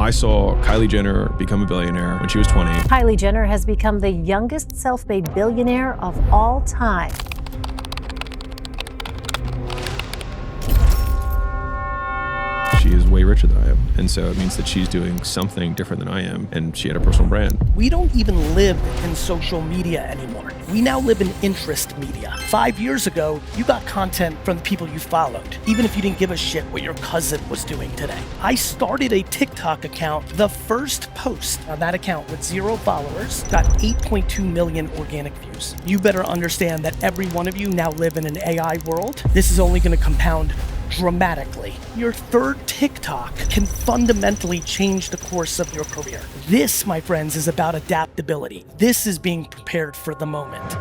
I saw Kylie Jenner become a billionaire when she was 20. Kylie Jenner has become the youngest self-made billionaire of all time. She is way richer than I am. And so it means that she's doing something different than I am. And she had a personal brand. We don't even live in social media anymore. We now live in interest media. 5 years ago, you got content from the people you followed, even if you didn't give a shit what your cousin was doing today. I started a TikTok account. The first post on that account with 0 followers got 8.2 million organic views. You better understand that every one of you now live in an AI world. This is only going to compound dramatically. Your third TikTok can fundamentally change the course of your career. This, my friends, is about adaptability. This is being prepared for the moment.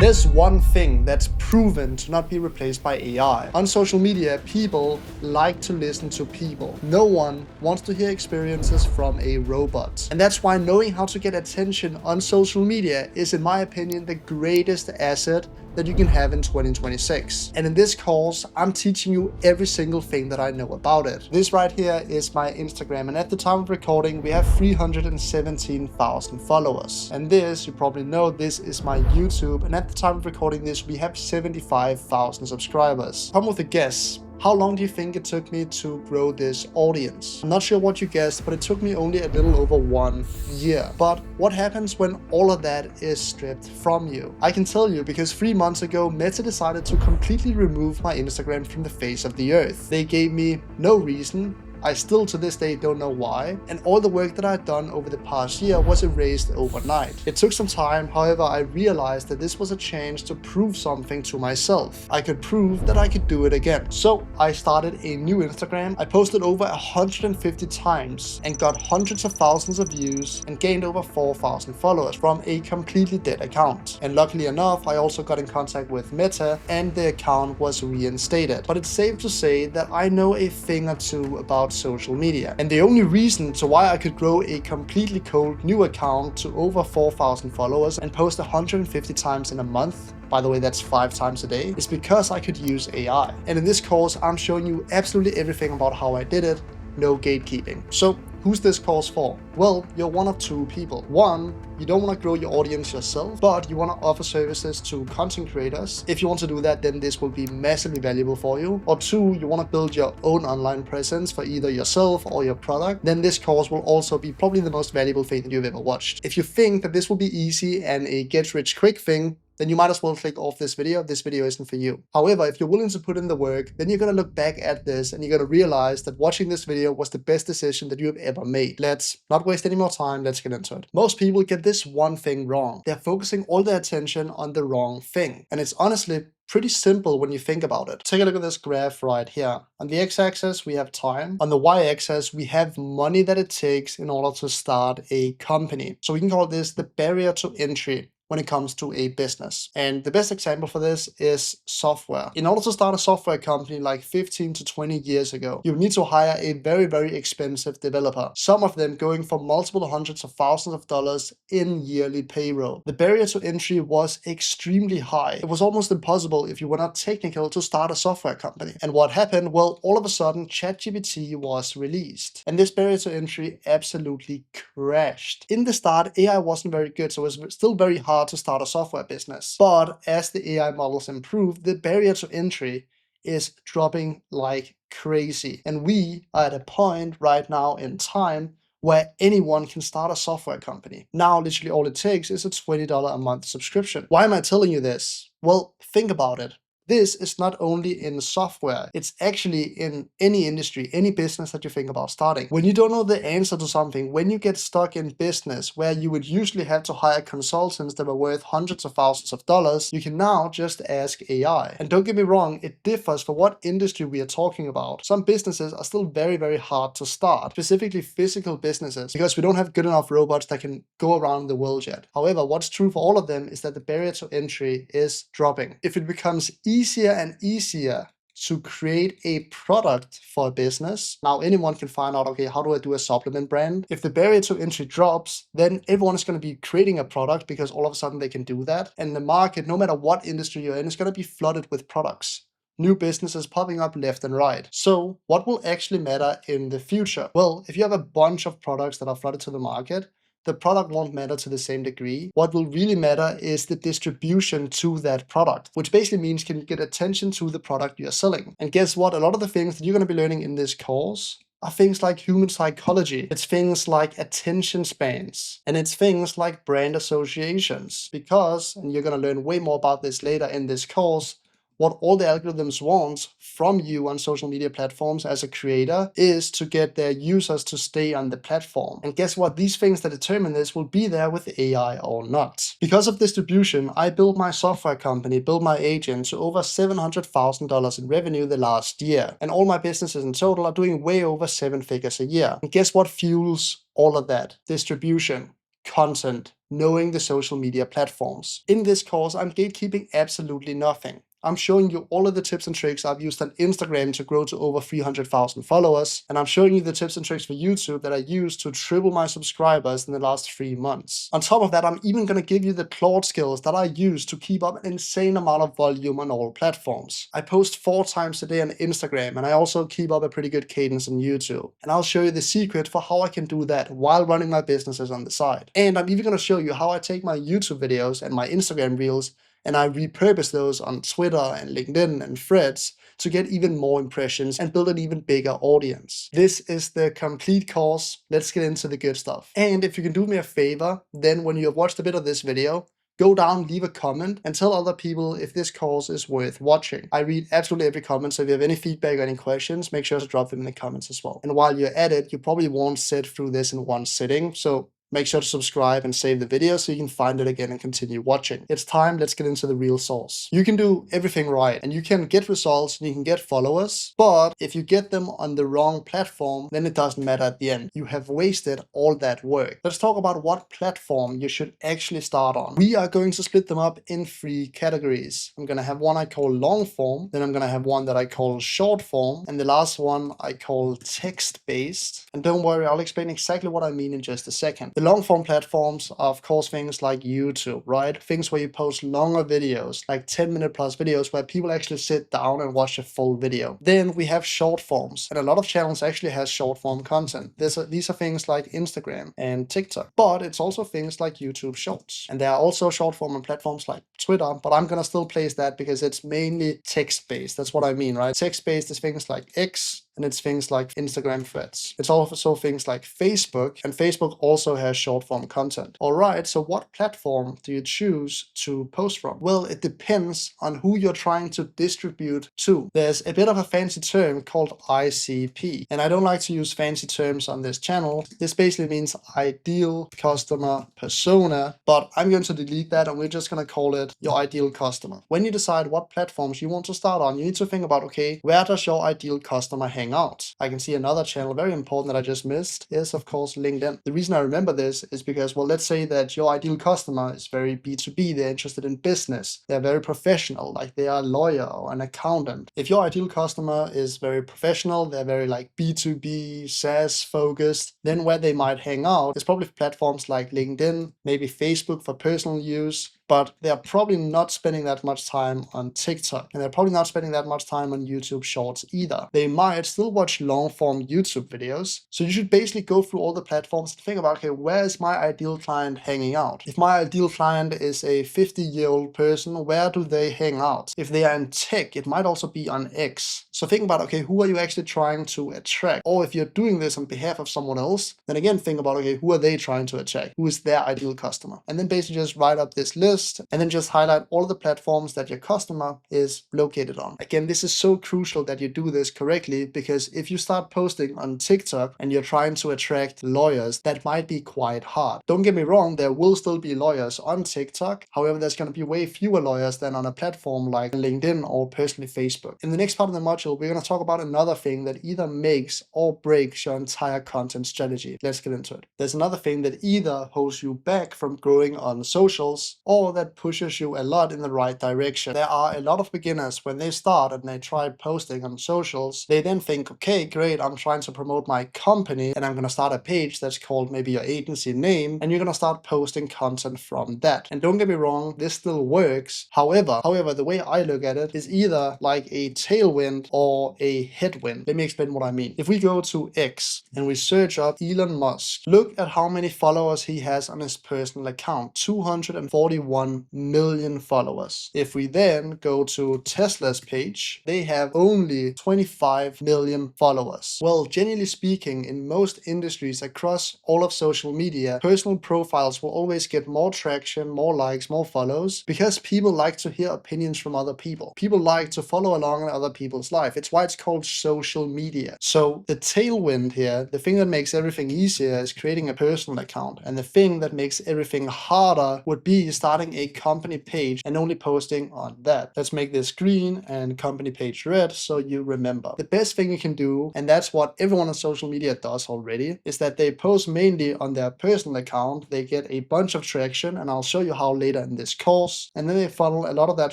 There's one thing that's proven to not be replaced by AI. On social media, people like to listen to people. No one wants to hear experiences from a robot. And that's why knowing how to get attention on social media is, in my opinion, the greatest asset that you can have in 2026. And in this course, I'm teaching you every single thing that I know about it. This right here is my Instagram, and at the time of recording, we have 317,000 followers. And this, you probably know, this is my YouTube, and at the time of recording this, we have 75,000 subscribers. Come with a guess. How long do you think it took me to grow this audience? I'm not sure what you guessed, but it took me only a little over 1 year. But what happens when all of that is stripped from you? I can tell you, because 3 months ago, Meta decided to completely remove my Instagram from the face of the earth. They gave me no reason. I still to this day don't know why, and all the work that I'd done over the past year was erased overnight. It took some time, however, I realized that this was a chance to prove something to myself. I could prove that I could do it again. So I started a new Instagram. I posted over 150 times and got hundreds of thousands of views and gained over 4,000 followers from a completely dead account. And luckily enough, I also got in contact with Meta and the account was reinstated. But it's safe to say that I know a thing or two about social media. And the only reason to why I could grow a completely cold new account to over 4,000 followers and post 150 times in a month, by the way, that's 5 times a day, is because I could use AI. And in this course, I'm showing you absolutely everything about how I did it, no gatekeeping. So who's this course for? Well, you're one of 2 people. One, you don't want to grow your audience yourself, but you want to offer services to content creators. If you want to do that, then this will be massively valuable for you. Or 2, you want to build your own online presence for either yourself or your product. Then this course will also be probably the most valuable thing that you've ever watched. If you think that this will be easy and a get-rich-quick thing, then you might as well click off this video. This video isn't for you. However, if you're willing to put in the work, then you're going to look back at this and you're going to realize that watching this video was the best decision that you have ever made. Let's not waste any more time. Let's get into it. Most people get this one thing wrong. They're focusing all their attention on the wrong thing. And it's honestly pretty simple when you think about it. Take a look at this graph right here. On the x-axis, we have time. On the y-axis, we have money that it takes in order to start a company. So we can call this the barrier to entry when it comes to a business. And the best example for this is software. In order to start a software company like 15 to 20 years ago, you need to hire a very, very expensive developer. Some of them going for multiple hundreds of thousands of dollars in yearly payroll. The barrier to entry was extremely high. It was almost impossible if you were not technical to start a software company. And what happened? Well, all of a sudden, ChatGPT was released. And this barrier to entry absolutely crashed. In the start, AI wasn't very good, so it was still very hard to start a software business. But as the AI models improve, the barrier to entry is dropping like crazy. And we are at a point right now in time where anyone can start a software company. Now, literally all it takes is a $20 a month subscription. Why am I telling you this? Well, think about it. This is not only in software, it's actually in any industry, any business that you think about starting. When you don't know the answer to something, when you get stuck in business where you would usually have to hire consultants that were worth hundreds of thousands of dollars, you can now just ask AI. And don't get me wrong, it differs for what industry we are talking about. Some businesses are still very, very hard to start, specifically physical businesses, because we don't have good enough robots that can go around the world yet. However, what's true for all of them is that the barrier to entry is dropping. If it becomes easier and easier to create a product for a business, now anyone can find out, okay, how do I do a supplement brand? If the barrier to entry drops, then everyone is going to be creating a product because all of a sudden they can do that. And the market, no matter what industry you're in, is going to be flooded with products. new businesses popping up left and right. So what will actually matter in the future? Well, if you have a bunch of products that are flooded to the market, the product won't matter to the same degree. What will really matter is the distribution to that product, which basically means can you get attention to the product you're selling. And guess what? A lot of the things that you're going to be learning in this course are things like human psychology. It's things like attention spans, and it's things like brand associations. Because, and you're going to learn way more about this later in this course, what all the algorithms want from you on social media platforms as a creator is to get their users to stay on the platform. And guess what? These things that determine this will be there with AI or not. Because of distribution, I built my software company, built my agent to over $700,000 in revenue the last year. And all my businesses in total are doing way over 7 figures a year. And guess what fuels all of that? Distribution, content, knowing the social media platforms. In this course, I'm gatekeeping absolutely nothing. I'm showing you all of the tips and tricks I've used on Instagram to grow to over 300,000 followers, and I'm showing you the tips and tricks for YouTube that I used to triple my subscribers in the last 3 months. On top of that, I'm even going to give you the Claude skills that I use to keep up an insane amount of volume on all platforms. I post 4 times a day on Instagram, and I also keep up a pretty good cadence on YouTube. And I'll show you the secret for how I can do that while running my businesses on the side. And I'm even going to show you how I take my YouTube videos and my Instagram reels and I repurpose those on Twitter and LinkedIn and Threads to get even more impressions and build an even bigger audience. This is the complete course. Let's get into the good stuff. And if you can do me a favor, then when you have watched a bit of this video, go down, leave a comment, and tell other people if this course is worth watching. I read absolutely every comment, so if you have any feedback or any questions, make sure to drop them in the comments as well. And while you're at it, you probably won't sit through this in one sitting, so make sure to subscribe and save the video so you can find it again and continue watching. It's time, let's get into the real sauce. You can do everything right and you can get results and you can get followers, but if you get them on the wrong platform, then it doesn't matter at the end. You have wasted all that work. Let's talk about what platform you should actually start on. We are going to split them up in 3 categories. I'm going to have one I call long form, then I'm going to have one that I call short form, and the last one I call text-based. And don't worry, I'll explain exactly what I mean in just a second. The long form platforms are of course things like YouTube, right? Things where you post longer videos, like 10-minute plus videos where people actually sit down and watch a full video. Then we have short forms, and a lot of channels actually has short form content. These are things like Instagram and TikTok, but it's also things like YouTube Shorts. And there are also short form on platforms like Twitter, but I'm gonna still place that because it's mainly text-based. That's what I mean, right? Text-based is things like X, and it's things like Instagram Threads. It's also things like Facebook, and Facebook also has short form content. All right, so what platform do you choose to post from? Well, it depends on who you're trying to distribute to. There's a bit of a fancy term called ICP, and I don't like to use fancy terms on this channel. This basically means ideal customer persona, but I'm going to delete that and we're just going to call it your ideal customer. When you decide what platforms you want to start on, you need to think about, okay, where does your ideal customer hang out? I can see another channel, very important, that I just missed is of course LinkedIn. The reason I remember this is because, well, let's say that your ideal customer is very B2B, they're interested in business, they're very professional, like they are a lawyer or an accountant. If your ideal customer is very professional, they're very like B2B, SaaS focused, then where they might hang out is probably platforms like LinkedIn, maybe Facebook for personal use, but they're probably not spending that much time on TikTok, and they're probably not spending that much time on YouTube Shorts either. They might still watch long-form YouTube videos, so you should basically go through all the platforms and think about, okay, where is my ideal client hanging out? If my ideal client is a 50-year-old person, where do they hang out? If they are in tech, it might also be on X. So think about, okay, who are you actually trying to attract? Or if you're doing this on behalf of someone else, then again, think about, okay, who are they trying to attract? Who is their ideal customer? And then basically just write up this list and then just highlight all the platforms that your customer is located on. Again, this is so crucial that you do this correctly, because if you start posting on TikTok and you're trying to attract lawyers, that might be quite hard. Don't get me wrong, there will still be lawyers on TikTok. However, there's going to be way fewer lawyers than on a platform like LinkedIn or personally Facebook. In the next part of the module, module, we're going to talk about another thing that either makes or breaks your entire content strategy. Let's get into it. There's another thing that either holds you back from growing on socials or that pushes you a lot in the right direction. There are a lot of beginners when they start and they try posting on socials, they then think, okay, great, I'm trying to promote my company and I'm going to start a page that's called maybe your agency name, and you're going to start posting content from that. And don't get me wrong, this still works. However, the way I look at it is either like a tailwind or a headwind. Let me explain what I mean. If we go to X and we search up Elon Musk, look at how many followers he has on his personal account, 241 million followers. If we then go to Tesla's page, they have only 25 million followers. Well, generally speaking, in most industries across all of social media, personal profiles will always get more traction, more likes, more follows, because people like to hear opinions from other people. People like to follow along in other people's life. It's why it's called social media. So the tailwind here, the thing that makes everything easier is creating a personal account. And the thing that makes everything harder would be starting a company page and only posting on that. Let's make this green and company page red so you remember. The best thing you can do, and that's what everyone on social media does already, is that they post mainly on their personal account. They get a bunch of traction, and I'll show you how later in this course, and then they funnel a lot of that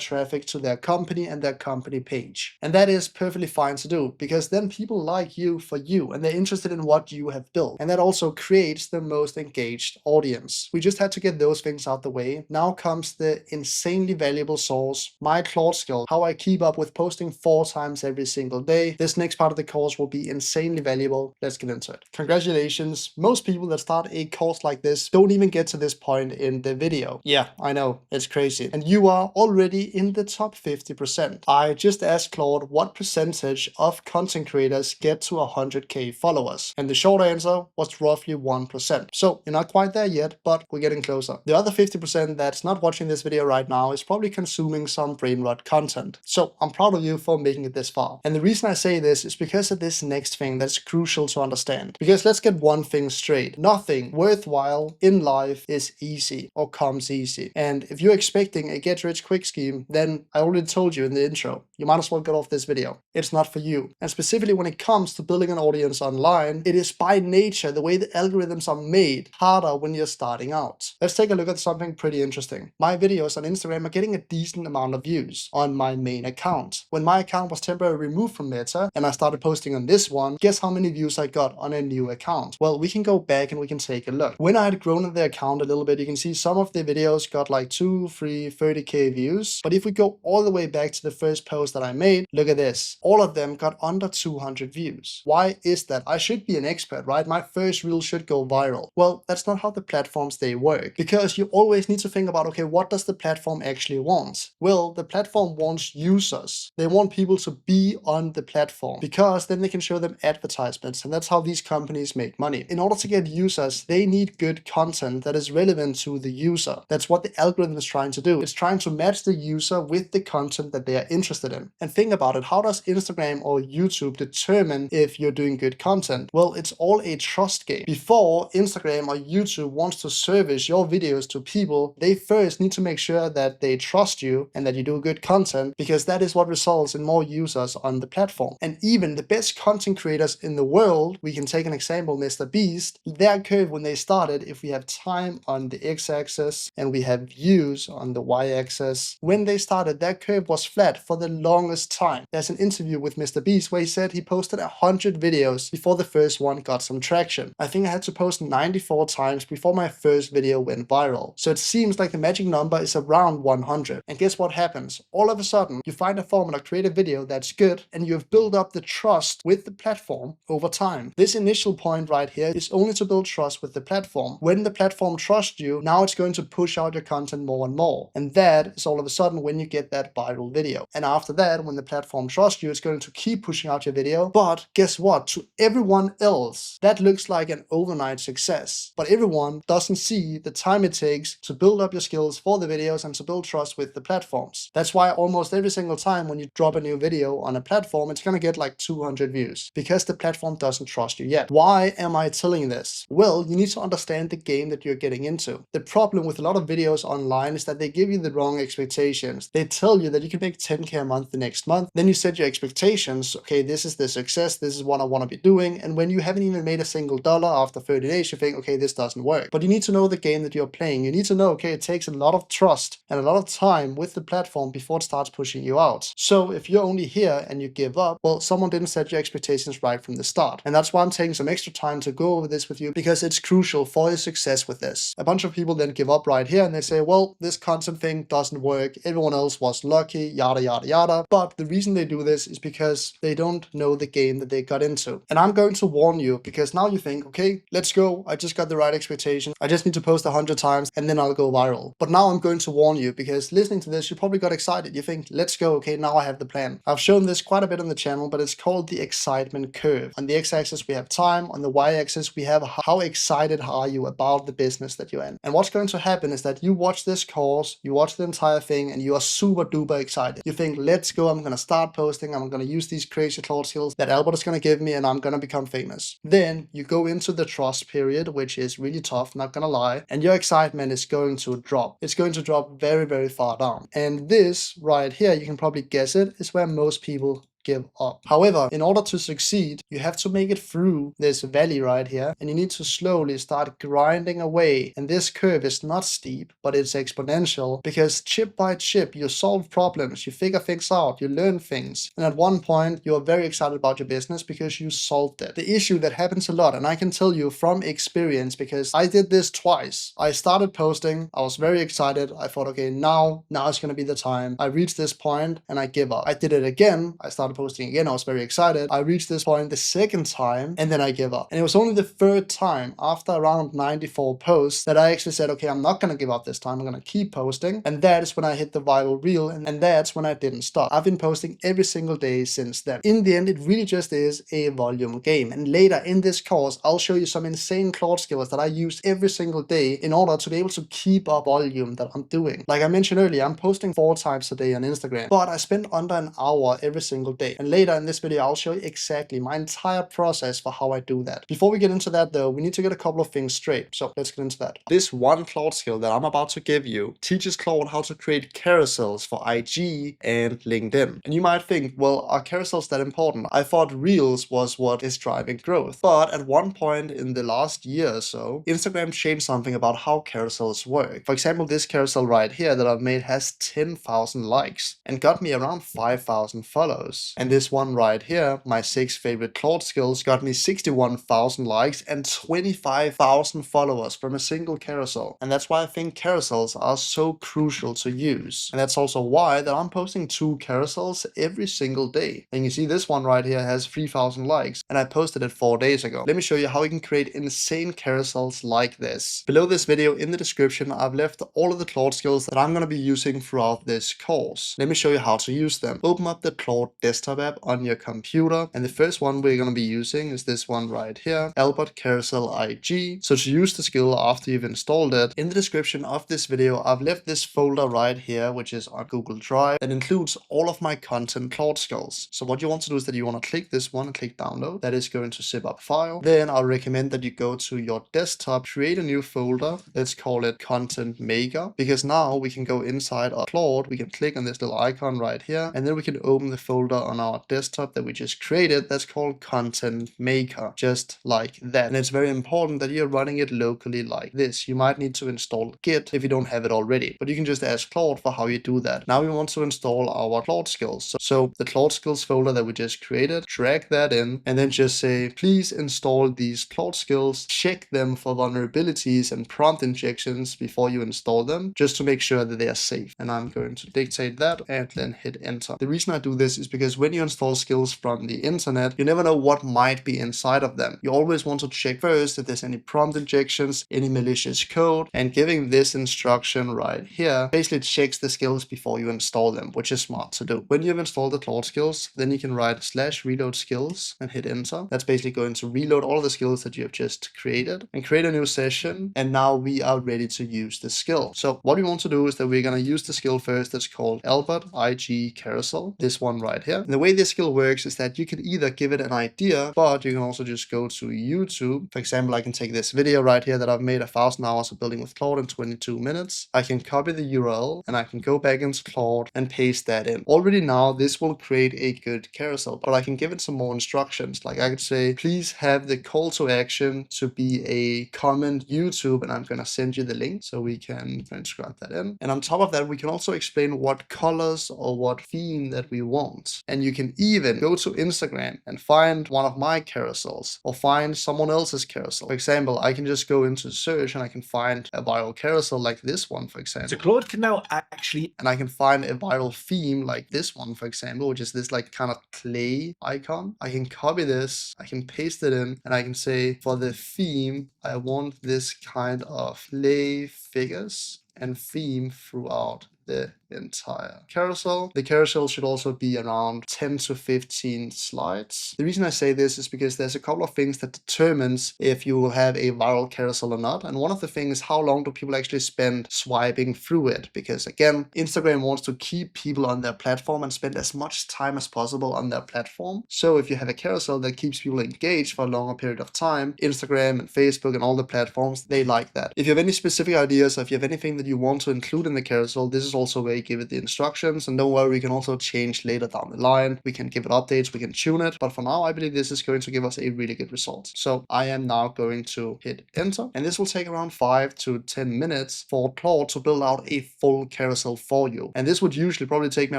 traffic to their company and their company page. And that is perfectly fine to do, because then people like you for you and they're interested in what you have built, and that also creates the most engaged audience. We just had to get those things out the way. Now comes the insanely valuable source, my Claude skill, how I keep up with posting 4 times every single day. This next part of the course will be insanely valuable. Let's get into it. Congratulations. Most people that start a course like this don't even get to this point in the video. Yeah, I know, it's crazy. And you are already in the top 50%. I just asked Claude what percentage of content creators get to 100k followers, and the short answer was roughly 1%. So you're not quite there yet, but we're getting closer. The other 50% that's not watching this video right now is probably consuming some brain rot content. So I'm proud of you for making it this far. And the reason I say this is because of this next thing that's crucial to understand. Because let's get one thing straight. Nothing worthwhile in life is easy or comes easy. And if you're expecting a get-rich-quick scheme, then I already told you in the intro, you might as well get off this video. It's not for you. And specifically when it comes to building an audience online, it is by nature, the way the algorithms are made, harder when you're starting out. Let's take a look at something pretty interesting. My videos on Instagram are getting a decent amount of views on my main account. When my account was temporarily removed from Meta and I started posting on this one, guess how many views I got on a new account? Well, we can go back and we can take a look. When I had grown the account a little bit, you can see some of the videos got like 2, 3, 30k views. But if we go all the way back to the first post that I made, look at this. All of them got under 200 views. Why is that? I should be an expert, right? My first reel should go viral. Well, that's not how the platforms they work, because you always need to think about, okay, what does the platform actually want? Well, the platform wants users. They want people to be on the platform because then they can show them advertisements, and that's how these companies make money. In order to get users, they need good content that is relevant to the user. That's what the algorithm is trying to do. It's trying to match the user with the content that they are interested in. And think about it, how does Instagram or YouTube determine if you're doing good content? Well, it's all a trust game. Before Instagram or YouTube wants to service your videos to people, they first need to make sure that they trust you and that you do good content, because that is what results in more users on the platform. And even the best content creators in the world, we can take an example, Mr. Beast, their curve when they started, if we have time on the x-axis and we have views on the y-axis, when they started, their curve was flat for the longest time. There's an interview with Mr. Beast where he said he posted 100 videos before the first one got some traction. I think I had to post 94 times before my first video went viral. So it seems like the magic number is around 100. And guess what happens? All of a sudden, you find a formula, create a video that's good, and you have built up the trust with the platform over time. This initial point right here is only to build trust with the platform. When the platform trusts you, now it's going to push out your content more and more. And that is all of a sudden when you get that viral video. And after that, when the platform trusts you, it's going to keep pushing out your video. But guess what? To everyone else, that looks like an overnight success. But everyone doesn't see the time it takes to build up your skills for the videos and to build trust with the platforms. That's why almost every single time when you drop a new video on a platform, it's going to get like 200 views, because the platform doesn't trust you yet. Why am I telling you this? Well, you need to understand the game that you're getting into. The problem with a lot of videos online is that they give you the wrong expectations. They tell you that you can make 10k a month the next month, then you set set your expectations. Okay, this is the success, this is what I want to be doing. And when you haven't even made a single dollar after 30 days, you think, okay, this doesn't work. But you need to know the game that you're playing. You need to know, okay, it takes a lot of trust and a lot of time with the platform before it starts pushing you out. So if you're only here and you give up, well, someone didn't set your expectations right from the start. And that's why I'm taking some extra time to go over this with you, because it's crucial for your success with this. A bunch of people then give up right here and they say, well, this content thing doesn't work. Everyone else was lucky, yada, yada, yada. But the reason they do this is because they don't know the game that they got into. And I'm going to warn you, because now you think, okay, let's go. I just got the right expectation. I just need to post 100 times and then I'll go viral. But now I'm going to warn you, because listening to this, you probably got excited. You think, let's go. Okay, now I have the plan. I've shown this quite a bit on the channel, but it's called the excitement curve. On the x-axis, we have time. On the y-axis, we have how excited are you about the business that you're in. And what's going to happen is that you watch this course, you watch the entire thing, and you are super duper excited. You think, let's go. I'm going to start posting. I'm going to use these crazy Claude skills that Albert is going to give me, and I'm going to become famous. Then you go into the trust period, which is really tough, not going to lie. And your excitement is going to drop. It's going to drop very, very far down. And this right here, you can probably guess it, is where most people give up. However, in order to succeed, you have to make it through this valley right here, and you need to slowly start grinding away. And this curve is not steep, but it's exponential, because chip by chip, you solve problems, you figure things out, you learn things. And at one point, you are very excited about your business because you solved it. The issue that happens a lot, and I can tell you from experience, because I did this twice. I started posting, I was very excited. I thought, okay, now it's going to be the time. I reached this point and I give up. I did it again. I started posting again. I was very excited. I reached this point the second time and then I give up. And it was only the third time, after around 94 posts, that I actually said, okay, I'm not going to give up this time. I'm going to keep posting. And that is when I hit the viral reel, and that's when I didn't stop. I've been posting every single day since then. In the end, it really just is a volume game. And later in this course, I'll show you some insane Claude skills that I use every single day in order to be able to keep up volume that I'm doing. Like I mentioned earlier, I'm posting 4 times a day on Instagram, but I spend under an hour every single day. And later in this video, I'll show you exactly my entire process for how I do that. Before we get into that though, we need to get a couple of things straight. So let's get into that. This one Claude skill that I'm about to give you teaches Claude how to create carousels for IG and LinkedIn. And you might think, well, are carousels that important? I thought Reels was what is driving growth. But at one point in the last year or so, Instagram changed something about how carousels work. For example, this carousel right here that I've made has 10,000 likes and got me around 5,000 follows. And this one right here, my 6 favorite Claude skills, got me 61,000 likes and 25,000 followers from a single carousel. And that's why I think carousels are so crucial to use. And that's also why that I'm posting 2 carousels every single day. And you see this one right here has 3,000 likes and I posted it 4 days ago. Let me show you how you can create insane carousels like this. Below this video in the description, I've left all of the Claude skills that I'm going to be using throughout this course. Let me show you how to use them. Open up the Claude desktop app on your computer, and the first one we're going to be using is this one right here, Albert Carousel IG. So to use the skill after you've installed it, in the description of this video, I've left this folder right here, which is on Google Drive, that includes all of my content Claude skills. So what you want to do is that you want to click this one and click download. That is going to zip up a file. Then I'll recommend that you go to your desktop, create a new folder. Let's call it Content Maker, because now we can go inside our Claude. We can click on this little icon right here, and then we can open the folder on our desktop that we just created. That's called Content Maker, just like that. And it's very important that you're running it locally like this. You might need to install Git if you don't have it already, but you can just ask Claude for how you do that. Now we want to install our Claude skills. So the Claude skills folder that we just created, drag that in, and then just say, please install these Claude skills, check them for vulnerabilities and prompt injections before you install them, just to make sure that they are safe. And I'm going to dictate that and then hit enter. The reason I do this is because when you install skills from the internet, you never know what might be inside of them. You always want to check first if there's any prompt injections, any malicious code, and giving this instruction right here basically checks the skills before you install them, which is smart to do. When you've installed the Claude skills, then you can write /reload skills and hit enter. That's basically going to reload all the skills that you have just created and create a new session. And now we are ready to use the skill. So what we want to do is that we're going to use the skill first. That's called Albert IG Carousel, this one right here. And the way this skill works is that you can either give it an idea, but you can also just go to YouTube. For example, I can take this video right here that I've made 1,000 hours of building with Claude in 22 minutes. I can copy the URL and I can go back into Claude and paste that in. Already now, this will create a good carousel, but I can give it some more instructions. Like I could say, please have the call to action to be a comment YouTube, and I'm going to send you the link so we can transcribe that in. And on top of that, we can also explain what colors or what theme that we want. And you can even go to Instagram and find one of my carousels or find someone else's carousel. For example, I can just go into search and I can find a viral carousel like this one, for example. So Claude can now actually, and I can find a viral theme like this one, for example, which is this like kind of clay icon. I can copy this, I can paste it in, and I can say for the theme, I want this kind of clay figures and theme throughout the entire carousel. The carousel should also be around 10 to 15 slides. The reason I say this is because there's a couple of things that determines if you will have a viral carousel or not. And one of the things is how long do people actually spend swiping through it? Because again, Instagram wants to keep people on their platform and spend as much time as possible on their platform. So if you have a carousel that keeps people engaged for a longer period of time, Instagram and Facebook and all the platforms, they like that. If you have any specific ideas, or if you have anything that you want to include in the carousel, this is also where you give it the instructions. And don't worry, we can also change later down the line. We can give it updates, we can tune it. But for now, I believe this is going to give us a really good result. So I am now going to hit enter, and this will take around 5 to 10 minutes for Claude to build out a full carousel for you. And this would usually probably take me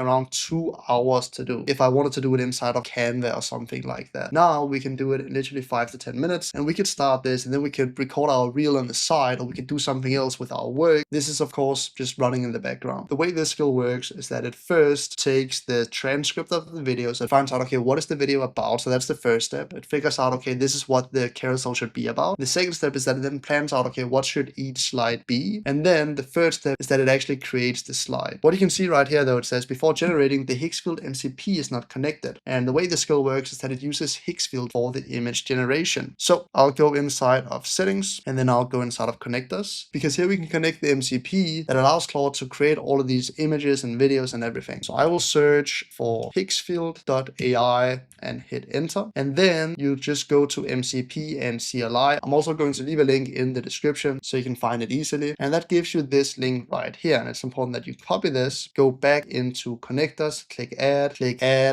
around 2 hours to do if I wanted to do it inside of Canva or something like that. Now we can do it in literally 5 to 10 minutes, and we could start this, and then we could record our reel on the side, or we could do something else with our work. This is of course just running in the background. The way this skill works is that it first takes the transcript of the video, so it finds out, okay, what is the video about? So that's the first step. It figures out, okay, this is what the carousel should be about. The second step is that it then plans out, okay, what should each slide be? And then the third step is that it actually creates the slide. What you can see right here though, it says before generating, the Higgsfield MCP is not connected. And the way the skill works is that it uses Higgsfield for the image generation. So I'll go inside of settings, and then I'll go inside of connectors, because here we can connect the MCP that allows Claude to create all of these images and videos and everything. So I will search for Higgsfield.ai and hit enter. And then you just go to MCP and CLI. I'm also going to leave a link in the description so you can find it easily. And that gives you this link right here. And it's important that you copy this, go back into connectors, click add,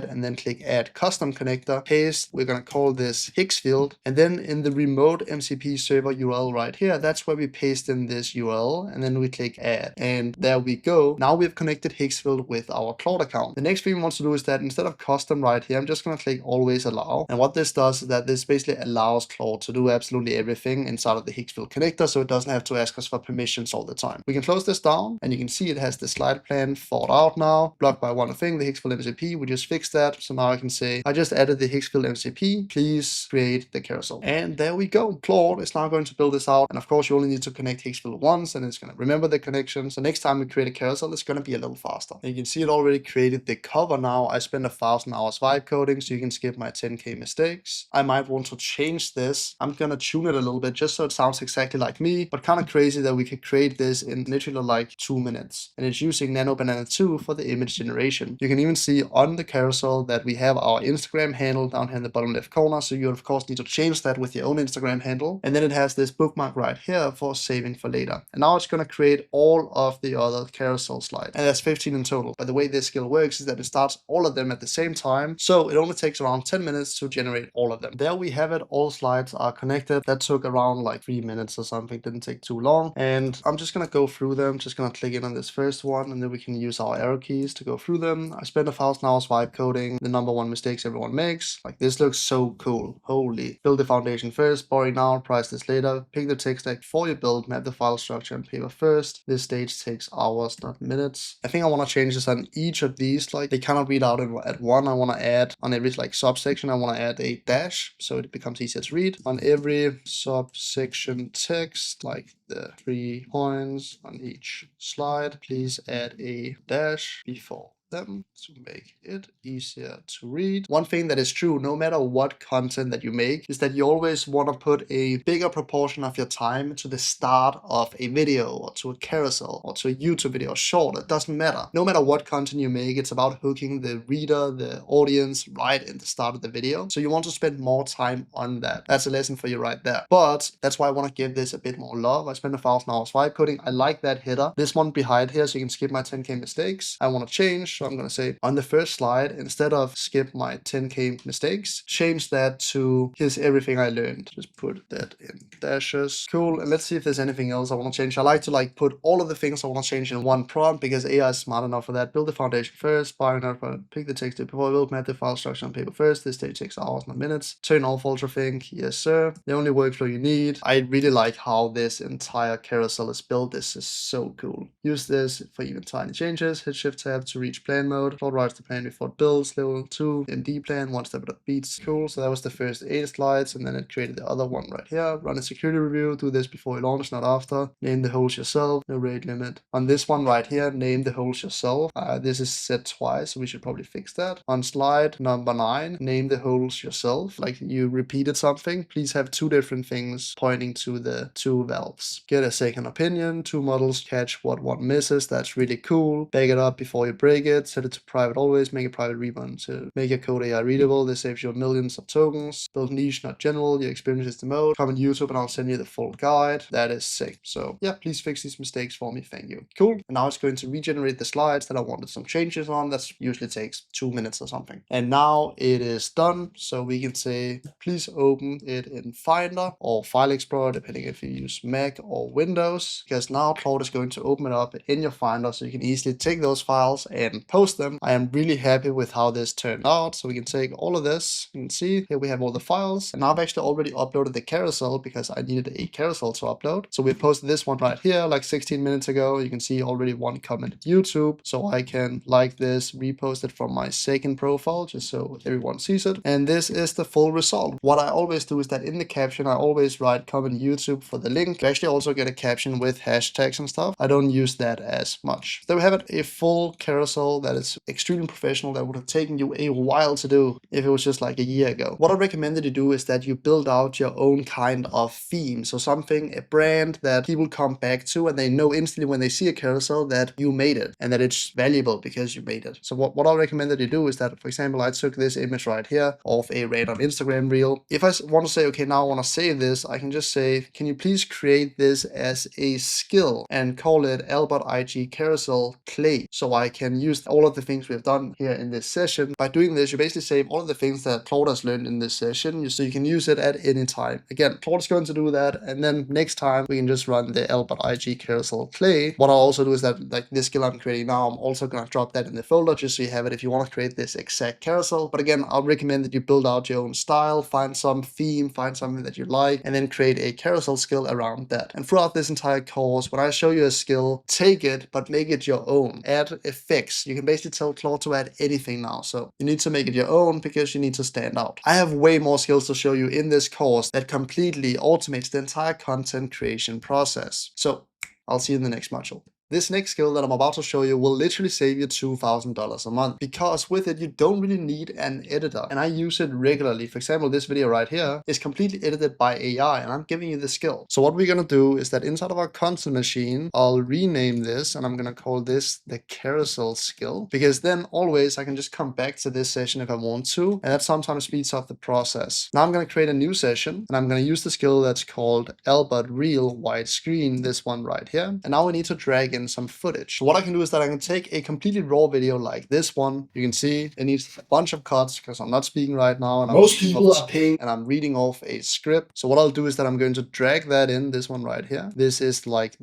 and then click add custom connector, paste. We're going to call this Higgsfield. And then in the remote MCP server URL right here, that's where we paste in this URL, and then we click add. And there we go. Now we've connected Higgsfield with our Claude account. The next thing we want to do is that instead of custom right here, I'm just going to click always allow. And what this does is that this basically allows Claude to do absolutely everything inside of the Higgsfield connector, so it doesn't have to ask us for permissions all the time. We can close this down, and you can see it has the slide plan thought out now, blocked by one thing, the Higgsfield MCP. We just fixed that. So now I can say, I just added the Higgsfield MCP, please create the carousel. And there we go. Claude is now going to build this out. And of course, you only need to connect Higgsfield once, and it's going to remember the connection. So next time we create a carousel, it's going to be a little faster. And you can see it already created the cover now. I spent 1,000 hours vibe coding, so you can skip my 10K mistakes. I might want to change this. I'm going to tune it a little bit just so it sounds exactly like me, but kind of crazy that we could create this in literally like 2 minutes. And it's using Nano Banana 2 for the image generation. You can even see on the carousel that we have our Instagram handle down here in the bottom left corner. So you of course need to change that with your own Instagram handle. And then it has this bookmark right here for saving for later. And now it's going to create all of the other carousel slides. And that's 15 in total. But the way this skill works is that it starts all of them at the same time. So it only takes around 10 minutes to generate all of them. There we have it. All slides are connected. That took around like 3 minutes or something. Didn't take too long. And I'm just going to go through them. Just going to click in on this first one, and then we can use our arrow keys to go through them. I spent 1,000 hours vibe coding. The number one mistakes everyone makes. Like, this looks so cool. Holy. Build the foundation first, boring now, price this later. Pick the tech stack before you build, map the file structure and paper first. This stage takes hours, not minutes. I think I want to change this on each of these. Like, they cannot read out at one. I want to add on every like subsection, I want to add a dash so it becomes easier to read. On every subsection text, like the 3 points on each slide, please add a dash before them to make it easier to read. One thing that is true, no matter what content that you make, is that you always want to put a bigger proportion of your time to the start of a video or to a carousel or to a YouTube video or short. It doesn't matter. No matter what content you make, it's about hooking the reader, the audience right in the start of the video. So you want to spend more time on that. That's a lesson for you right there. But that's why I want to give this a bit more love. I spent 1,000 hours vibe coding. I like that header. This one behind here, so you can skip my 10K mistakes. I want to change, so I'm going to say on the first slide, instead of skip my 10K mistakes, change that to here's everything I learned. Just put that in dashes. Cool. And let's see if there's anything else I want to change. I like to put all of the things I want to change in one prompt because AI is smart enough for that. Build the foundation first, pick the text before we open the file structure on paper first. This stage takes hours, not minutes. Turn off ultra think. Yes, sir. The only workflow you need. I really like how this entire carousel is built. This is so cool. Use this for even tiny changes. Hit shift tab to reach plan mode. Claude writes the plan before it builds. Level 2 MD plan, one step at a beats. Cool. So that was the first 8 slides, and then it created the other one right here. Run a security review. Do this before you launch, not after. Name the holes yourself. No rate limit. On this one right here, name the holes yourself. This is set twice, so we should probably fix that. On slide number 9, name the holes yourself. Like you repeated something. Please have 2 different things pointing to the 2 valves. Get a second opinion. 2 models catch what one misses. That's really cool. Back it up before you break it. Set it to private always. Make a private read to make your code AI readable. This saves you millions of tokens. Build niche, not general. Your experience is the mode. Comment YouTube and I'll send you the full guide. That is sick. So yeah, please fix these mistakes for me. Thank you. Cool. And now it's going to regenerate the slides that I wanted some changes on. That usually takes 2 minutes or something. And now it is done. So we can say, please open it in Finder or File Explorer, depending if you use Mac or Windows, because now Claude is going to open it up in your Finder so you can easily take those files and post them. I am really happy with how this turned out. So we can take all of this. You can see here we have all the files. And I've actually already uploaded the carousel because I needed a carousel to upload. So we posted this one right here like 16 minutes ago. You can see already one comment YouTube. So I can like this, repost it from my second profile just so everyone sees it. And this is the full result. What I always do is that in the caption, I always write comment YouTube for the link. You actually also get a caption with hashtags and stuff. I don't use that as much. There we have it, a full carousel that is extremely professional that would have taken you a while to do if it was just like a year ago. What I recommend that you do is that you build out your own kind of theme. So something, a brand that people come back to and they know instantly when they see a carousel that you made it and that it's valuable because you made it. So what I recommend that you do is that, for example, I took this image right here of a random Instagram reel. If I want to say, okay, now I want to save this, I can just say, can you please create this as a skill and call it Albert IG Carousel Clay. So I can use all of the things we've done here in this session. By doing this, you basically save all of the things that Claude has learned in this session, so you can use it at any time. Again, Claude is going to do that, and then next time we can just run the Albert IG Carousel Clay. What I'll also do is that, like this skill I'm creating now, I'm also going to drop that in the folder just so you have it if you want to create this exact carousel. But again, I'll recommend that you build out your own style, find some theme, find something that you like, and then create a carousel skill around that. And throughout this entire course, when I show you a skill, take it, but make it your own. Add effects. You can basically tell Claude to add anything now. So you need to make it your own because you need to stand out. I have way more skills to show you in this course that completely automates the entire content creation process. So I'll see you in the next module. This next skill that I'm about to show you will literally save you $2,000 a month, because with it, you don't really need an editor. And I use it regularly. For example, this video right here is completely edited by AI, and I'm giving you the skill. So what we're going to do is that inside of our content machine, I'll rename this, and I'm going to call this the carousel skill, because then always I can just come back to this session if I want to, and that sometimes speeds up the process. Now I'm going to create a new session, and I'm going to use the skill that's called Albert Reel Widescreen, this one right here. And now we need to drag in some footage. So what I can do is that I can take a completely raw video like this one. You can see it needs a bunch of cuts because I'm not speaking right now, and most people are paying, and I'm reading off a script. So what I'll do is that I'm going to drag that in, this one right here. This is like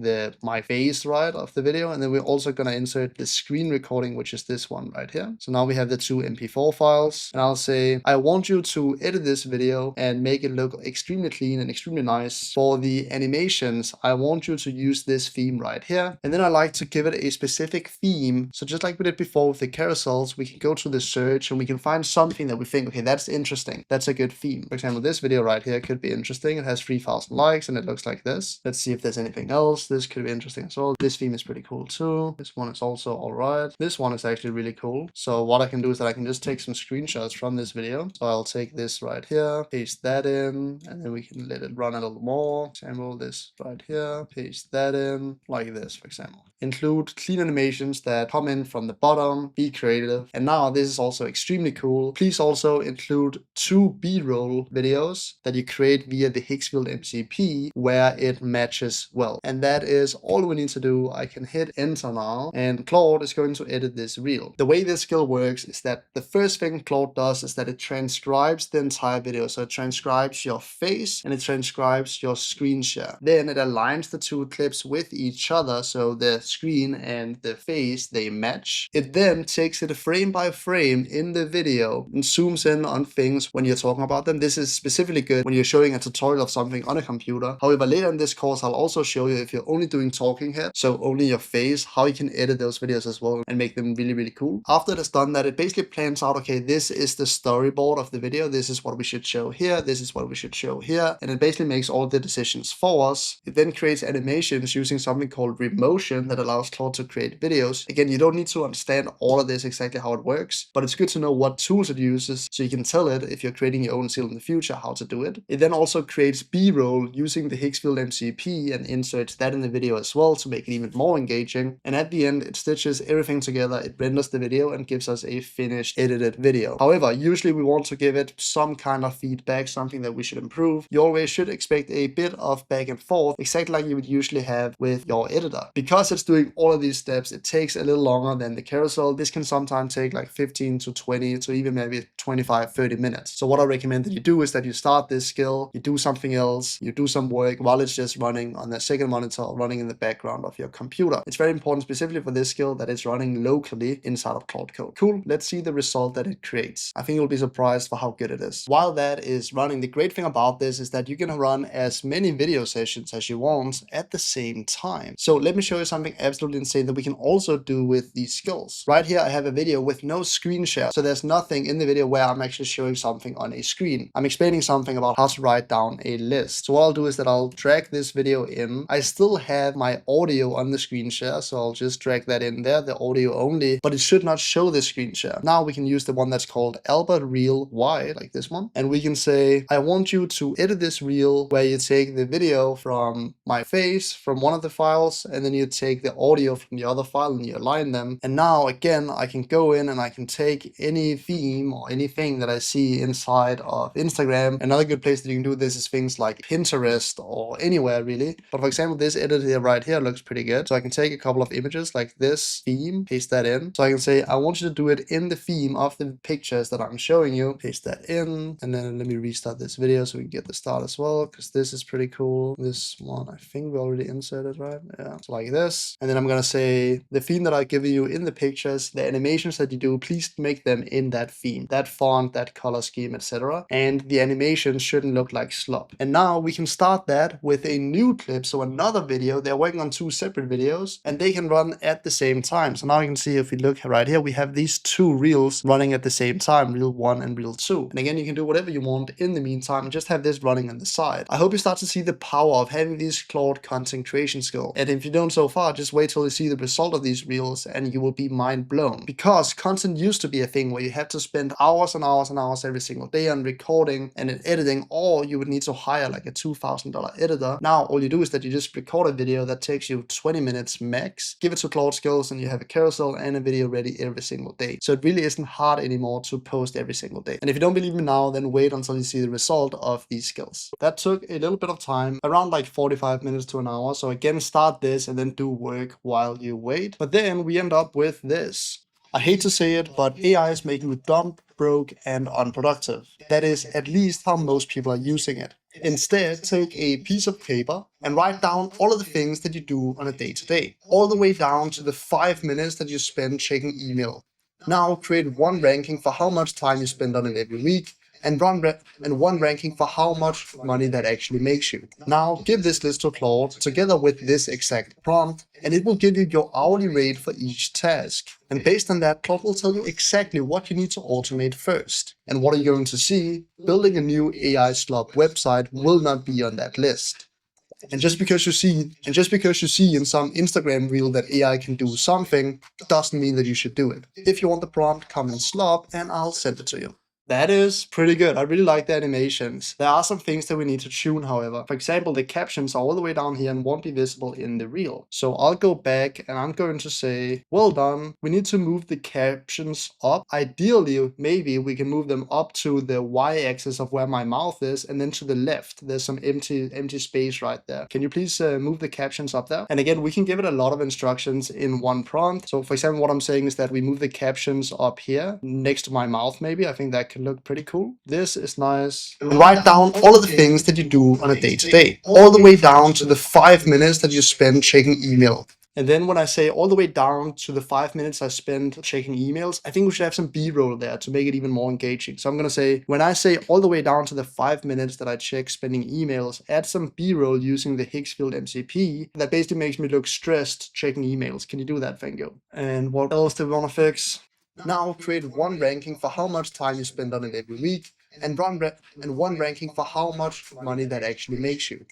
my face right of the video, and then we're also going to insert the screen recording, which is this one right here. So now we have the 2 MP4 files, and I'll say I want you to edit this video and make it look extremely clean and extremely nice. For the animations, I want you to use this theme right here, and then I like to give it a specific theme. So just like we did before with the carousels, we can go to the search and we can find something that we think, okay, that's interesting. That's a good theme. For example, this video right here could be interesting. It has 3,000 likes and it looks like this. Let's see if there's anything else. This could be interesting as well. This theme is pretty cool too. This one is also all right. This one is actually really cool. So what I can do is that I can just take some screenshots from this video. So I'll take this right here, paste that in, and then we can let it run a little more. Example, this right here, paste that in, like this, for example. Include clean animations that come in from the bottom, be creative. And now this is also extremely cool. Please also include 2 B-roll videos that you create via the Higgsfield MCP where it matches well. And that is all we need to do. I can hit enter now and Claude is going to edit this reel. The way this skill works is that the first thing Claude does is that it transcribes the entire video. So it transcribes your face and it transcribes your screen share. Then it aligns the 2 clips with each other. So the screen and the face, they match. It then takes it frame by frame in the video and zooms in on things when you're talking about them. This is specifically good when you're showing a tutorial of something on a computer. However, later in this course, I'll also show you if you're only doing talking head, so only your face, how you can edit those videos as well and make them really, really cool. After it has done that, it basically plans out, okay, this is the storyboard of the video. This is what we should show here. This is what we should show here. And it basically makes all the decisions for us. It then creates animations using something called Remotion that allows Claude to create videos. Again, you don't need to understand all of this exactly how it works, but it's good to know what tools it uses so you can tell it if you're creating your own skill in the future how to do it. It then also creates B-roll using the Higgsfield MCP and inserts that in the video as well to make it even more engaging. And at the end, it stitches everything together, it renders the video and gives us a finished edited video. However, usually we want to give it some kind of feedback, something that we should improve. You always should expect a bit of back and forth, exactly like you would usually have with your editor. Because it's doing all of these steps, it takes a little longer than the carousel. This can sometimes take like 15 to 20 to even maybe 25-30 minutes. So what I recommend that you do is that you start this skill, you do something else, you do some work while it's just running on the second monitor, running in the background of your computer. It's very important specifically for this skill that it's running locally inside of Claude Code. Cool, let's see the result that it creates. I think you'll be surprised for how good it is. While that is running, the great thing about this is that you can run as many video sessions as you want at the same time. So let me show you something absolutely insane that we can also do with these skills. Right here I have a video with no screen share. So there's nothing in the video where I'm actually showing something on a screen. I'm explaining something about how to write down a list. So what I'll do is that I'll drag this video in. I still have my audio on the screen share, so I'll just drag that in there, the audio only, but it should not show the screen share. Now we can use the one that's called Albert Reel Y, like this one. And we can say, I want you to edit this reel where you take the video from my face, from one of the files, and then you take the audio from the other file and you align them. And now again, I can go in and I can take any theme or anything that I see inside of Instagram. Another good place that you can do this is things like Pinterest or anywhere really. But for example, this edit here right here looks pretty good. So I can take a couple of images like this theme, paste that in. So I can say, I want you to do it in the theme of the pictures that I'm showing you. Paste that in. And then let me restart this video so we can get the start as well, because this is pretty cool. This one, I think we already inserted, right? Yeah, so like this. And then I'm going to say the theme that I give you in the pictures, the animations that you do, please make them in that theme, that font, that color scheme, etc. And the animations shouldn't look like slop. And now we can start that with a new clip. So another video, they're working on 2 separate videos and they can run at the same time. So now you can see if we look right here, we have these 2 reels running at the same time, reel 1 and reel 2. And again, you can do whatever you want in the meantime, just have this running on the side. I hope you start to see the power of having these Claude content creation skills. And if you don't so far, just wait till you see the result of these reels and you will be mind blown. Because content used to be a thing where you had to spend hours and hours and hours every single day on recording and in editing, or you would need to hire like a $2,000 editor. Now all you do is that you just record a video that takes you 20 minutes max, give it to Claude Skills, and you have a carousel and a video ready every single day. So it really isn't hard anymore to post every single day. And if you don't believe me now, then wait until you see the result of these skills. That took a little bit of time, around like 45 minutes to an hour. So again, start this and then do work while you wait. But then we end up with this. I hate to say it, but AI is making you dumb, broke, and unproductive. That is at least how most people are using it. Instead, take a piece of paper and write down all of the things that you do on a day-to-day, all the way down to the 5 minutes that you spend checking email. Now create one ranking for how much time you spend on it every week, and one ranking for how much money that actually makes you. Now give this list to Claude together with this exact prompt, and it will give you your hourly rate for each task. And based on that, Claude will tell you exactly what you need to automate first. And what are you going to see? Building a new AI slop website will not be on that list. And just because you see in some Instagram reel that AI can do something, doesn't mean that you should do it. If you want the prompt, come in slop and I'll send it to you. That is pretty good. I really like the animations. There are some things that we need to tune, however. For example, the captions are all the way down here and won't be visible in the reel. So I'll go back and I'm going to say, well done. We need to move the captions up. Ideally, maybe we can move them up to the y-axis of where my mouth is, and then to the left. There's some empty space right there. Can you please move the captions up there? And again, we can give it a lot of instructions in one prompt. So for example, what I'm saying is that we move the captions up here next to my mouth, maybe. I think that can look pretty cool. This is nice. Write down all of the things that you do on a day-to-day, all the way down to the 5 minutes that you spend checking email. And then when I say all the way down to the 5 minutes I spend checking emails, I think we should have some B-roll there to make it even more engaging. So I'm going to say, when I say all the way down to the 5 minutes that I check spending emails, add some B-roll using the Hicksfield MCP. That basically makes me look stressed checking emails. Can you do that, Fango? And what else do we want to fix? Now create one ranking for how much time you spend on it every week, and one ranking for how much money that actually makes you.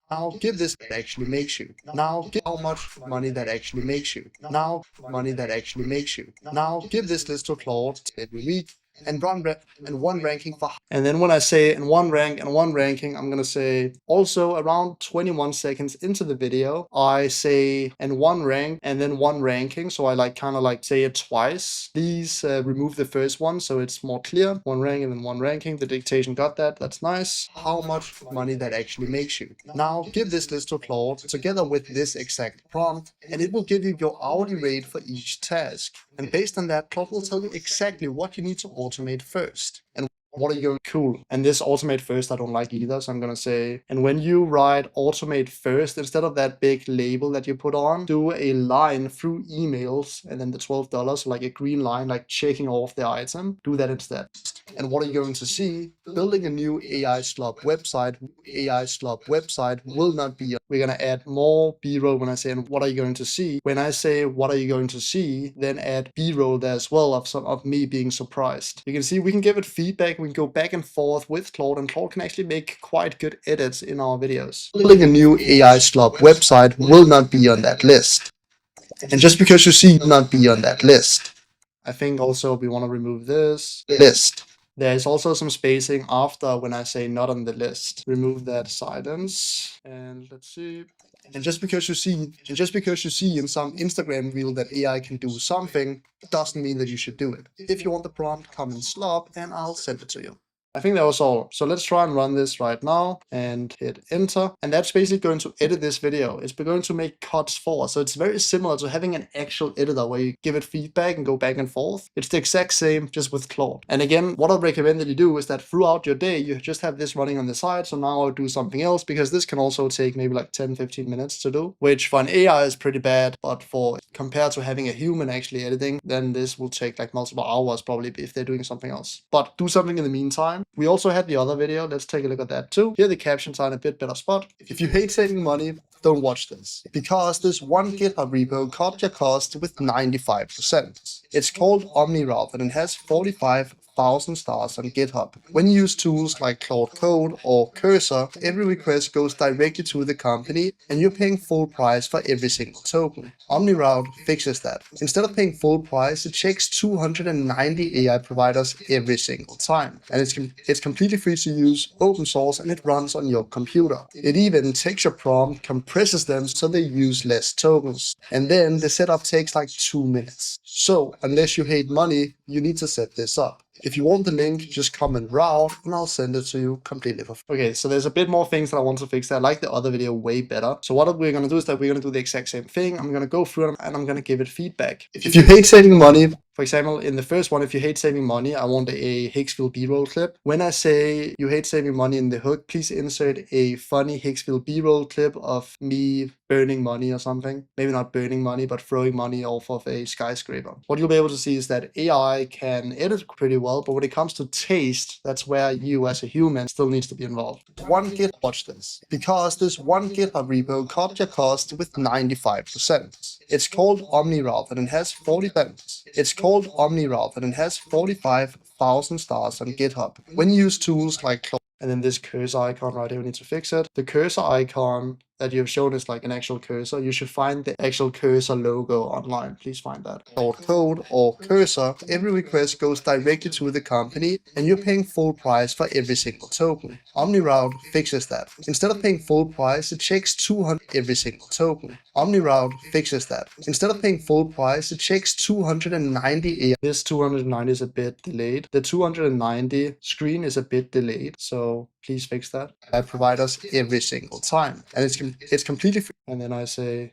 Now give this actually makes you. Now give how much money that actually makes you. Now money that actually makes you. Now give this list to Claude every week, and one ranking for. And then when I say in one ranking, I'm gonna say also around 21 seconds into the video, I say and one rank and then one ranking. So I kind of say it twice. Please remove the first one so it's more clear. One rank and then one ranking. The dictation got that. That's nice. How much money that actually makes you. Now give this list to Claude together with this exact prompt, and it will give you your hourly rate for each task. And based on that, Claude will tell you exactly what you need to automate first. And what are you going cool? And this automate first I don't like either, so I'm gonna say, and when you write automate first, instead of that big label that you put on, do a line through emails and then the $12, like a green line, like checking off the item. Do that instead. And what are you going to see? Building a new AI slop website will not be. We're gonna add more B-roll when I say, and what are you going to see? When I say what are you going to see, then add B-roll there as well of me being surprised. You can see we can give it feedback. We can go back and forth with Claude, and Claude can actually make quite good edits in our videos. Building a new AI slop website will not be on that list. And just because you see not be on that list, I think also we want to remove this list. There is also some spacing after when I say not on the list. Remove that silence. And let's see. And just because you see in some Instagram reel that AI can do something, doesn't mean that you should do it. If you want the prompt, come in slop and I'll send it to you. I think that was all. So let's try and run this right now and hit enter. And that's basically going to edit this video. It's going to make cuts for us. So it's very similar to having an actual editor where you give it feedback and go back and forth. It's the exact same, just with Claude. And again, what I'd recommend that you do is that throughout your day, you just have this running on the side. So now I'll do something else, because this can also take maybe like 10-15 minutes to do, which for an AI is pretty bad. But for compared to having a human actually editing, then this will take like multiple hours probably if they're doing something else. But do something in the meantime. We also had the other video. Let's take a look at that too. Here the captions are in a bit better spot. If you hate saving money, don't watch this, because this one GitHub repo cut your cost with 95%. It's called OmniRoute and it has 45,000 stars on GitHub. When you use tools like Claude Code or Cursor, every request goes directly to the company and you're paying full price for every single token. OmniRoute fixes that. Instead of paying full price, it checks 290 AI providers every single time. And it's completely free to use, open source, and it runs on your computer. It even takes your prompt, compresses them so they use less tokens. And then the setup takes like 2 minutes. So unless you hate money, you need to set this up. If you want the link, just comment route and I'll send it to you completely for free. Okay, so there's a bit more things that I want to fix there. I like the other video way better. So what we're going to do is that we're going to do the exact same thing. I'm going to go through it and I'm going to give it feedback. If you hate saving money, For example, in the first one, if you hate saving money, I want a Hicksville B-roll clip. When I say you hate saving money in the hook, please insert a funny Hicksville B-roll clip of me burning money or something. Maybe not burning money, but throwing money off of a skyscraper. What you'll be able to see is that AI can edit pretty well, but when it comes to taste, that's where you as a human still needs to be involved. One GitHub, watch this. Because this one GitHub repo cut your cost with 95%. It's called OmniRoute and it has 40 cents. It's called OmniRoute and it has 45,000 stars on GitHub. When you use tools like Claude, and then this cursor icon right here, we need to fix it. The cursor icon that you've shown is like an actual cursor. You should find the actual cursor logo online. Please find that. Or code or cursor. Every request goes directly to the company and you're paying full price for every single token. OmniRoute fixes that. Instead of paying full price, it checks 200 every single token. OmniRoute fixes that. Instead of paying full price, it checks 290 AI. This 290 is a bit delayed. The 290 screen is a bit delayed. So please fix that. I provide us every single time. And it's completely free. And then I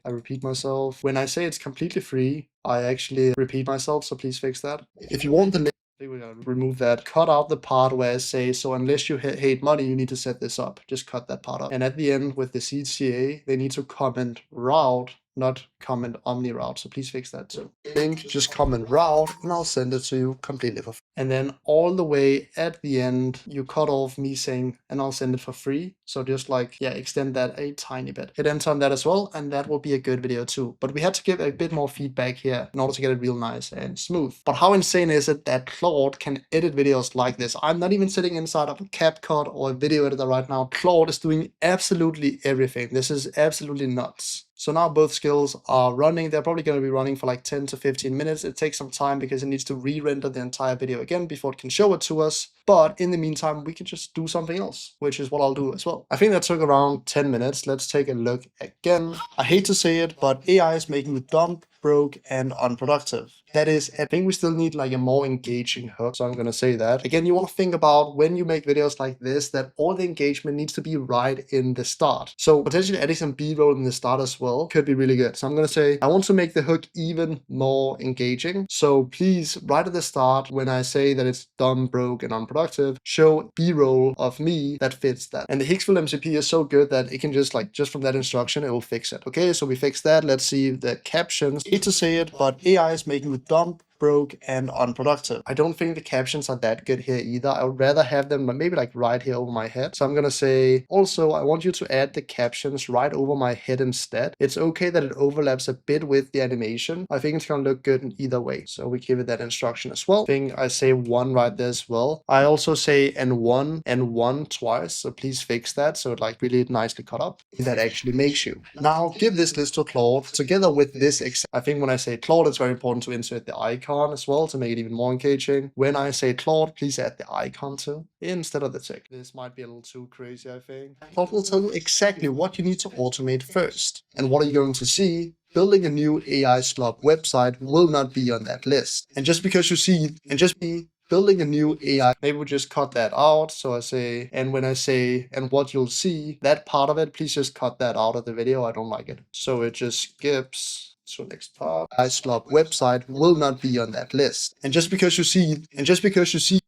repeat myself. When I say it's completely free, I actually repeat myself. So please fix that. If you want the link, we're gonna remove that. Cut out the part where I say, so unless you hate money, you need to set this up. Just cut that part up. And at the end with the CTA, they need to comment route, not comment OmniRoute. So please fix that too. Link, just comment route and I'll send it to you completely for free. And then all the way at the end, you cut off me saying, and I'll send it for free. So just like, yeah, extend that a tiny bit. Hit enter on that as well. And that will be a good video too. But we had to give a bit more feedback here in order to get it real nice and smooth. But how insane is it that Claude can edit videos like this? I'm not even sitting inside of a CapCut or a video editor right now. Claude is doing absolutely everything. This is absolutely nuts. So now both skills are running. They're probably going to be running for like 10 to 15 minutes. It takes some time because it needs to re-render the entire video again before it can show it to us. But in the meantime, we can just do something else, which is what I'll do as well. I think that took around 10 minutes. Let's take a look again. I hate to say it, but AI is making you dumb, broke, and unproductive. That is, I think we still need like a more engaging hook. So I'm going to say that. Again, you want to think about when you make videos like this, that all the engagement needs to be right in the start. So potentially adding some B-roll in the start as well could be really good. So I'm going to say, I want to make the hook even more engaging. So please, right at the start, when I say that it's dumb, broke, and unproductive, show B-roll of me that fits that. And the Hicksville MCP is so good that it can just from that instruction, it will fix it. Okay, so we fixed that. Let's see the captions. I hate to say it, but AI is making you dumb, broke, and unproductive. I don't think the captions are that good here either. I would rather have them maybe like right here over my head. So I'm gonna say, also, I want you to add the captions right over my head instead. It's okay that it overlaps a bit with the animation. I think it's gonna look good in either way. So we give it that instruction as well. I think I say one right there as well. I also say and one twice. So please fix that. So it like really nicely cut up. That actually makes you. Now give this list to Claude together with this. I think when I say Claude, it's very important to insert the icon as well to make it even more engaging. When I say Claude, please add the icon too instead of the tick. This might be a little too crazy, I think. Claude will tell you exactly what you need to automate first. And what are you going to see? Building a new AI slop website will not be on that list. And just because you see, building a new AI, maybe we just cut that out. So I say, and when I say, and what you'll see, that part of it, please just cut that out of the video. I don't like it. So it just skips. So next part, iSlop website will not be on that list. And just because you see,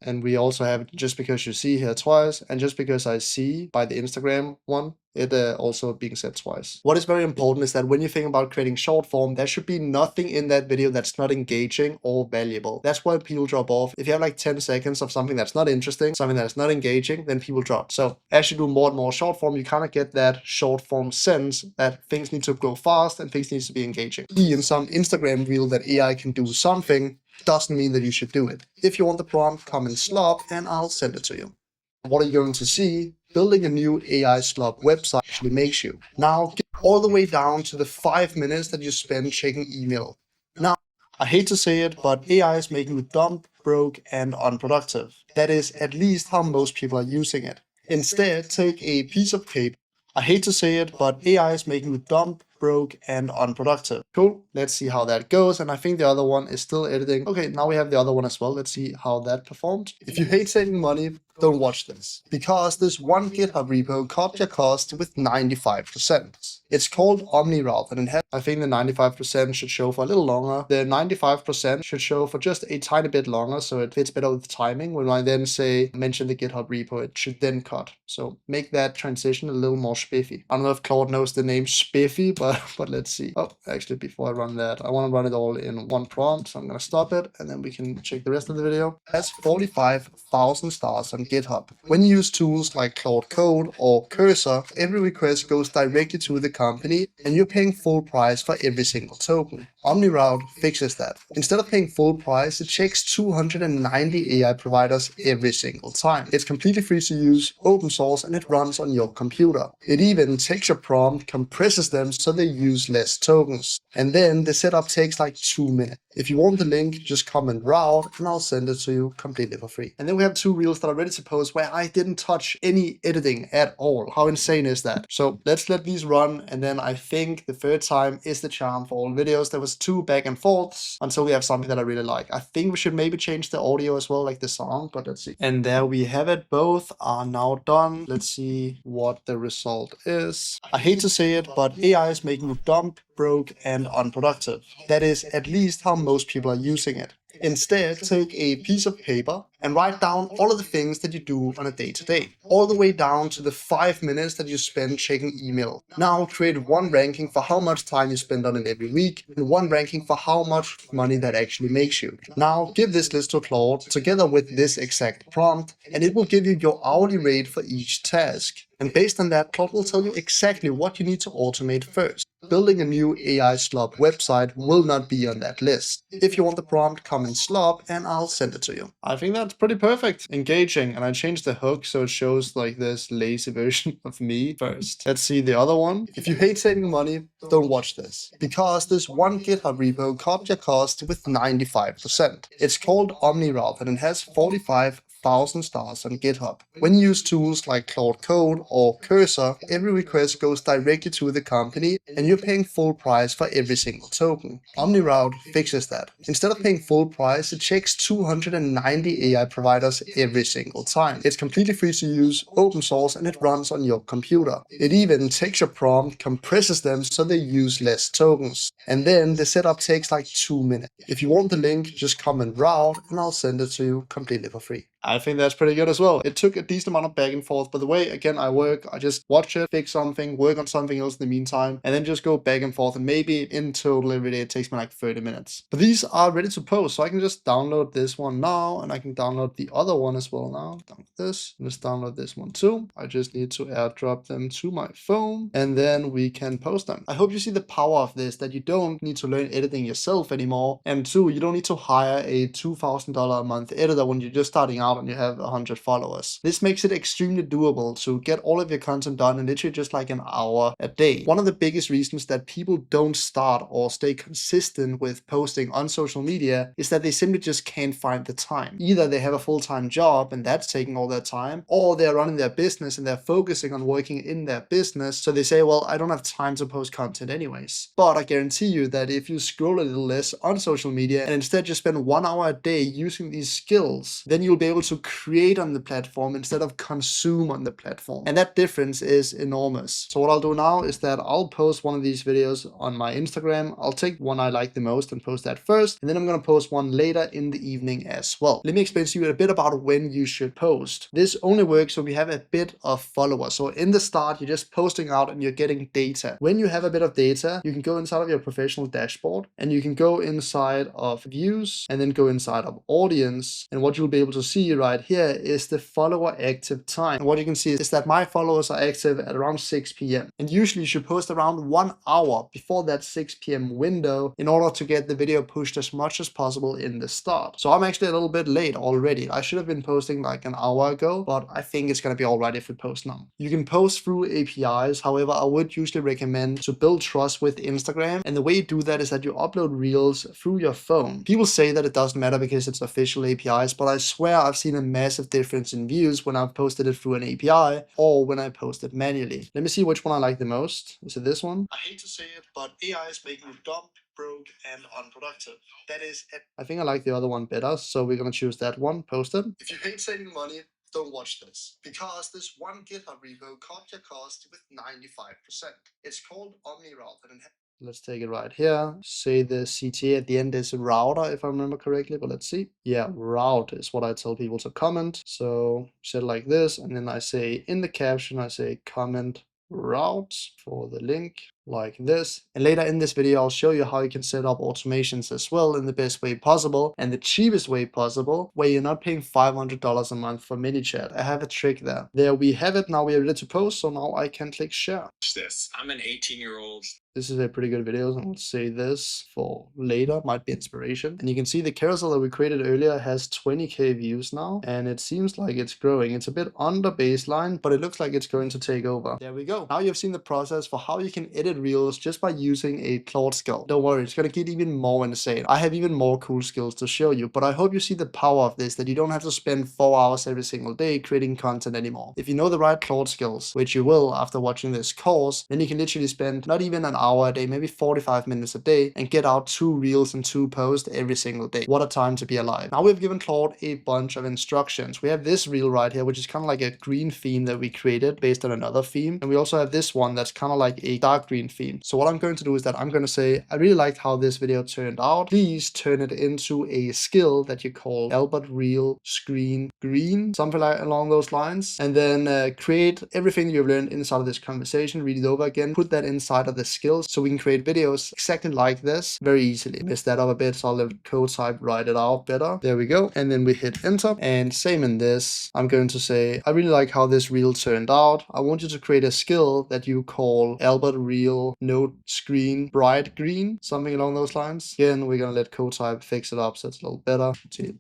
and we also have just because you see here twice, and just because I see by the Instagram one, it also being said twice. What is very important is that when you think about creating short form, there should be nothing in that video that's not engaging or valuable. That's why people drop off. If you have like 10 seconds of something that's not interesting, something that's not engaging, then people drop. So as you do more and more short form, you kind of get that short form sense that things need to go fast and things need to be engaging. In some Instagram reel that AI can do something doesn't mean that you should do it. If you want the prompt, comment slop and I'll send it to you. What are you going to see? Building a new AI slop website actually makes you. Now, get all the way down to the 5 minutes that you spend checking email. Now, I hate to say it, but AI is making you dumb, broke, and unproductive. That is at least how most people are using it. Instead, take a piece of paper. I hate to say it, but AI is making you dumb, broke, and unproductive. Cool. Let's see how that goes. And I think the other one is still editing. Okay, now we have the other one as well. Let's see how that performed. If you hate saving money, don't watch this. Because this one GitHub repo cut your cost with 95%. It's called OmniRoute, and it has, I think the 95% should show for a little longer. The 95% should show for just a tiny bit longer, so it fits better with the timing. When I then say mention the GitHub repo, it should then cut. So make that transition a little more spiffy. I don't know if Claude knows the name spiffy, but let's see. Oh, actually, before I run that, I want to run it all in one prompt, so I'm going to stop it, and then we can check the rest of the video. It has 45,000 stars on GitHub. When you use tools like Claude Code or Cursor, every request goes directly to the company, and you're paying full price for every single token. OmniRoute fixes that. Instead of paying full price, it checks 290 AI providers every single time. It's completely free to use, open source, and it runs on your computer. It even takes your prompt, compresses them so they use less tokens. And then the setup takes like 2 minutes. If you want the link, just comment route and I'll send it to you completely for free. And then we have 2 reels that are ready to post where I didn't touch any editing at all. How insane is that? So let's let these run, and then I think the third time is the charm for all videos. There was 2 back and forths until we have something that I really like. I think we should maybe change the audio as well, like the song, but let's see. And there we have it. Both are now done. Let's see what the result is. I hate to say it, but AI is making you dumb, broke, and unproductive. That is at least how most people are using it. Instead, take a piece of paper and write down all of the things that you do on a day-to-day, all the way down to the 5 minutes that you spend checking email. Now create one ranking for how much time you spend on it every week, and one ranking for how much money that actually makes you. Now give this list to Claude together with this exact prompt, and it will give you your hourly rate for each task. And based on that, Claude will tell you exactly what you need to automate first. Building a new AI slop website will not be on that list. If you want the prompt, comment slop and I'll send it to you. I think that's pretty perfect. Engaging, and I changed the hook so it shows like this lazy version of me first. Let's see the other one. If you hate saving money, don't watch this, because this one GitHub repo cut your cost with 95%. It's called OmniRoute and it has 45,000 stars on GitHub. When you use tools like Claude Code or Cursor, every request goes directly to the company, and you're paying full price for every single token. OmniRoute fixes that. Instead of paying full price, it checks 290 AI providers every single time. It's completely free to use, open source, and it runs on your computer. It even takes your prompt, compresses them so they use less tokens. And then the setup takes like 2 minutes. If you want the link, just comment route and I'll send it to you completely for free. I think that's pretty good as well. It took a decent amount of back and forth, but the way, again, I work, I just watch it, fix something, work on something else in the meantime, and then just go back and forth. And maybe in total every day it takes me like 30 minutes. But these are ready to post, so I can just download this one now, and I can download the other one as well now. Download this, and just download this one too. I just need to airdrop them to my phone, and then we can post them. I hope you see the power of this, that you don't need to learn editing yourself anymore, and 2, you don't need to hire a $2,000 a month editor when you're just starting out and you have 100 followers. This makes it extremely doable to get all of your content done in literally just like an hour a day. One of the biggest reasons that people don't start or stay consistent with posting on social media is that they simply just can't find the time. Either they have a full-time job and that's taking all their time, or they're running their business and they're focusing on working in their business, so they say, well, I don't have time to post content anyways. But I guarantee you that if you scroll a little less on social media and instead just spend 1 hour a day using these skills, then you'll be able to create on the platform instead of consume on the platform. And that difference is enormous. So what I'll do now is that I'll post one of these videos on my Instagram. I'll take one I like the most and post that first, and then I'm going to post one later in the evening as well. Let me explain to you a bit about when you should post. This only works when we have a bit of followers. So in the start, you're just posting out and you're getting data. When you have a bit of data, you can go inside of your professional dashboard and you can go inside of views and then go inside of audience. And what you'll be able to see right here is the follower active time. And what you can see is that my followers are active at around 6 p.m. And usually you should post around 1 hour before that 6 p.m. window in order to get the video pushed as much as possible in the start. So I'm actually a little bit late already. I should have been posting like an hour ago, but I think it's going to be all right if we post now. You can post through APIs. However, I would usually recommend to build trust with Instagram. And the way you do that is that you upload reels through your phone. People say that it doesn't matter because it's official APIs, but I swear I've seen a massive difference in views when I've posted it through an API or when I post it manually. Let me see which one I like the most. Is it this one? I hate to say it, but AI is making you dumb, broke, and unproductive. That is it. I think I like the other one better, so we're gonna choose that one, post it. If you hate saving money, don't watch this, because this one GitHub repo cut your cost with 95%. It's called OmniRoute, and let's take it right here. Say the CTA at the end is router, if I remember correctly, but let's see. Yeah, route is what I tell people to comment. So set like this, and then I say in the caption, I say comment route for the link like this. And later in this video, I'll show you how you can set up automations as well in the best way possible and the cheapest way possible, where you're not paying $500 a month for ManyChat. I have a trick there. There we have it. Now we are ready to post. So now I can click share. This. I'm an 18-year-old. This is a pretty good video, and I'll say this for later, might be inspiration. And you can see the carousel that we created earlier has 20k views now, and it seems like it's growing. It's a bit under baseline, but it looks like it's going to take over. There we go. Now you've seen the process for how you can edit reels just by using a Claude skill. Don't worry, it's going to get even more insane. I have even more cool skills to show you, but I hope you see the power of this, that you don't have to spend 4 hours every single day creating content anymore. If you know the right Claude skills, which you will after watching this course, then you can literally spend not even an hour a day, maybe 45 minutes a day, and get out 2 reels and 2 posts every single day. What a time to be alive. Now we've given Claude a bunch of instructions. We have this reel right here, which is kind of like a green theme that we created based on another theme. And we also have this one that's kind of like a dark green theme. So what I'm going to do is that I'm going to say, I really liked how this video turned out. Please turn it into a skill that you call Albert Reel Screen Green, something like along those lines. And then create everything you've learned inside of this conversation, read it over again, put that inside of the skills so we can create videos exactly like this very easily. Mess that up a bit, so I'll let code type write it out better. There we go. And then we hit enter. And same in this, I'm going to say, I really like how this reel turned out. I want you to create a skill that you call Albert Reel Note Screen Bright Green, something along those lines. Again, we're going to let code type fix it up so it's a little better.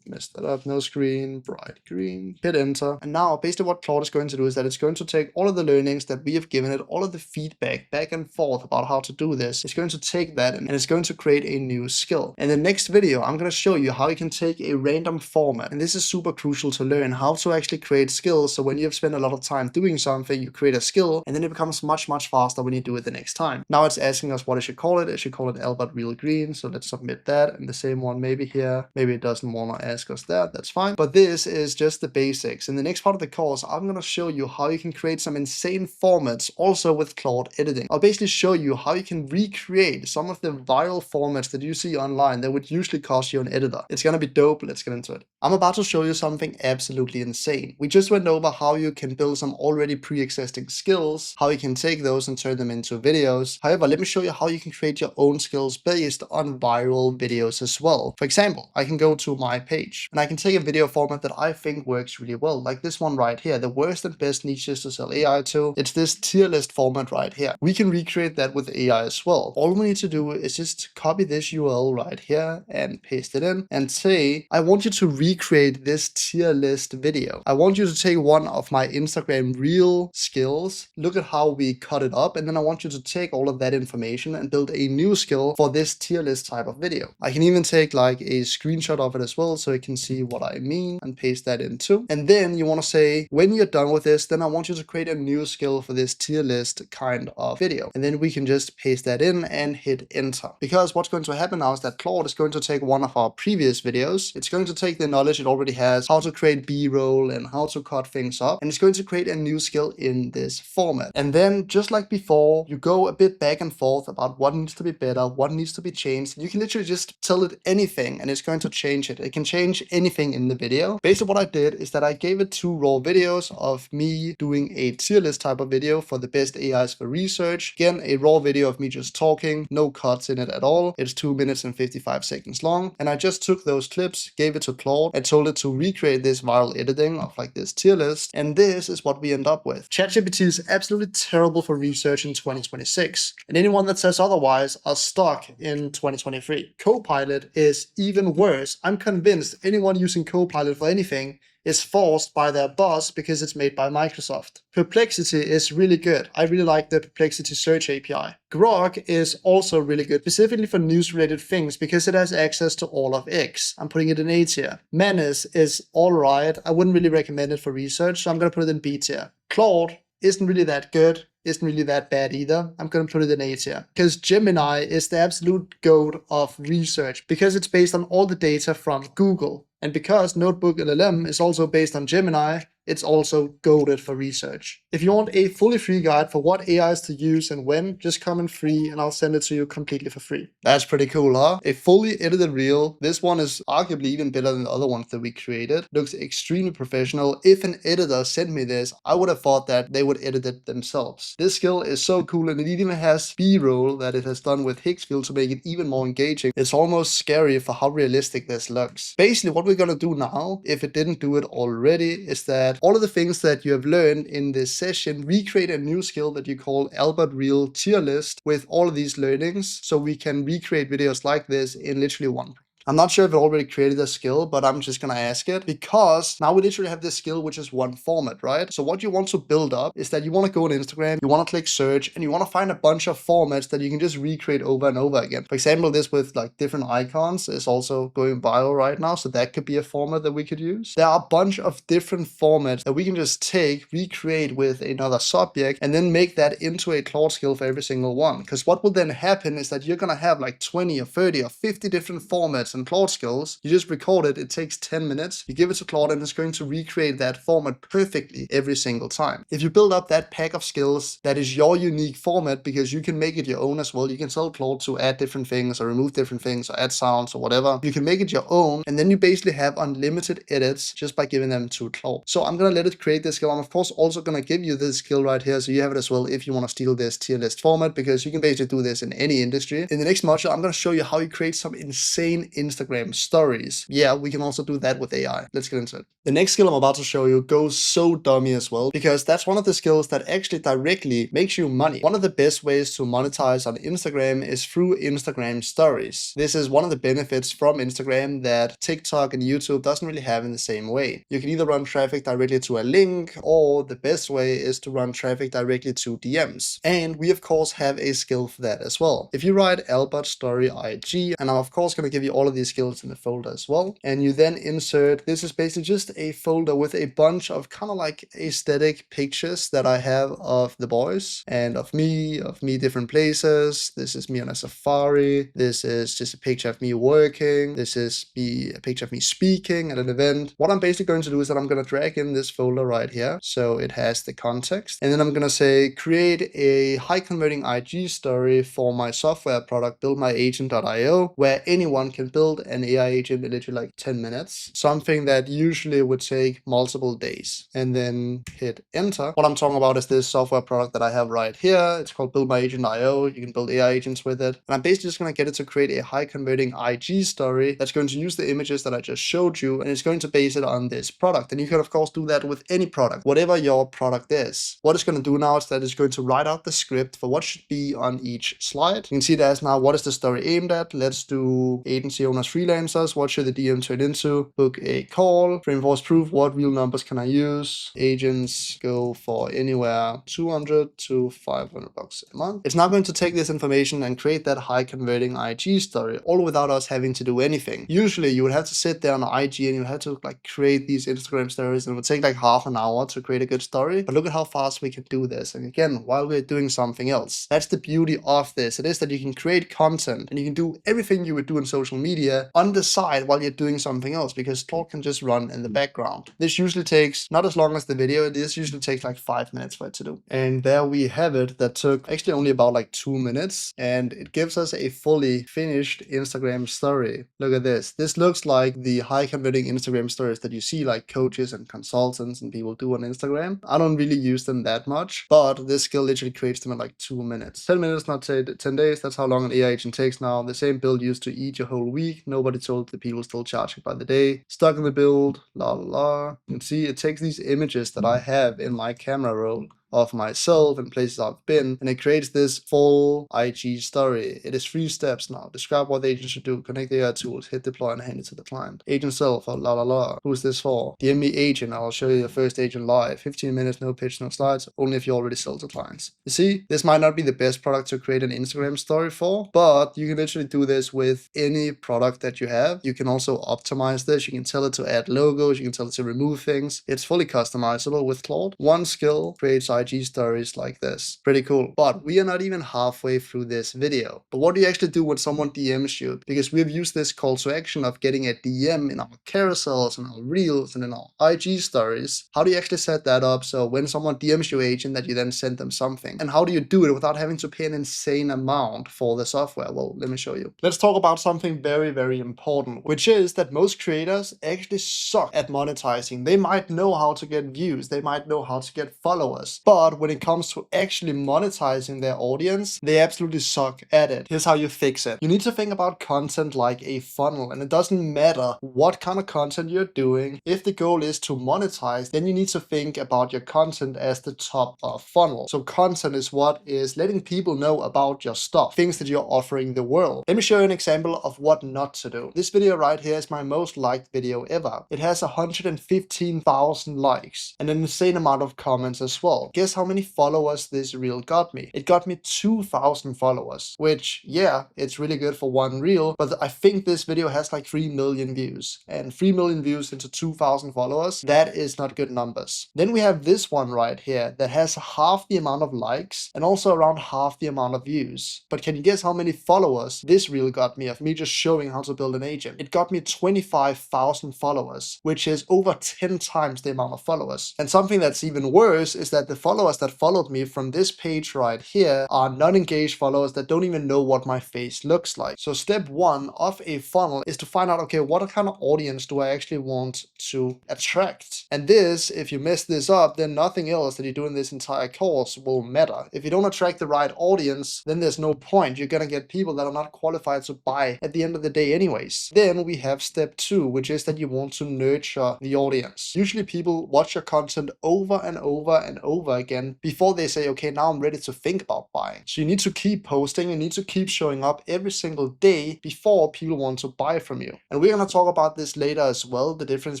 Mess that up. No screen, bright green. Hit enter. And now basically what Claude is going to do is that it's going to take all of the learnings that we have given it, all of the feedback back and forth about how to do this. It's going to take that and it's going to create a new skill. In the next video, I'm going to show you how you can take a random format. And this is super crucial to learn how to actually create skills. So when you have spent a lot of time doing something, you create a skill and then it becomes much, much faster when you do it the next time. Now it's asking us what it should call it. It should call it Albert Reel Green. So let's submit that. And the same one maybe here. Maybe it doesn't want to ask us that. That's fine. But this is just the basics. In the next part of the course, I'm going to show you how you can create some insane formats also with Claude editing. I'll basically show you how you can recreate some of the viral formats that you see online that would usually cost you an editor. It's going to be dope. Let's get into it. I'm about to show you something absolutely insane. We just went over how you can build some already pre-existing skills, how you can take those and turn them into videos. However, let me show you how you can create your own skills based on viral videos as well. For example, I can go to my page and I can take a video format that I think works really well, like this one right here, the worst and best niches to sell AI to. It's this tier list format right here. We can recreate that with AI as well. All we need to do is just copy this URL right here and paste it in and say, I want you to recreate this tier list video. I want you to take one of my Instagram reel skills, look at how we cut it up, and then I want you to take all of that information and build a new skill for this tier list type of video. I can even take like a screenshot of it as well so you can see what I mean and paste that in too. And then you want to say, when you're done with this, then I want you to create a new skill for this tier list kind of video. And then we can just paste that in and hit enter. Because what's going to happen now is that Claude is going to take one of our previous videos. It's going to take the knowledge it already has, how to create B-roll and how to cut things up. And it's going to create a new skill in this format. And then just like before, you go a bit back and forth about what needs to be better, what needs to be changed. You can literally just tell it anything and it's going to change it. It can change anything in the video. Basically what I did is that I gave it 2 raw videos of me doing a tier list type of video for the best AIs for research. Again, a raw video of me just talking, no cuts in it at all. It's 2 minutes and 55 seconds long. And I just took those clips, gave it to Claude, and told it to recreate this viral editing of like this tier list. And this is what we end up with. ChatGPT is absolutely terrible for research in 2026. And anyone that says otherwise are stuck in 2023. Copilot is even worse. I'm convinced anyone using Copilot for anything is forced by their boss because it's made by Microsoft. Perplexity is really good. I really like the Perplexity search API. Grok is also really good, specifically for news-related things because it has access to all of X. I'm putting it in A tier. Manus is alright. I wouldn't really recommend it for research, so I'm going to put it in B tier. Claude isn't really that good. Isn't really that bad either. I'm going to put it in A tier. Because Gemini is the absolute goat of research because it's based on all the data from Google. And because Notebook LLM is also based on Gemini, it's also goated for research. If you want a fully free guide for what AIs to use and when, just comment free and I'll send it to you completely for free. That's pretty cool, huh? A fully edited reel. This one is arguably even better than the other ones that we created. Looks extremely professional. If an editor sent me this, I would have thought that they would edit it themselves. This skill is so cool, and it even has B-roll that it has done with Hicksville to make it even more engaging. It's almost scary for how realistic this looks. Basically, what we're gonna do now, if it didn't do it already, is that all of the things that you have learned in this session, recreate a new skill that you call Albert Reel tier list with all of these learnings, so we can recreate videos like this in literally one. I'm not sure if it already created a skill, but I'm just gonna ask it, because now we literally have this skill, which is one format, right? So what you want to build up is that you want to go on Instagram, you want to click search, and you want to find a bunch of formats that you can just recreate over and over again. For example, this with like different icons is also going viral right now, so that could be a format that we could use. There are a bunch of different formats that we can just take, recreate with another subject, and then make that into a Claude skill for every single one. Because what will then happen is that you're gonna have like 20 or 30 or 50 different formats and Claude skills. You just record it, it takes 10 minutes, you give it to Claude, and it's going to recreate that format perfectly every single time. If you build up that pack of skills, that is your unique format, because you can make it your own as well. You can tell Claude to add different things or remove different things or add sounds or whatever. You can make it your own, and then you basically have unlimited edits just by giving them to Claude. So I'm gonna let it create this skill. I'm of course also gonna give you this skill right here, so you have it as well if you want to steal this tier list format, because you can basically do this in any industry. In the next module, I'm gonna show you how you create some insane Instagram stories. Yeah, we can also do that with AI. Let's get into it. The next skill I'm about to show you goes so dummy as well, because that's one of the skills that actually directly makes you money. One of the best ways to monetize on Instagram is through Instagram stories. This is one of the benefits from Instagram that TikTok and YouTube doesn't really have in the same way. You can either run traffic directly to a link, or the best way is to run traffic directly to DMs. And we of course have a skill for that as well. If you write Albert Story IG, and I'm of course going to give you all of these skills in the folder as well, and you then insert, this is basically just a folder with a bunch of kind of like aesthetic pictures that I have of the boys and of me different places. This is me on a safari. This is just a picture of me working. This is a picture of me speaking at an event. What I'm basically going to do is that I'm going to drag in this folder right here, so it has the context, and then I'm going to say create a high converting IG story for my software product buildmyagent.io, where anyone can build an AI agent in literally like 10 minutes, something that usually would take multiple days, and then hit enter. What I'm talking about is this software product that I have right here. It's called buildmyagent.io. You can build AI agents with it, and I'm basically just going to get it to create a high converting IG story that's going to use the images that I just showed you, and it's going to base it on this product. And you can of course do that with any product, whatever your product is. What it's going to do now is that it's going to write out the script for what should be on each slide. You can see there's now what is the story aimed at. Let's do agency owners, freelancers. What should the DM turn into? Book a call. Frame force proof. What real numbers can I use? Agents go for anywhere 200 to 500 bucks a month. It's now going to take this information and create that high converting IG story, all without us having to do anything. Usually you would have to sit there on IG and you have to like create these Instagram stories, and it would take like half an hour to create a good story. But look at how fast we can do this. And again, while we're doing something else. That's the beauty of this. It is that you can create content and you can do everything you would do in social media on the side while you're doing something else, because Claude can just run in the background. This usually takes not as long as the video. This usually takes like 5 minutes for it to do. And there we have it. That took actually only about like 2 minutes, and it gives us a fully finished Instagram story. Look at this. This looks like the high converting Instagram stories that you see like coaches and consultants and people do on Instagram. I don't really use them that much, but this skill literally creates them in like 2 minutes. 10 minutes, not 10 days. That's how long an AI agent takes now. The same build used to eat your whole week. Nobody told the people still charging by the day. Stuck in the build, la la la. You can see it takes these images that I have in my camera roll of myself and places I've been, and it creates this full IG story. It is 3 steps now. Describe what the agent should do, connect the AI tools, hit deploy, and hand it to the client. Agent self, la la la. Who's this for? DM me agent, I'll show you your first agent live. 15 minutes, no pitch, no slides, only if you already sell to clients. You see, this might not be the best product to create an Instagram story for, but you can literally do this with any product that you have. You can also optimize this. You can tell it to add logos, you can tell it to remove things. It's fully customizable with Claude. One skill creates IG stories like this. Pretty cool. But we are not even halfway through this video. But what do you actually do when someone DMs you? Because we've used this call to action of getting a DM in our carousels and our reels and in our IG stories. How do you actually set that up so when someone DMs your agent that you then send them something? And how do you do it without having to pay an insane amount for the software? Well, let me show you. Let's talk about something very, very important, which is that most creators actually suck at monetizing. They might know how to get views, they might know how to get followers, but when it comes to actually monetizing their audience, they absolutely suck at it. Here's how you fix it. You need to think about content like a funnel, and it doesn't matter what kind of content you're doing. If the goal is to monetize, then you need to think about your content as the top of funnel. So content is what is letting people know about your stuff, things that you're offering the world. Let me show you an example of what not to do. This video right here is my most liked video ever. It has 115,000 likes and an insane amount of comments as well. Guess how many followers this reel got me? It got me 2,000 followers, which, yeah, it's really good for one reel, but I think this video has like 3 million views, and 3 million views into 2,000 followers, that is not good numbers. Then we have this one right here that has half the amount of likes and also around half the amount of views. But can you guess how many followers this reel got me of me just showing how to build an agent? It got me 25,000 followers, which is over 10 times the amount of followers. And something that's even worse is that the followers that followed me from this page right here are non-engaged followers that don't even know what my face looks like. So step one of a funnel is to find out, okay, what kind of audience do I actually want to attract? And this, if you mess this up, then nothing else that you do in this entire course will matter. If you don't attract the right audience, then there's no point. You're gonna get people that are not qualified to buy at the end of the day anyways. Then we have step two, which is that you want to nurture the audience. Usually people watch your content over and over and over again before they say, okay, now I'm ready to think about buying. So you need to keep posting, you need to keep showing up every single day before people want to buy from you. And we're gonna talk about this later as well, the difference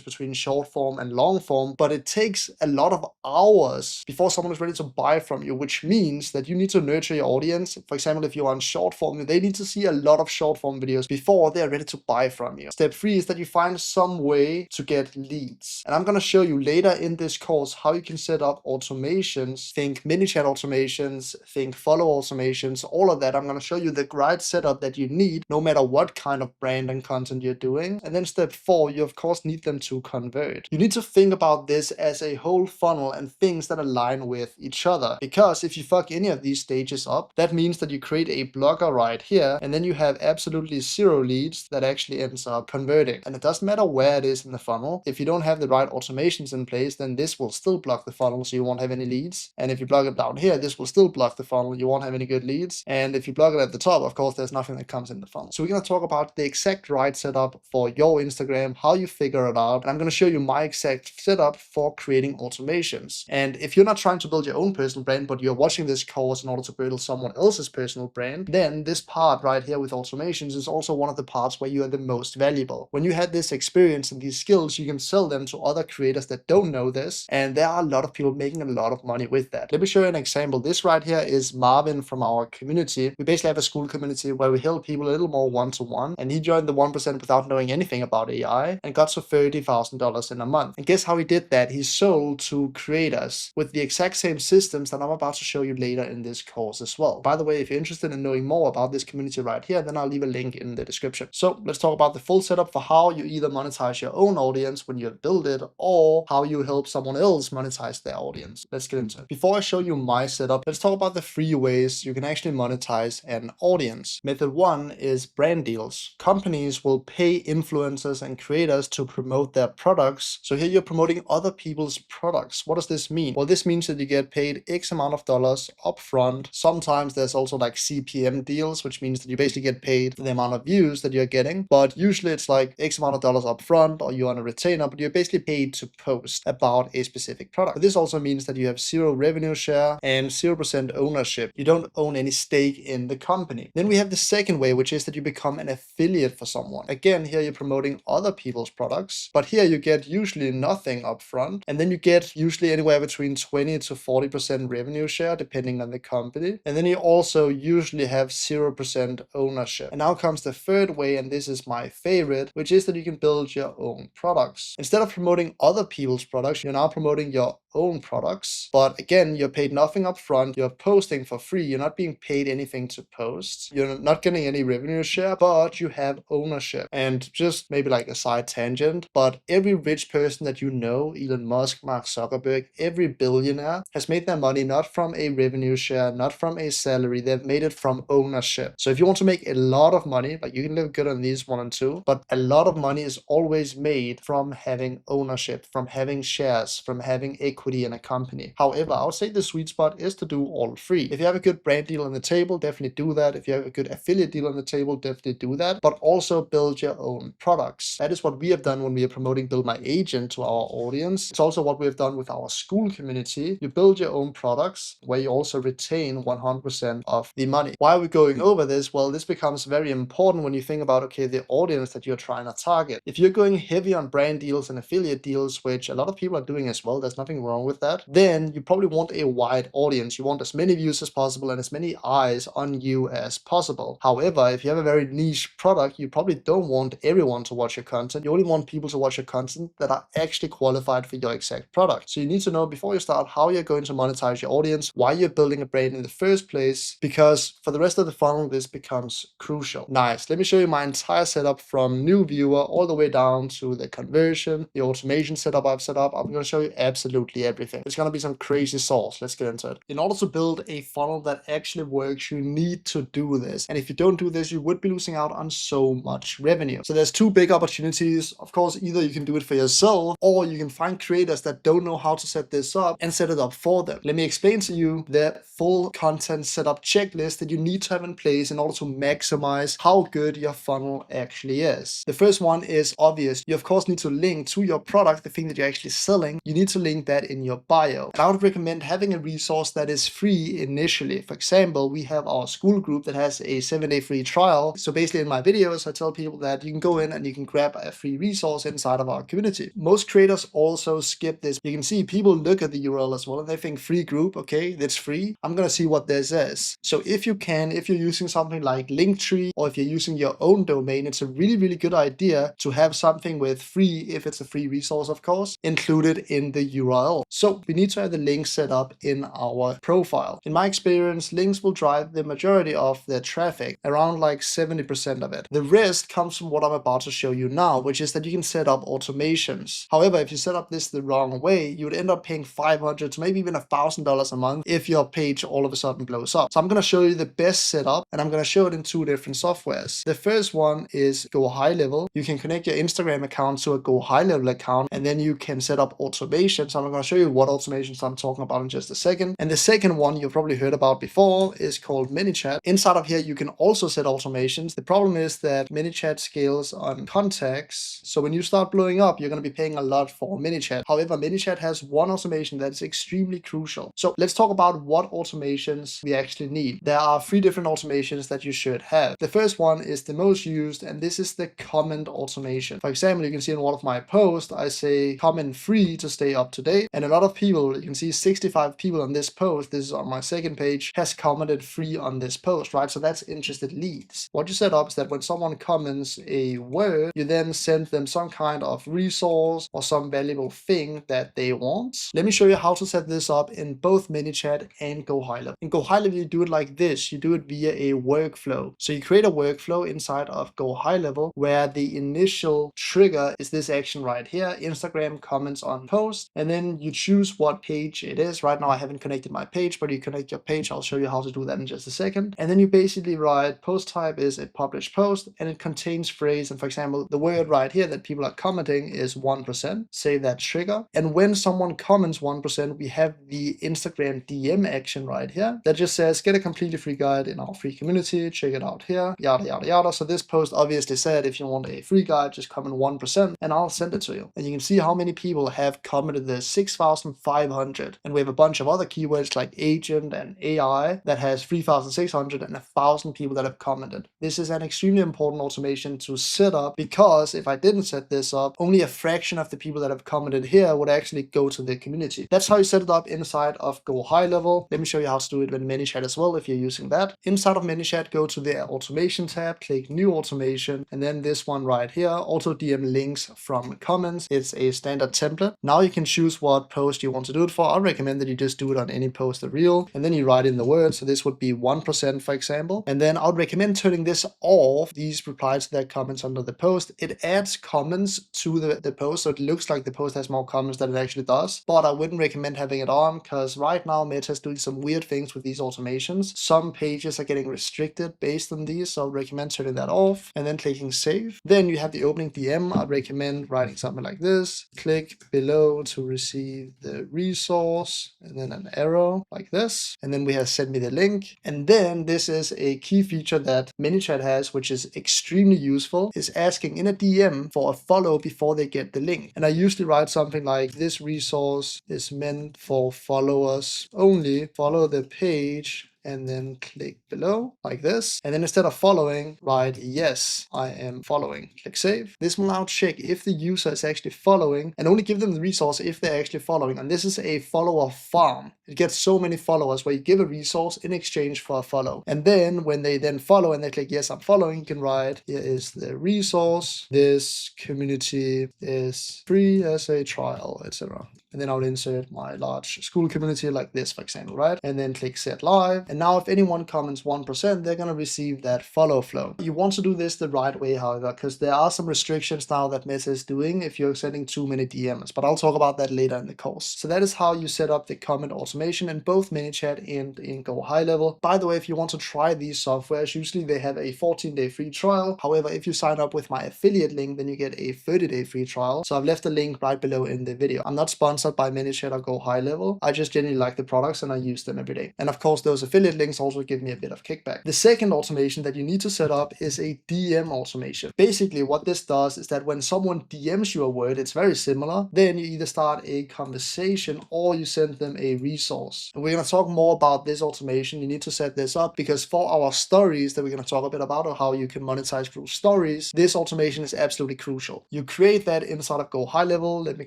between short form and long form, but it takes a lot of hours before someone is ready to buy from you, which means that you need to nurture your audience. For example, if you're on short form, they need to see a lot of short form videos before they're ready to buy from you. Step three is that you find some way to get leads. And I'm gonna show you later in this course how you can set up automations. Think ManyChat automations, think follow automations, all of that. I'm gonna show you the right setup that you need no matter what kind of brand and content you're doing. And then step four, you of course need them to convert. You need to think about this as a whole funnel and things that align with each other. Because if you fuck any of these stages up, that means that you create a blocker right here, and then you have absolutely zero leads that actually ends up converting. And it doesn't matter where it is in the funnel. If you don't have the right automations in place, then this will still block the funnel, so you won't have any leads. And if you block it down here, this will still block the funnel. You won't have any good leads. And if you block it at the top, of course, there's nothing that comes in the funnel. So we're going to talk about the exact right setup for your Instagram, how you figure it out. And I'm going to show you my exact setup for creating automations. And if you're not trying to build your own personal brand, but you're watching this course in order to build someone else's personal brand, then this part right here with automations is also one of the parts where you are the most valuable. When you had this experience and these skills, you can sell them to other creators that don't know this. And there are a lot of people making a lot of money with that. Let me show you an example. This right here is Marvin from our community. We basically have a school community where we help people a little more one-to-one. And he joined the 1% without knowing anything about AI and got to $30,000 in a month. And guess how he did that? He sold to creators with the exact same systems that I'm about to show you later in this course as well. By the way, if you're interested in knowing more about this community right here, then I'll leave a link in the description. So let's talk about the full setup for how you either monetize your own audience when you build it, or how you help someone else monetize their audience. Let's get into it. Before I show you my setup, let's talk about the 3 ways you can actually monetize an audience. Method 1 is brand deals. Companies will pay influencers and creators to promote their products. So here you're promoting other people's products. What does this mean? Well, this means that you get paid X amount of dollars upfront. Sometimes there's also like CPM deals, which means that you basically get paid for the amount of views that you're getting. But usually it's like X amount of dollars upfront, or you're on a retainer, but you're basically paid to post about a specific product. But this also means that you have 0 revenue share and 0% ownership. You don't own any stake in the company. Then we have the second way, which is that you become an affiliate for someone. Again, here you're promoting other people's products, but here you get usually nothing upfront, and then you get usually anywhere between 20 to 40% revenue share depending on the company. And then you also usually have 0% ownership. And now comes the third way, and this is my favorite, which is that you can build your own products. Instead of promoting other people's products, you're now promoting your own products. posts. But again, you're paid nothing up front. You're posting for free. You're not being paid anything to post. You're not getting any revenue share, but you have ownership. And just maybe like a side tangent, but every rich person that you know, Elon Musk, Mark Zuckerberg, every billionaire has made their money not from a revenue share, not from a salary. They've made it from ownership. So if you want to make a lot of money, like you can live good on these 1 and 2, but a lot of money is always made from having ownership, from having shares, from having equity in a company. However, I would say the sweet spot is to do all free. If you have a good brand deal on the table, definitely do that. If you have a good affiliate deal on the table, definitely do that. But also build your own products. That is what we have done when we are promoting Build My Agent to our audience. It's also what we have done with our school community. You build your own products where you also retain 100% of the money. Why are we going over this? Well, this becomes very important when you think about, okay, the audience that you're trying to target. If you're going heavy on brand deals and affiliate deals, which a lot of people are doing as well, there's nothing wrong with that, then you probably want a wide audience. You want as many views as possible and as many eyes on you as possible. However, if you have a very niche product, you probably don't want everyone to watch your content. You only want people to watch your content that are actually qualified for your exact product. So you need to know before you start how you're going to monetize your audience, why you're building a brand in the first place, because for the rest of the funnel, this becomes crucial. Nice. Let me show you my entire setup from new viewer all the way down to the conversion, the automation setup I've set up. I'm going to show you absolutely everything. It's going to be some crazy sauce. Let's get into it. In order to build a funnel that actually works, you need to do this. And if you don't do this, you would be losing out on so much revenue. So there's two big opportunities. Of course, either you can do it for yourself or you can find creators that don't know how to set this up and set it up for them. Let me explain to you the full content setup checklist that you need to have in place in order to maximize how good your funnel actually is. The first one is obvious. You of course need to link to your product, the thing that you're actually selling. You need to link that in your bio. And I would recommend having a resource that is free initially. For example, we have our school group that has a 7-day free trial. So basically in my videos, I tell people that you can go in and you can grab a free resource inside of our community. Most creators also skip this. You can see people look at the URL as well and they think free group, okay, that's free. I'm gonna see what this is. So if you can, if you're using something like Linktree or if you're using your own domain, it's a really good idea to have something with free, if it's a free resource of course, included in the URL. So we need to have the link set up in our profile. In my experience, links will drive the majority of the traffic, around like 70% of it. The rest comes from what I'm about to show you now, which is that you can set up automations. However, if you set up this the wrong way, you would end up paying $500 to maybe even $1,000 a month if your page all of a sudden blows up. So I'm going to show you the best setup and I'm going to show it in two different softwares. The first one is Go High Level. You can connect your Instagram account to a Go High Level account and then you can set up automations. So I'm going to show you what automations I'm talking about in just a second. And the second one you've probably heard about before is called ManyChat. Inside of here, you can also set automations. The problem is that ManyChat scales on contacts. So when you start blowing up, you're going to be paying a lot for ManyChat. However, ManyChat has one automation that is extremely crucial. So let's talk about what automations we actually need. There are 3 different automations that you should have. The first one is the most used, and this is the comment automation. For example, you can see in one of my posts, I say comment free to stay up to date. And a lot of people, you can see 65 people on this post, this is on my second page, has commented free on this post, right? So that's interested leads. What you set up is that when someone comments a word, you then send them some kind of resource or some valuable thing that they want. Let me show you how to set this up in both ManyChat and Go High Level. In Go High Level, you do it like this. You do it via a workflow. So you create a workflow inside of Go High Level where the initial trigger is this action right here, Instagram comments on post, and then you choose what page it is. Right now I haven't connected my page, but you connect your page. I'll show you how to do that in just a second. And then you basically write post type is a published post and it contains phrase. And for example, the word right here that people are commenting is 1%. Say that trigger. And when someone comments 1%, we have the Instagram DM action right here that just says get a completely free guide in our free community. Check it out here. Yada, yada, yada. So this post obviously said if you want a free guide, just comment 1% and I'll send it to you. And you can see how many people have commented this, 6,500. And we have a bunch of other keywords like agent and AI that has 3,600 and 1,000 people that have commented. This is an extremely important automation to set up because if I didn't set this up, only a fraction of the people that have commented here would actually go to the community. That's how you set it up inside of Go High Level. Let me show you how to do it with ManyChat as well if you're using that. Inside of ManyChat, go to the automation tab, click new automation, and then this one right here, auto DM links from comments. It's a standard template. Now you can choose what post you want to do it for, I recommend that you just do it on any post or reel, and then you write in the word. So this would be 1%, for example. And then I would recommend turning this off, these replies to their comments under the post. It adds comments to the post, so it looks like the post has more comments than it actually does. But I wouldn't recommend having it on, because right now Meta is doing some weird things with these automations. Some pages are getting restricted based on these, so I would recommend turning that off and then clicking save. Then you have the opening DM. I'd recommend writing something like this: click below to receive the resource, and then an arrow like this. And then we have send me the link. And then this is a key feature that ManyChat has, which is extremely useful, is asking in a DM for a follow before they get the link. And I usually write something like, this resource is meant for followers only. Follow the page and then click below like this. And then instead of following, write yes, I am following. Click save. This will now check if the user is actually following and only give them the resource if they're actually following. And this is a follower farm. It gets so many followers where you give a resource in exchange for a follow. And then when they then follow and they click yes, I'm following, you can write, here is the resource. This community is free as a trial, etc. And then I'll insert my large school community like this, for example, right? And then click set live. And now if anyone comments 1%, they're going to receive that follow flow. You want to do this the right way, however, because there are some restrictions now that Meta is doing if you're sending too many DMs, but I'll talk about that later in the course. So that is how you set up the comment automation in both ManyChat and in Go High Level. By the way, if you want to try these softwares, usually they have a 14-day free trial. However, if you sign up with my affiliate link, then you get a 30-day free trial. So I've left a link right below in the video. I'm not sponsored by ManyChat or Go High Level. I just genuinely like the products and I use them every day. And of course, those affiliate links also give me a bit of kickback. The second automation that you need to set up is a DM automation. Basically, what this does is that when someone DMs you a word, it's very similar. Then you either start a conversation or you send them a resource. And we're going to talk more about this automation. You need to set this up because for our stories that we're going to talk a bit about, or how you can monetize through stories, this automation is absolutely crucial. You create that inside of Go High Level. Let me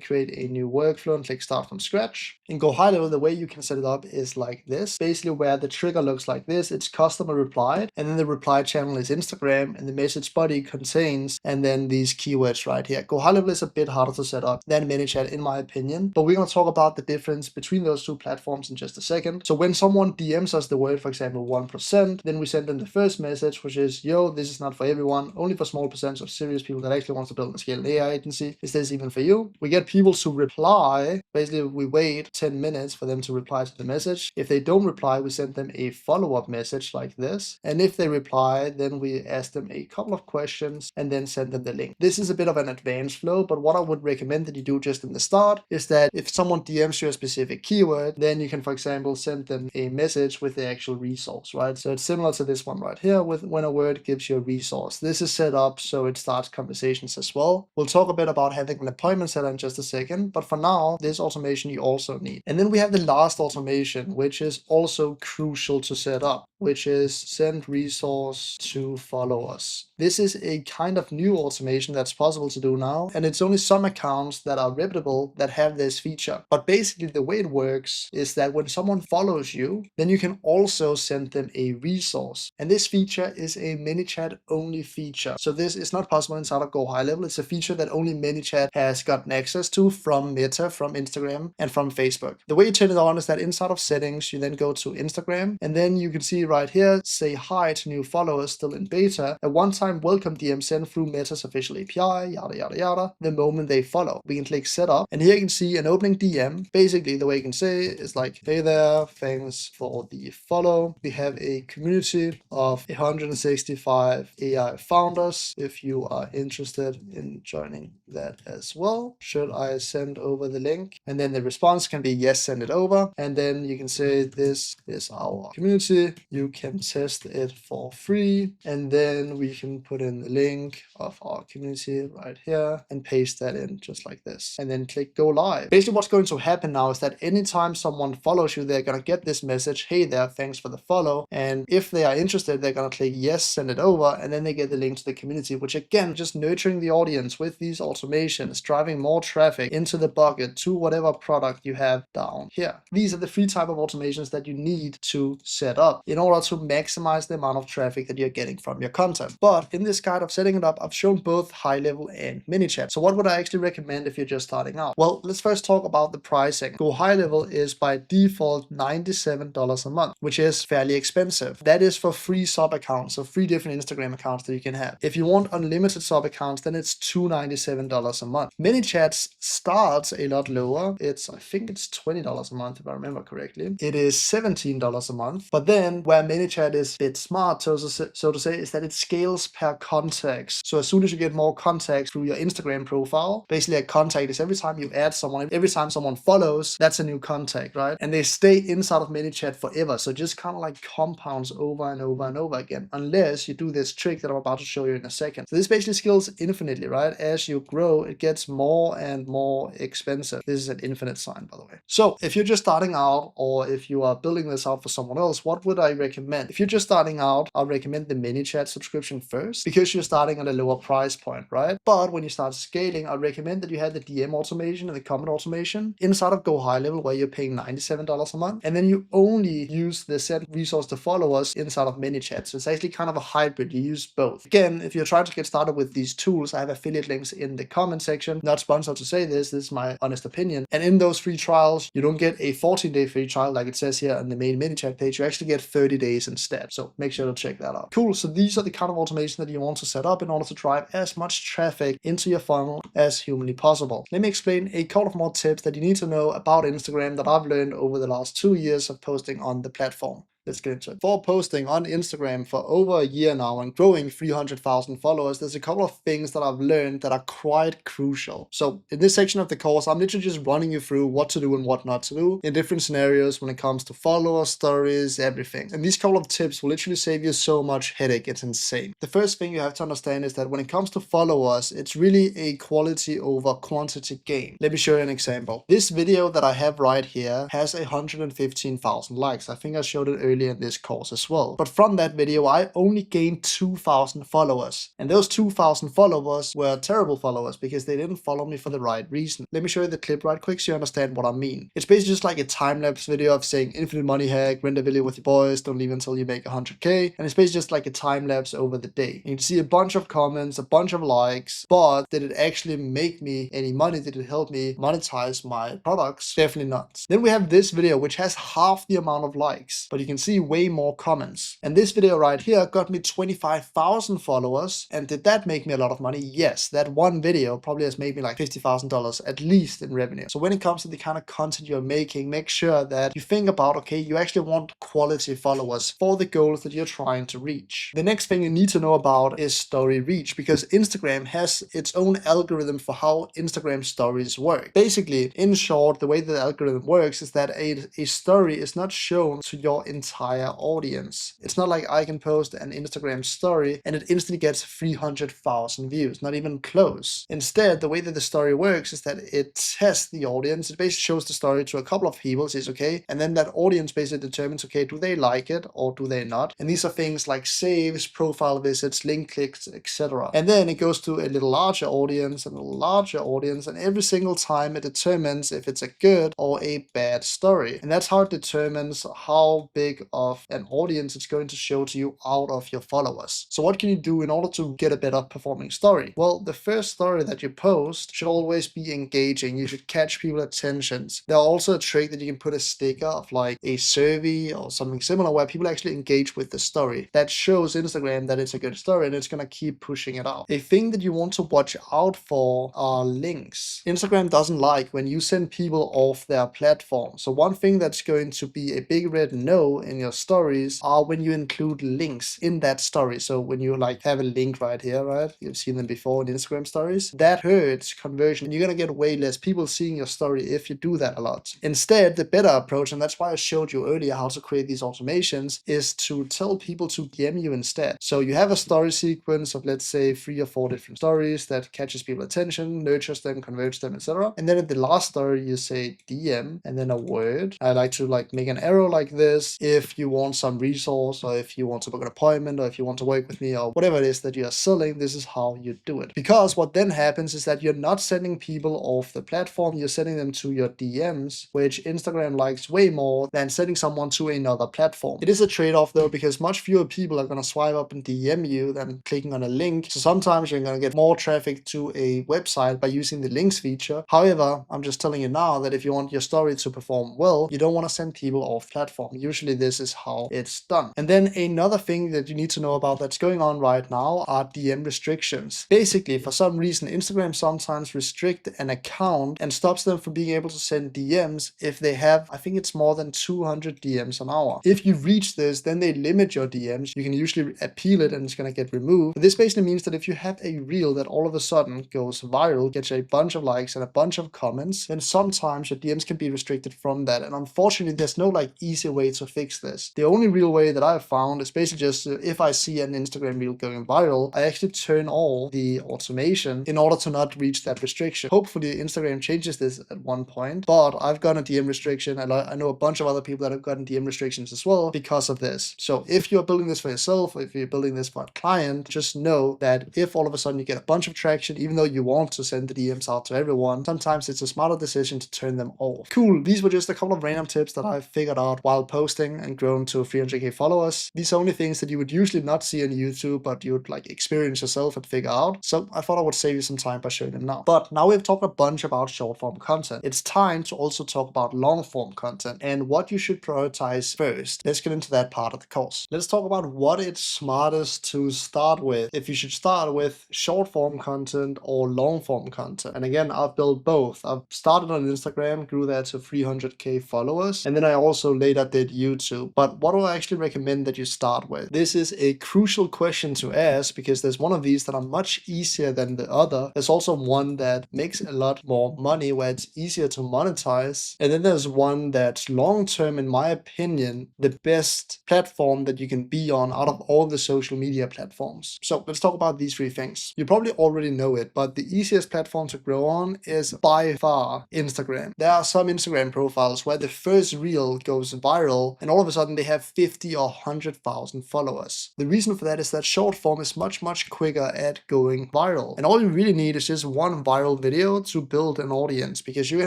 create a new workflow and click start from scratch. In Go High Level, the way you can set it up is like this, basically where the trigger looks like this. It's customer replied, and then the reply channel is Instagram, and the message body contains, and then these keywords right here. Go High Level is a bit harder to set up than ManyChat in my opinion, but we're going to talk about the difference between those two platforms in just a second. So when someone DMs us the word, for example, 1%, then we send them the first message, which is, yo, this is not for everyone, only for small percent of serious people that actually want to build and scale an AI agency. Is this even for you? We get people to reply. Basically, we wait 10 minutes for them to reply to the message. If they don't reply, we send them a follow-up message like this. And if they reply, then we ask them a couple of questions and then send them the link. This is a bit of an advanced flow, but what I would recommend that you do just in the start is that if someone DMs you a specific keyword, then you can, for example, send them a message with the actual resource, right? So it's similar to this one right here with when a word gives you a resource. This is set up so it starts conversations as well. We'll talk a bit about having an appointment setter in just a second, but for now, this automation you also need. And then we have the last automation, which is also crucial to set up, which is send resource to followers. This is a kind of new automation that's possible to do now, and it's only some accounts that are reputable that have this feature. But basically the way it works is that when someone follows you, then you can also send them a resource. And this feature is a ManyChat only feature. So this is not possible inside of Go High Level. It's a feature that only ManyChat has gotten access to from Meta, from Instagram, and from Facebook. The way you turn it on is that inside of settings, you then go to Instagram, and then you can see right here, say hi to new followers still in beta, a one-time welcome DM sent through Meta's official API, yada, yada, yada, the moment they follow. We can click setup, and here you can see an opening DM. Basically, the way you can say is like, hey there, thanks for the follow. We have a community of 165 AI founders. If you are interested in joining that as well, should I send over the link? And then the response can be yes, send it over. And then you can say, this is our community. You can test it for free. And then we can put in the link of our community right here and paste that in just like this. And then click go live. Basically what's going to happen now is that anytime someone follows you, they're going to get this message, hey there, thanks for the follow. And if they are interested, they're going to click yes, send it over. And then they get the link to the community, which again, just nurturing the audience with these automations, driving more traffic into the bucket to whatever product you have down here. These are the three types of automations that you need to set up in order order to maximize the amount of traffic that you're getting from your content. But in this guide of setting it up, I've shown both high level and ManyChat. So what would I actually recommend if you're just starting out? Well, let's first talk about the pricing. Go high level is by default $97 a month, which is fairly expensive. That is for free sub accounts, so 3 different Instagram accounts that you can have. If you want unlimited sub accounts, then it's $297 a month. ManyChat starts a lot lower. I think it's $20 a month if I remember correctly. It is $17 a month. But then where ManyChat is a bit smart, so to say, is that it scales per context. So as soon as you get more contacts through your Instagram profile, basically a contact is every time you add someone, every time someone follows, that's a new contact, right? And they stay inside of ManyChat forever. So just kind of like compounds over and over and over again, unless you do this trick that I'm about to show you in a second. So this basically scales infinitely, right? As you grow, it gets more and more expensive. This is an infinite sign, by the way. So if you're just starting out, or if you are building this out for someone else, what would I recommend? If you're just starting out, I'll recommend the ManyChat subscription first, because you're starting at a lower price point, right? But when you start scaling, I recommend that you have the DM automation and the comment automation inside of Go High Level, where you're paying $97 a month, and then you only use the set resource to followers inside of ManyChat. So it's actually kind of a hybrid. You use both. Again, if you're trying to get started with these tools, I have affiliate links in the comment section. Not sponsored to say this is my honest opinion. And in those free trials, you don't get a 14-day free trial like it says here on the main ManyChat page. You actually get 30 days instead. So make sure to check that out. Cool. So these are the kind of automation that you want to set up in order to drive as much traffic into your funnel as humanly possible. Let me explain a couple of more tips that you need to know about Instagram that I've learned over the last 2 years of posting on the platform. Let's get into it. For posting on Instagram for over a year now and growing 300,000 followers, there's a couple of things that I've learned that are quite crucial. So in this section of the course, I'm literally just running you through what to do and what not to do in different scenarios when it comes to followers, stories, everything. And these couple of tips will literally save you so much headache. It's insane. The first thing you have to understand is that when it comes to followers, it's really a quality over quantity game. Let me show you an example. This video that I have right here has 115,000 likes. I think I showed it earlier in this course as well. But from that video, I only gained 2,000 followers. And those 2,000 followers were terrible followers because they didn't follow me for the right reason. Let me show you the clip right quick so you understand what I mean. It's basically just like a time-lapse video of saying infinite money hack, rent a video with your boys, don't leave until you make 100K. And it's basically just like a time-lapse over the day. And you can see a bunch of comments, a bunch of likes, but did it actually make me any money? Did it help me monetize my products? Definitely not. Then we have this video, which has half the amount of likes, but you can see way more comments. And this video right here got me 25,000 followers. And did that make me a lot of money? Yes, that one video probably has made me like $50,000 at least in revenue. So when it comes to the kind of content you're making, make sure that you think about, okay, you actually want quality followers for the goals that you're trying to reach. The next thing you need to know about is story reach, because Instagram has its own algorithm for how Instagram stories work. Basically, in short, the way the algorithm works is that a story is not shown to your entire audience. It's not like I can post an Instagram story and it instantly gets 300,000 views, not even close. Instead, the way that the story works is that it tests the audience. It basically shows the story to a couple of people, says okay, and then that audience basically determines, okay, do they like it or do they not? And these are things like saves, profile visits, link clicks, etc. And then it goes to a little larger audience and a larger audience, and every single time it determines if it's a good or a bad story. And that's how it determines how big of an audience it's going to show to you out of your followers. So what can you do in order to get a better performing story? Well, the first story that you post should always be engaging. You should catch people's attentions. There's also a trick that you can put a sticker of like a survey or something similar where people actually engage with the story. That shows Instagram that it's a good story and it's going to keep pushing it out. A thing that you want to watch out for are links. Instagram doesn't like when you send people off their platform. So one thing that's going to be a big red no in your stories are when you include links in that story. So when you like have a link right here, right? You've seen them before in Instagram stories. That hurts conversion. And you're going to get way less people seeing your story if you do that a lot. Instead, the better approach, and that's why I showed you earlier how to create these automations, is to tell people to DM you instead. So you have a story sequence of, let's say, 3 or 4 different stories that catches people's attention, nurtures them, converts them, etc. And then at the last story, you say DM and then a word. I like to like make an arrow like this if if you want some resource, or if you want to book an appointment, or if you want to work with me, or whatever it is that you are selling, this is how you do it. Because what then happens is that you're not sending people off the platform, you're sending them to your DMs, which Instagram likes way more than sending someone to another platform. It is a trade-off though, because much fewer people are going to swipe up and DM you than clicking on a link. So sometimes you're going to get more traffic to a website by using the links feature. However, I'm just telling you now that if you want your story to perform well, you don't want to send people off platform. Usually this is how it's done. And then another thing that you need to know about that's going on right now are DM restrictions. Basically, for some reason, Instagram sometimes restrict an account and stops them from being able to send DMs if they have, I think it's more than 200 DMs an hour. If you reach this, then they limit your DMs. You can usually appeal it and it's going to get removed. But this basically means that if you have a reel that all of a sudden goes viral, gets a bunch of likes and a bunch of comments, then sometimes your DMs can be restricted from that. And unfortunately, there's no like easy way to fix this. The only real way that I've found is basically just if I see an Instagram reel going viral, I actually turn off the automation in order to not reach that restriction. Hopefully Instagram changes this at one point, but I've gotten a DM restriction and I know a bunch of other people that have gotten DM restrictions as well because of this. So if you're building this for yourself, if you're building this for a client, just know that if all of a sudden you get a bunch of traction, even though you want to send the DMs out to everyone, sometimes it's a smarter decision to turn them off. Cool, these were just a couple of random tips that I've figured out while posting and grown to 300k followers. These are only things that you would usually not see on YouTube, but you would like experience yourself and figure out. So I thought I would save you some time by showing them now. But now we've talked a bunch about short form content. It's time to also talk about long form content and what you should prioritize first. Let's get into that part of the course. Let's talk about what it's smartest to start with. If you should start with short form content or long form content. And again, I've built both. I've started on Instagram, grew that to 300k followers, and then I also later did YouTube. But what do I actually recommend that you start with? This is a crucial question to ask because there's one of these that are much easier than the other. There's also one that makes a lot more money where it's easier to monetize. And then there's one that's long-term, in my opinion, the best platform that you can be on out of all the social media platforms. So let's talk about these three things. You probably already know it, but the easiest platform to grow on is by far Instagram. There are some Instagram profiles where the first reel goes viral and all of a sudden they have 50 or 100,000 followers. The reason for that is that short form is much quicker at going viral. And all you really need is just one viral video to build an audience, because you can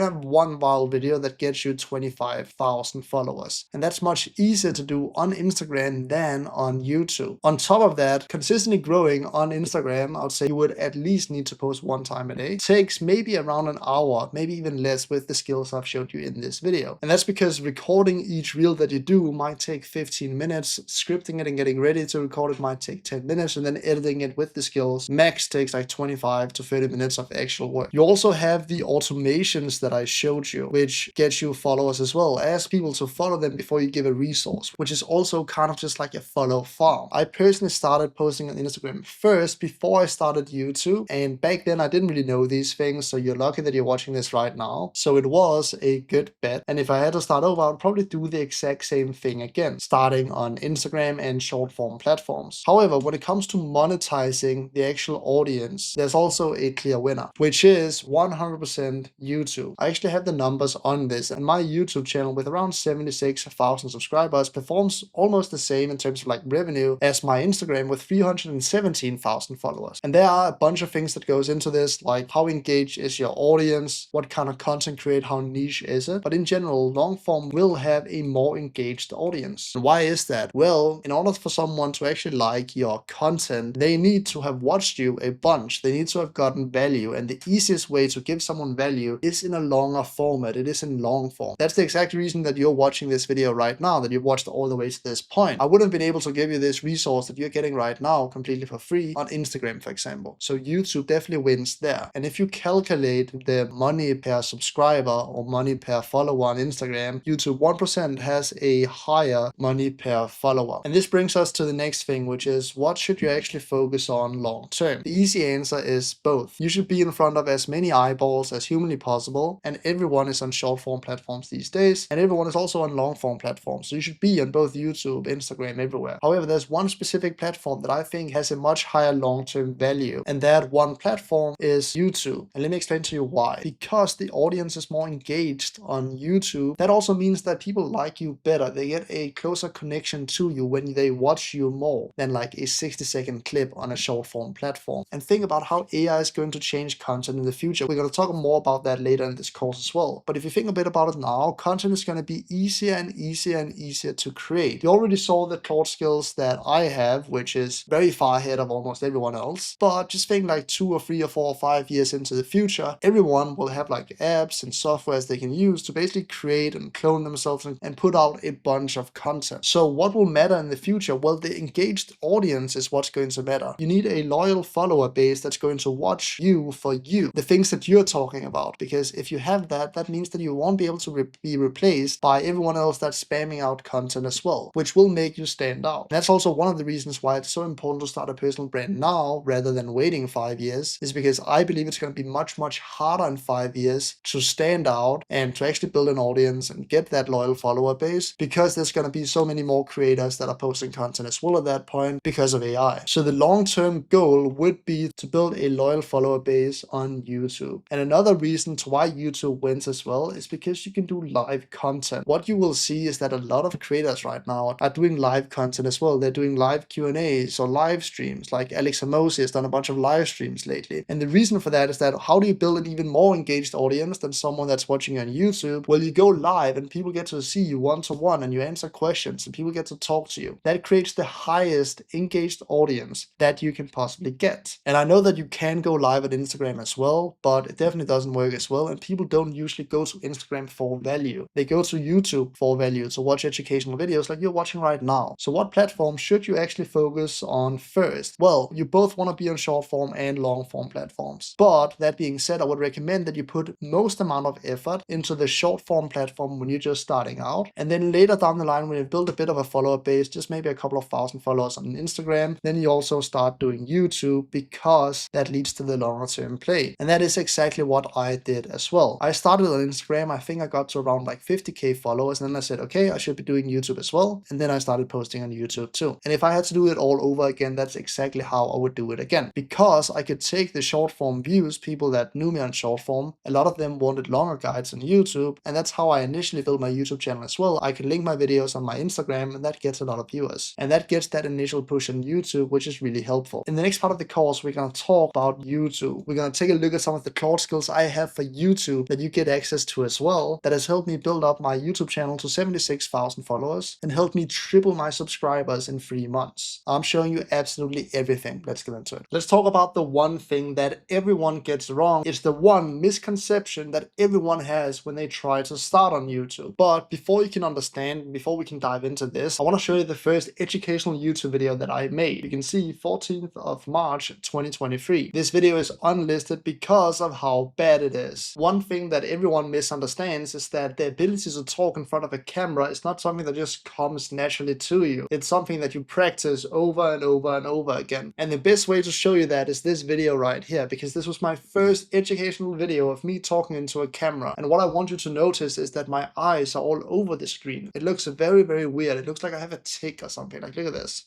have one viral video that gets you 25,000 followers. And that's much easier to do on Instagram than on YouTube. On top of that, consistently growing on Instagram, I would say you would at least need to post one time a day. It takes maybe around an hour, maybe even less with the skills I've showed you in this video. And that's because recording each reel that you do might take 15 minutes, scripting it and getting ready to record it might take 10 minutes, and then editing it with the skills max takes like 25 to 30 minutes of actual work. You also have the automations that I showed you, which gets you followers as well. Ask people to follow them before you give a resource, which is also kind of just like a follow farm. I personally started posting on Instagram first before I started YouTube, and back then I didn't really know these things, so you're lucky that you're watching this right now. So it was a good bet, and if I had to start over, I'd probably do the exact same thing again, starting on Instagram and short form platforms. However, when it comes to monetizing the actual audience, there's also a clear winner, which is 100% YouTube. I actually have the numbers on this, and my YouTube channel with around 76,000 subscribers performs almost the same in terms of like revenue as my Instagram with 317,000 followers. And there are a bunch of things that goes into this, like how engaged is your audience, what kind of content create, how niche is it. But in general, long form will have a more engaged audience. And why is that? Well, in order for someone to actually like your content, they need to have watched you a bunch. They need to have gotten value. And the easiest way to give someone value is in a longer format. It is in long form. That's the exact reason that you're watching this video right now, that you've watched all the way to this point. I wouldn't have been able to give you this resource that you're getting right now completely for free on Instagram, for example. So YouTube definitely wins there. And if you calculate the money per subscriber or money per follower on Instagram, YouTube 1% has a higher money per follower. And this brings us to the next thing, which is what should you actually focus on long term? The easy answer is both. You should be in front of as many eyeballs as humanly possible, and everyone is on short form platforms these days, and everyone is also on long form platforms. So you should be on both YouTube, Instagram, everywhere. However, there's one specific platform that I think has a much higher long-term value, and that one platform is YouTube. And let me explain to you why. Because the audience is more engaged on YouTube, that also means that people like you better. They get a closer connection to you when they watch you more than like a 60-second clip on a short form platform. And think about how AI is going to change content in the future. We're going to talk more about that later in this course as well. But if you think a bit about it now, content is going to be easier and easier and easier to create. You already saw the Claude skills that I have, which is very far ahead of almost everyone else. But just think like 2 or 3 or 4 or 5 years into the future, everyone will have like apps and softwares they can use to basically create and clone themselves and put out a bunch of content. So what will matter in the future? Well, the engaged audience is what's going to matter. You need a loyal follower base that's going to watch you for you, the things that you're talking about. Because if you have that, that means that you won't be able to be replaced by everyone else that's spamming out content as well, which will make you stand out. And that's also one of the reasons why it's so important to start a personal brand now rather than waiting 5 years, is because I believe it's going to be much, much harder in 5 years to stand out and to actually build an audience and get that loyal follower base, because there's going to be so many more creators that are posting content as well at that point because of AI. So the long-term goal would be to build a loyal follower base on YouTube. And another reason to why YouTube wins as well is because you can do live content. What you will see is that a lot of creators right now are doing live content as well. They're doing live Q&As or live streams, like Alex Hamosi has done a bunch of live streams lately. And the reason for that is that how do you build an even more engaged audience than someone that's watching on YouTube? Well, you go live and people get to see you one-to-one and you answer questions and people get to talk to you. That creates the highest engaged audience that you can possibly get. And I know that you can go live at Instagram as well, but it definitely doesn't work as well. And people don't usually go to Instagram for value. They go to YouTube for value, to watch educational videos like you're watching right now. So what platform should you actually focus on first? Well, you both want to be on short form and long form platforms. But that being said, I would recommend that you put most amount of effort into the short form platform when you're just starting out. And then later down the line, when you've built a bit of a follower base, just maybe a couple of thousand followers on Instagram, then you also start doing YouTube, because that leads to the longer term play. And that is exactly what I did as well. I started on Instagram. I think I got to around like 50k followers. And then I said, okay, I should be doing YouTube as well. And then I started posting on YouTube too. And if I had to do it all over again, that's exactly how I would do it again, because I could take the short form views, people that knew me on short form, a lot of them wanted longer guides on YouTube. And that's how I initially built my YouTube channel as well. I can link my videos on my Instagram and that gets a lot of viewers. And that gets that initial push on YouTube, which is really helpful. In the next part of the course, we're going to talk about YouTube. We're going to take a look at some of the Claude skills I have for YouTube that you get access to as well, that has helped me build up my YouTube channel to 76,000 followers and helped me triple my subscribers in 3 months. I'm showing you absolutely everything. Let's get into it. Let's talk about the one thing that everyone gets wrong. It's the one misconception that everyone has when they try to start on YouTube. But before you can understand, before we can dive into this, I want to show you the first educational YouTube video that I made. You can see 14th of March 2023. This video is unlisted because of how bad it is. One thing that everyone misunderstands is that the ability to talk in front of a camera is not something that just comes naturally to you. It's something that you practice over and over and over again. And the best way to show you that is this video right here, because this was my first educational video of me talking into a camera. And what I want you to notice is that my eyes are all over the screen. It looks very, very weird. It looks like I have a tick or something. Like, look at this.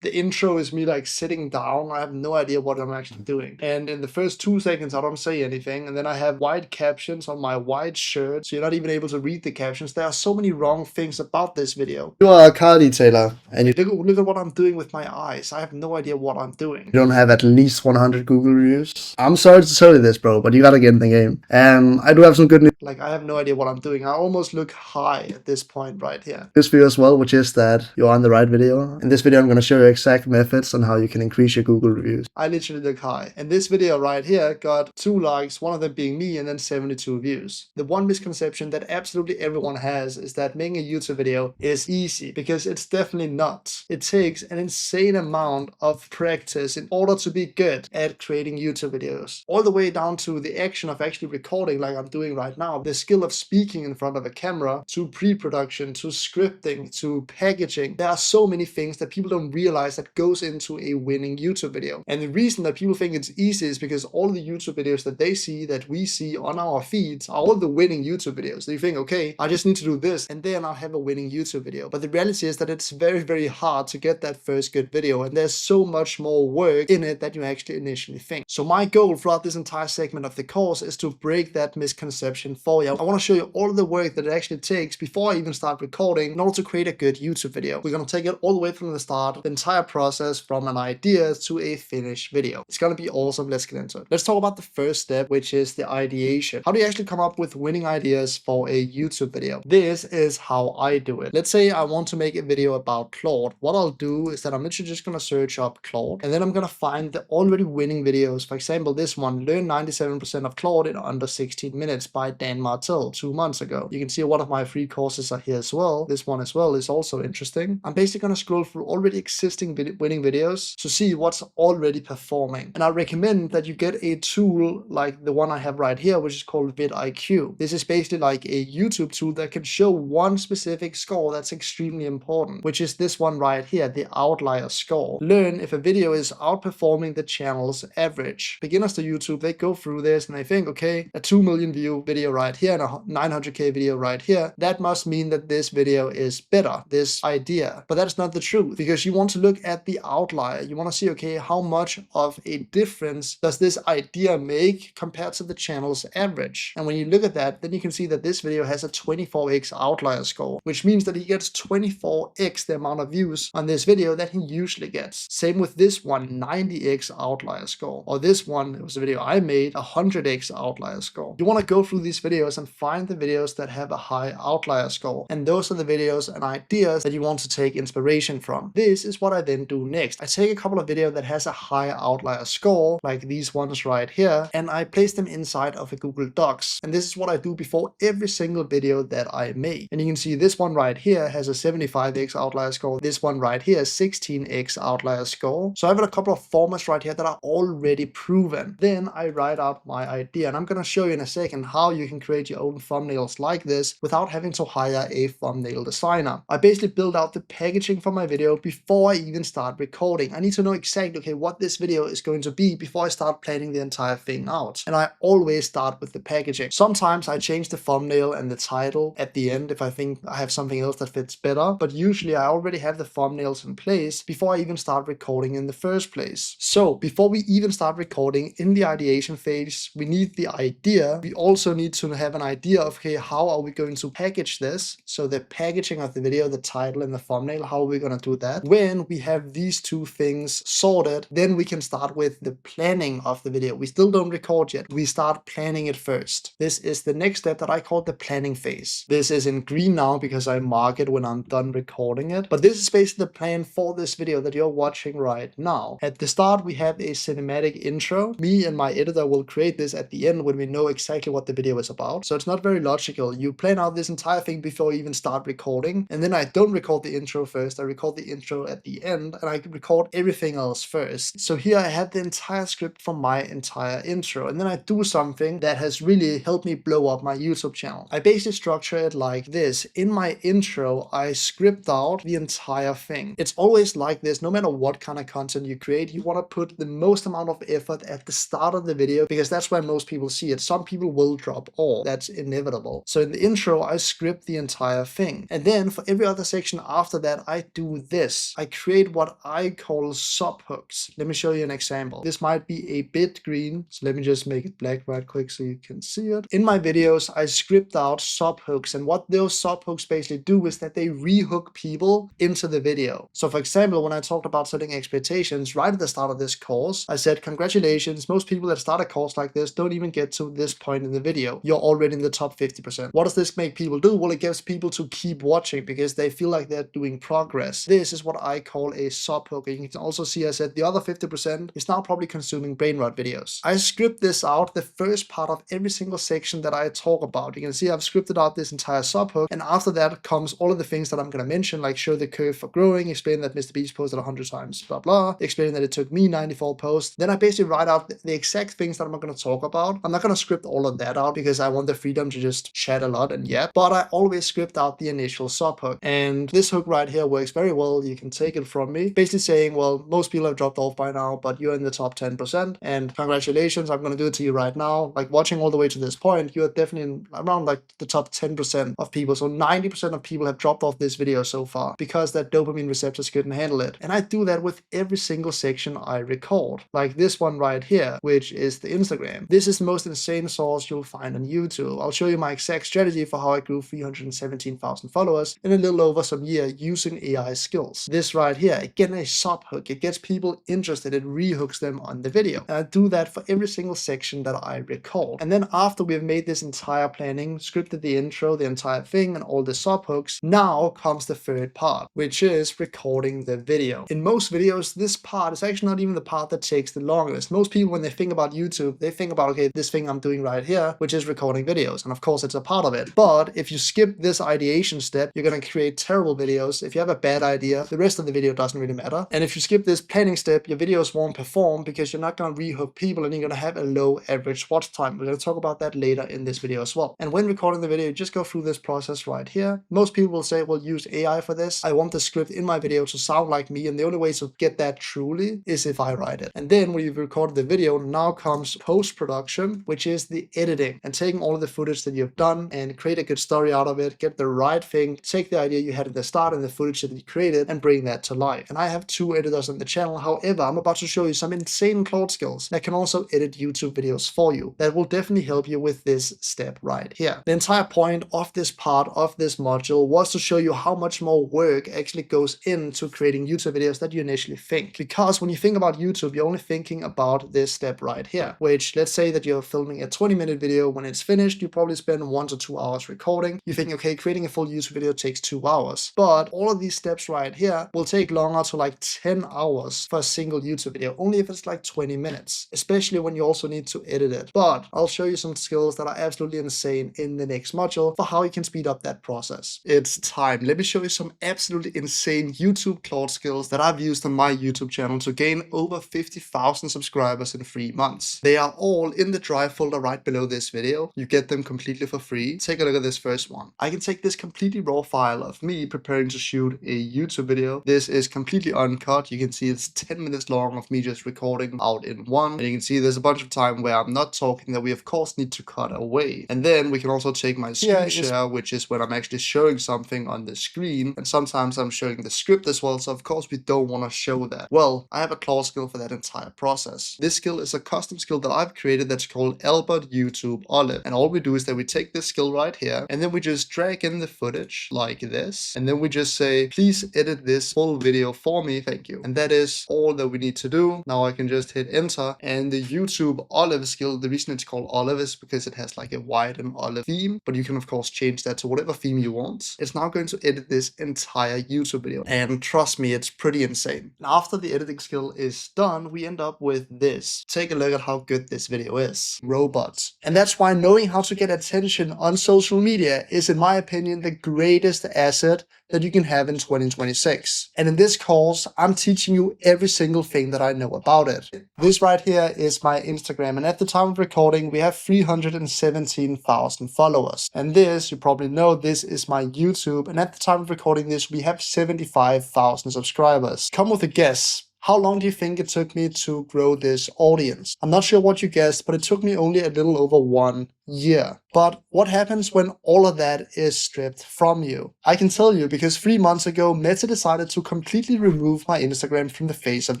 The intro is me like sitting down. I have no idea what I'm actually doing. And in the first 2 seconds, I don't say anything. And then I have white captions on my white shirt. So you're not even able to read the captions. There are so many wrong things about this video. You are a car detailer and you look at what I'm doing with my eyes. I have no idea what I'm doing. You don't have at least 100 Google reviews. I'm sorry to tell you this, bro, but you gotta get in the game. And I do have some good news. Like, I have no idea what I'm doing. I almost look high at this point right here. This video as well, which is that you're on the right video. In this video, I'm gonna show you exact methods on how you can increase your Google reviews. I literally look high. And this video right here got 2 likes, one of them being me, and then 72 views. The one misconception that absolutely everyone has is that making a YouTube video is easy, because it's definitely not. It takes an insane amount of practice in order to be good at creating YouTube videos. All the way down to the action of actually recording like I'm doing right now, the skill of speaking in front of a camera, to pre-production, to scripting, to packaging. There are so many things that people don't realize realize that goes into a winning YouTube video. And the reason that people think it's easy is because all the YouTube videos that they see, that we see on our feeds, are all the winning YouTube videos. So you think, okay, I just need to do this and then I'll have a winning YouTube video. But the reality is that it's very, very hard to get that first good video, and there's so much more work in it than you actually initially think. So my goal throughout this entire segment of the course is to break that misconception for you. I want to show you all the work that it actually takes before I even start recording in order to create a good YouTube video. We're going to take it all the way from the start, the entire process from an idea to a finished video. It's going to be awesome. Let's get into it. Let's talk about the first step, which is the ideation. How do you actually come up with winning ideas for a YouTube video? This is how I do it. Let's say I want to make a video about Claude. What I'll do is that I'm literally just going to search up Claude, and then I'm going to find the already winning videos. For example, this one, Learn 97% of Claude in under 16 minutes by Dan Martell 2 months ago. You can see one of my free courses are here as well. This one as well is also interesting. I'm basically going to scroll through already existing winning videos to see what's already performing. And I recommend that you get a tool like the one I have right here, which is called vidIQ. This is basically like a YouTube tool that can show one specific score that's extremely important, which is this one right here, the outlier score. Learn if a video is outperforming the channel's average. Beginners to YouTube, they go through this and they think, okay, a 2 million view video right here and a 900k video right here, that must mean that this video is better, this idea. But that's not the truth, because you want to look at the outlier. You want to see, okay, how much of a difference does this idea make compared to the channel's average? And when you look at that, then you can see that this video has a 24x outlier score, which means that he gets 24x the amount of views on this video that he usually gets. Same with this one, 90x outlier score. Or this one, it was a video I made, 100x outlier score. You want to go through these videos and find the videos that have a high outlier score. And those are the videos and ideas that you want to take inspiration from. This is what I then do next. I take a couple of videos that has a high outlier score, like these ones right here, and I place them inside of a Google Docs. And this is what I do before every single video that I make. And you can see this one right here has a 75x outlier score. This one right here is 16x outlier score. So I've got a couple of formats right here that are already proven. Then I write out my idea, and I'm going to show you in a second how you can create your own thumbnails like this without having to hire a thumbnail designer. I basically build out the packaging for my video before I even start recording. I need to know exactly, okay, what this video is going to be before I start planning the entire thing out. And I always start with the packaging. Sometimes I change the thumbnail and the title at the end if I think I have something else that fits better, but usually I already have the thumbnails in place before I even start recording in the first place. So before we even start recording, in the ideation phase, we need the idea. We also need to have an idea of, okay, how are we going to package this? So the packaging of the video, the title and the thumbnail, how are we going to do that? When we have these two things sorted, then we can start with the planning of the video. We still don't record yet. We start planning it first. This is the next step that I call the planning phase. This is in green now because I mark it when I'm done recording it. But this is basically the plan for this video that you're watching right now. At the start, we have a cinematic intro. Me and my editor will create this at the end when we know exactly what the video is about. So it's not very logical. You plan out this entire thing before you even start recording. And then I don't record the intro first. I record the intro at the end, and I record everything else first. So here I have the entire script for my entire intro. And then I do something that has really helped me blow up my YouTube channel. I basically structure it like this. In my intro, I script out the entire thing. It's always like this. No matter what kind of content you create, you want to put the most amount of effort at the start of the video because that's where most people see it. Some people will drop off. That's inevitable. So in the intro, I script the entire thing. And then for every other section after that, I do this. I create what I call subhooks. Let me show you an example. This might be a bit green. So let me just make it black right quick so you can see it. In my videos, I script out subhooks. And what those subhooks basically do is that they rehook people into the video. So for example, when I talked about setting expectations right at the start of this course, I said, congratulations, most people that start a course like this don't even get to this point in the video. You're already in the top 50%. What does this make people do? Well, it gets people to keep watching because they feel like they're doing progress. This is what I call a subhook. You can also see I said the other 50% is now probably consuming brain rot videos. I script this out, the first part of every single section that I talk about. You can see I've scripted out this entire subhook, and after that comes all of the things that I'm going to mention, like show the curve for growing, explain that Mr. Beast posted 100 times, blah, blah, explain that it took me 94 posts. Then I basically write out the exact things that I'm going to talk about. I'm not going to script all of that out because I want the freedom to just chat a lot and but I always script out the initial subhook. And this hook right here works very well. You can take it from me, basically saying, well, most people have dropped off by now, but you're in the top 10%, and congratulations, I'm going to do it to you right now. Like, watching all the way to this point, you're definitely in around like the top 10% of people. So 90% of people have dropped off this video so far because their dopamine receptors couldn't handle it. And I do that with every single section I record. Like this one right here, which is the Instagram. This is the most insane source you'll find on YouTube. I'll show you my exact strategy for how I grew 317,000 followers in a little over some year using AI skills. This right here, again, a sub hook. It gets people interested. It rehooks them on the video. And I do that for every single section that I record. And then after we've made this entire planning, scripted the intro, the entire thing, and all the sub hooks, now comes the third part, which is recording the video. In most videos, this part is actually not even the part that takes the longest. Most people, when they think about YouTube, they think about, okay, this thing I'm doing right here, which is recording videos. And of course, it's a part of it. But if you skip this ideation step, you're going to create terrible videos. If you have a bad idea, the rest of the video doesn't really matter. And if you skip this planning step, your videos won't perform because you're not going to rehook people and you're going to have a low average watch time. We're going to talk about that later in this video as well. And when recording the video, just go through this process right here. Most people will say, well, use AI for this. I want the script in my video to sound like me. And the only way to get that truly is if I write it. And then when you've recorded the video, now comes post-production, which is the editing and taking all of the footage that you've done and create a good story out of it, get the right thing, take the idea you had at the start and the footage that you created and bring that to life. And I have 2 editors on the channel. However, I'm about to show you some insane Claude skills that can also edit YouTube videos for you. That will definitely help you with this step right here. The entire point of this part of this module was to show you how much more work actually goes into creating YouTube videos that you initially think. Because when you think about YouTube, you're only thinking about this step right here, which let's say that you're filming a 20-minute video. When it's finished, you probably spend 1 to 2 hours recording. You think, okay, creating a full YouTube video takes 2 hours. But all of these steps right here will take longer to like 10 hours for a single YouTube video, only if it's like 20 minutes, especially when you also need to edit it. But I'll show you some skills that are absolutely insane in the next module for how you can speed up that process. It's time. Let me show you some absolutely insane YouTube Claude skills that I've used on my YouTube channel to gain over 50,000 subscribers in 3 months. They are all in the drive folder right below this video. You get them completely for free. Take a look at this first one. I can take this completely raw file of me preparing to shoot a YouTube video. This is completely uncut. You can see it's 10 minutes long of me just recording out in one. And you can see there's a bunch of time where I'm not talking that we of course need to cut away. And then we can also take my screen share, which is when I'm actually showing something on the screen. And sometimes I'm showing the script as well. So of course we don't want to show that. Well, I have a Claude skill for that entire process. This skill is a custom skill that I've created that's called Albert YouTube Olive. And all we do is that we take this skill right here and then we just drag in the footage like this. And then we just say, please edit this full video for me. Thank you. And that is all that we need to do. Now I can just hit enter, and the YouTube Olive skill, the reason it's called Olive is because it has like a white and olive theme, but you can of course change that to whatever theme you want. It's now going to edit this entire YouTube video. And trust me, it's pretty insane. And after the editing skill is done, we end up with this. Take a look at how good this video is. Robots. And that's why knowing how to get attention on social media is, in my opinion, the greatest asset that you can have in 2026. And in this course, I'm teaching you every single thing that I know about it. This right here is my Instagram, and at the time of recording, we have 317,000 followers. And this, you probably know, this is my YouTube, and at the time of recording this, we have 75,000 subscribers. Come with a guess. How long do you think it took me to grow this audience? I'm not sure what you guessed, but it took me only a little over 1 year. But what happens when all of that is stripped from you? I can tell you, because 3 months ago, Meta decided to completely remove my Instagram from the face of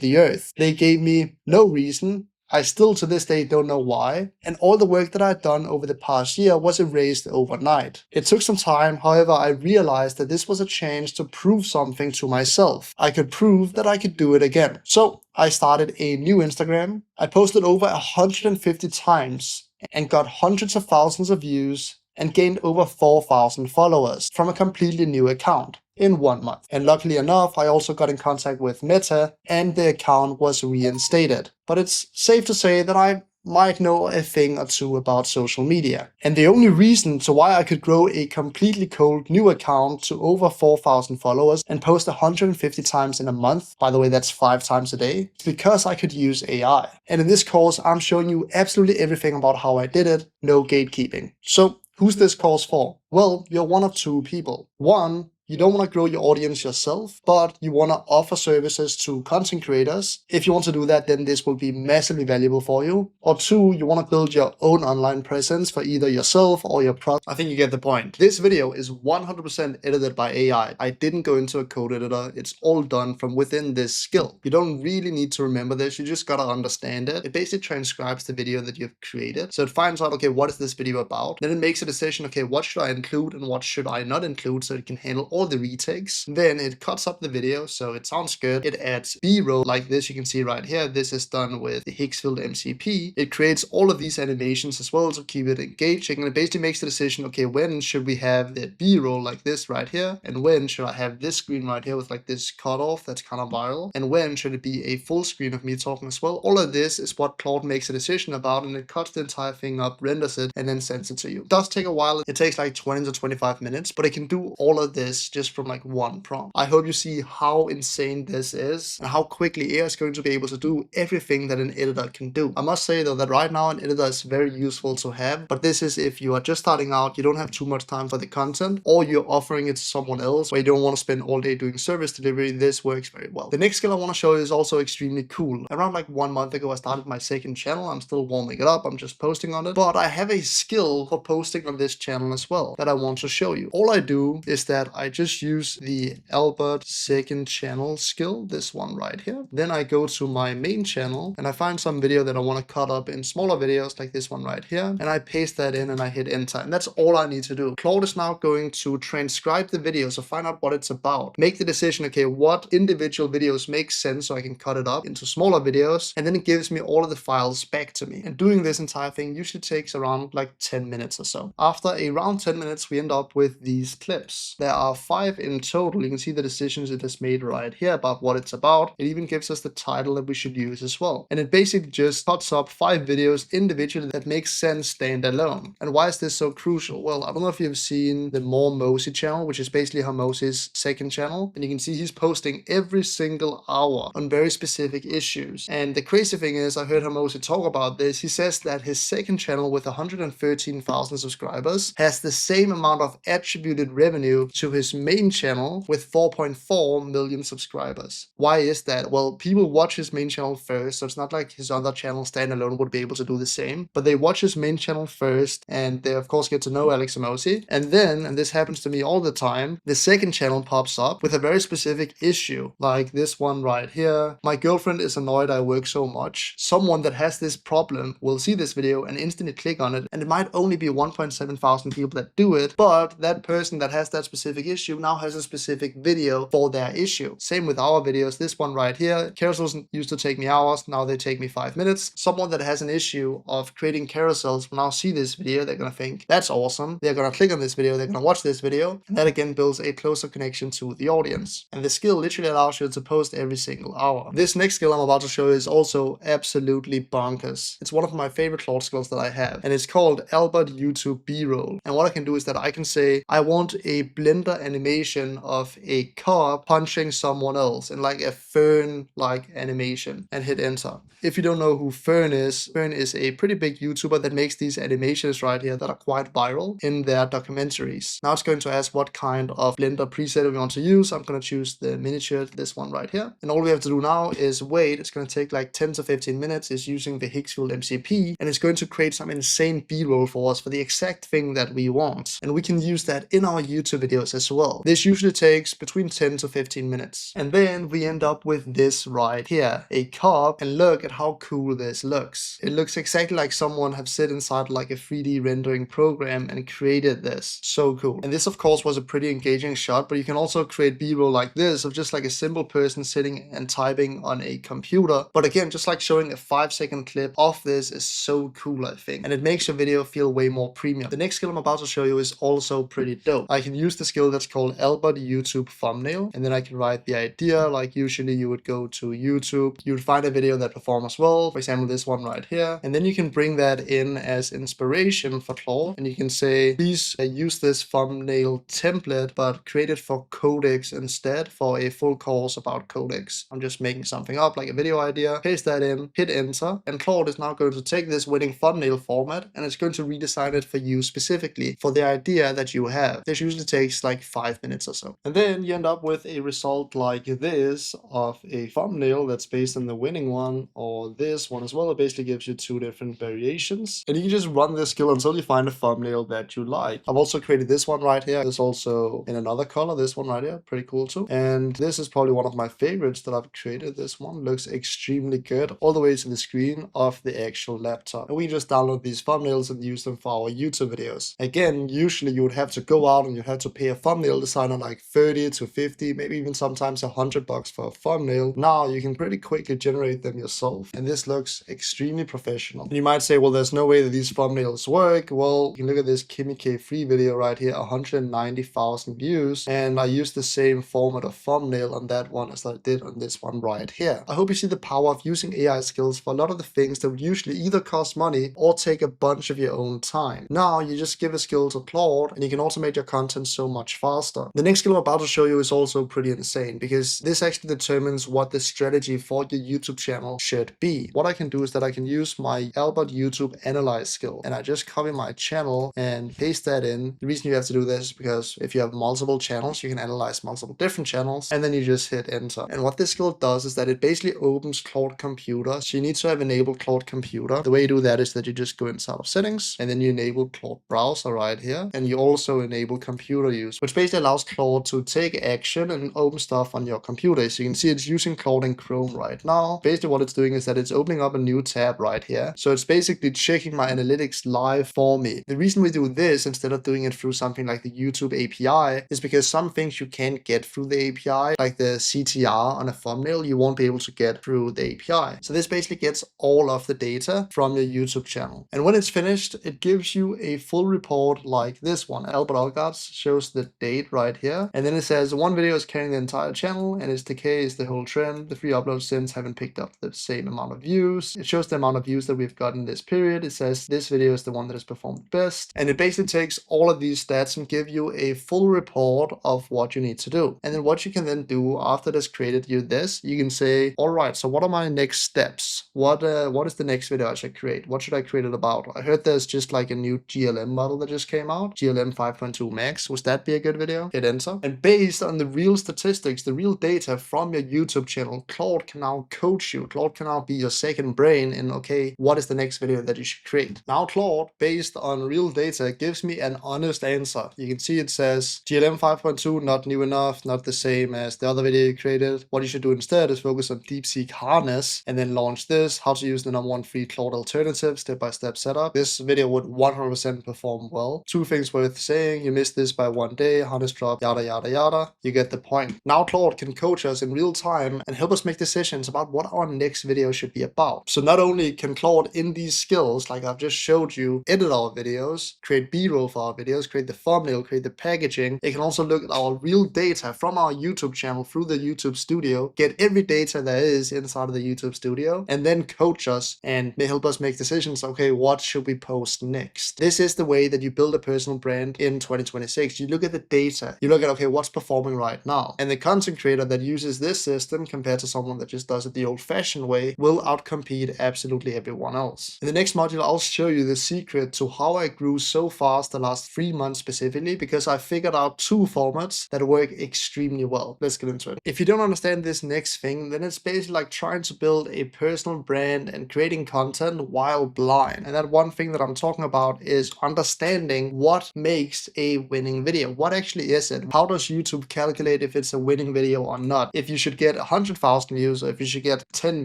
the earth. They gave me no reason. I still to this day don't know why, and all the work that I'd done over the past year was erased overnight. It took some time, however I realized that this was a chance to prove something to myself. I could prove that I could do it again. So I started a new Instagram. I posted over 150 times and got hundreds of thousands of views and gained over 4,000 followers from a completely new account in 1 month. And luckily enough, I also got in contact with Meta and the account was reinstated. But it's safe to say that I might know a thing or two about social media. And the only reason to why I could grow a completely cold new account to over 4,000 followers and post 150 times in a month, by the way, that's 5 times a day, is because I could use AI. And in this course, I'm showing you absolutely everything about how I did it, no gatekeeping. So who's this course for? Well, you're one of 2 people. One, You don't want to grow your audience yourself, but you want to offer services to content creators. If you want to do that, then this will be massively valuable for you. Or two, you want to build your own online presence for either yourself or your product. I think you get the point. This video is 100% edited by AI. I didn't go into a code editor. It's all done from within this skill. You don't really need to remember this. You just gotta understand it. It basically transcribes the video that you've created. So it finds out, okay, what is this video about? Then it makes a decision, okay, what should I include and what should I not include, so it can handle all the retakes. Then it cuts up the video so it sounds good. It adds B-roll like this. You can see right here. This is done with the Hicksfield MCP. It creates all of these animations as well to keep it engaging. And it basically makes the decision, okay, when should we have the B-roll like this right here? And when should I have this screen right here with like this cutoff that's kind of viral? And when should it be a full screen of me talking as well? All of this is what Claude makes a decision about, and it cuts the entire thing up, renders it, and then sends it to you. It does take a while. It takes like 20 to 25 minutes, but it can do all of this just from like one prompt. I hope you see how insane this is and how quickly AI is going to be able to do everything that an editor can do. I must say though that right now an editor is very useful to have, but this is if you are just starting out, you don't have too much time for the content, or you're offering it to someone else where you don't want to spend all day doing service delivery. This works very well. The next skill I want to show you is also extremely cool. Around like 1 month ago, I started my second channel. I'm still warming it up. I'm just posting on it, but I have a skill for posting on this channel as well that I want to show you. All I do is that I just use the Albert second channel skill, this one right here. Then I go to my main channel and I find some video that I want to cut up in smaller videos like this one right here. And I paste that in and I hit enter. And that's all I need to do. Claude is now going to transcribe the video, so find out what it's about. Make the decision, okay, what individual videos make sense so I can cut it up into smaller videos. And then it gives me all of the files back to me. And doing this entire thing usually takes around like 10 minutes or so. After around 10 minutes, we end up with these clips. There are 5 in total. You can see the decisions it has made right here about what it's about. It even gives us the title that we should use as well. And it basically just cuts up 5 videos individually that make sense standalone. And why is this so crucial? Well, I don't know if you've seen the More Mosey channel, which is basically Mosey's second channel. And you can see he's posting every single hour on very specific issues. And the crazy thing is, I heard Mosey talk about this. He says that his second channel with 113,000 subscribers has the same amount of attributed revenue to his main channel with 4.4 million subscribers. Why is that? Well, people watch his main channel first, so it's not like his other channel standalone would be able to do the same, but they watch his main channel first and they of course get to know Alex Hormozi. And then, and this happens to me all the time, the second channel pops up with a very specific issue, like this one right here. My girlfriend is annoyed I work so much. Someone that has this problem will see this video and instantly click on it, and it might only be 1.7 thousand people that do it, but that person that has that specific issue now has a specific video for their issue. Same with our videos. This one right here, carousels used to take me hours, now they take me 5 minutes. Someone that has an issue of creating carousels will now see this video, they're gonna think that's awesome, they're gonna click on this video, they're gonna watch this video, and that again builds a closer connection to the audience. And the skill literally allows you to post every single hour. This next skill I'm about to show you is also absolutely bonkers. It's one of my favorite Claude skills that I have, and it's called Albert YouTube B-roll. And what I can do is that I can say I want a Blender animation of a car punching someone else in like a Fern-like animation, and hit enter. If you don't know who Fern is a pretty big YouTuber that makes these animations right here that are quite viral in their documentaries. Now it's going to ask what kind of Blender preset we want to use. I'm going to choose the ManyChat, this one right here. And all we have to do now is wait. It's going to take like 10 to 15 minutes. It's using the Hicksfield MCP, and it's going to create some insane B-roll for us for the exact thing that we want. And we can use that in our YouTube videos as well. This usually takes between 10 to 15 minutes. And then we end up with this right here, a car, and look at how cool this looks. It looks exactly like someone have sit inside like a 3D rendering program and created this. So cool. And this of course was a pretty engaging shot, but you can also create B-roll like this of just like a simple person sitting and typing on a computer. But again, just like showing a 5-second clip of this is so cool, I think. And it makes your video feel way more premium. The next skill I'm about to show you is also pretty dope. I can use the skill that's called Albert YouTube thumbnail, and then I can write the idea. Like usually you would go to YouTube, you would find a video that performs well, for example this one right here, and then you can bring that in as inspiration for Claude, and you can say please use this thumbnail template but create it for codecs instead, for a full course about codecs. I'm just making something up like a video idea, paste that in, hit enter, and Claude is now going to take this winning thumbnail format and it's going to redesign it for you specifically for the idea that you have. This usually takes like 5 minutes or so. And then you end up with a result like this of a thumbnail that's based on the winning one, or this one as well. It basically gives you 2 different variations. And you can just run this skill until you find a thumbnail that you like. I've also created this one right here. There's also in another color, this one right here, pretty cool too. And this is probably one of my favorites that I've created. This one looks extremely good all the way to the screen of the actual laptop. And we just download these thumbnails and use them for our YouTube videos. Again, usually you would have to go out and you have to pay a thumbnail designer like 30 to 50, maybe even sometimes $100 for a thumbnail. Now you can pretty quickly generate them yourself. And this looks extremely professional. And you might say, well, there's no way that these thumbnails work. Well, you can look at this Kimmy K free video right here, 190,000 views. And I used the same format of thumbnail on that one as I did on this one right here. I hope you see the power of using AI skills for a lot of the things that would usually either cost money or take a bunch of your own time. Now you just give a skill to Claude and you can automate your content so much faster. The next skill I'm about to show you is also pretty insane because this actually determines what the strategy for your YouTube channel should be. What I can do is that I can use my Albert YouTube Analyze skill and I just copy my channel and paste that in. The reason you have to do this is because if you have multiple channels, you can analyze multiple different channels and then you just hit enter. And what this skill does is that it basically opens Claude Computer. So you need to have enabled Claude Computer. The way you do that is that you just go inside of settings and then you enable Claude Browser right here. And you also enable computer use, which basically allows Claude to take action and open stuff on your computer. So you can see it's using Claude in Chrome right now. Basically what it's doing is that it's opening up a new tab right here. So it's basically checking my analytics live for me. The reason we do this instead of doing it through something like the YouTube API is because some things you can't get through the API, like the CTR on a thumbnail, you won't be able to get through the API. So this basically gets all of the data from your YouTube channel. And when it's finished, it gives you a full report like this one. Albert Olgarts shows the date right here. And then it says one video is carrying the entire channel and its decay is the whole trend. The 3 uploads since haven't picked up the same amount of views. It shows the amount of views that we've gotten this period. It says this video is the one that has performed best. And it basically takes all of these stats and give you a full report of what you need to do. And then what you can then do after this created you this, you can say, all right, so what are my next steps? What is the next video I should create? What should I create it about? I heard there's just like a new GLM model that just came out, GLM 5.2 Max. Would that be a good video? Hit enter. And based on the real statistics, the real data from your YouTube channel, Claude can now coach you. Claude can now be your second brain in, okay, what is the next video that you should create? Now Claude, based on real data, gives me an honest answer. You can see it says GLM 5.2, not new enough, not the same as the other video you created. What you should do instead is focus on DeepSeek harness and then launch this, how to use the #1 free Claude alternative, step-by-step setup. This video would 100% perform well. 2 things worth saying: you missed this by 1 day, harness drop, yada yada yada. You get the point. Now Claude can coach us in real time and help us make decisions about what our next video should be about. So not only can Claude in these skills, like I've just showed you, edit our videos, create B-roll for our videos, create the thumbnail, create the packaging, it can also look at our real data from our YouTube channel through the YouTube Studio, get every data there is inside of the YouTube Studio, and then coach us and help us make decisions. Okay, what should we post next? This is the way that you build a personal brand in 2026. You look at the data, you look at, okay, what's performing right now? And the content creator that uses this system compared to someone that just does it the old-fashioned way will outcompete absolutely everyone else. In the next module, I'll show you the secret to how I grew so fast the last 3 months specifically, because I figured out 2 formats that work extremely well. Let's get into it. If you don't understand this next thing, then it's basically like trying to build a personal brand and creating content while blind. And that one thing that I'm talking about is understanding what makes a winning video. What actually is it? How does YouTube calculate if it's a winning video or not? If you should get 100,000 views or if you should get 10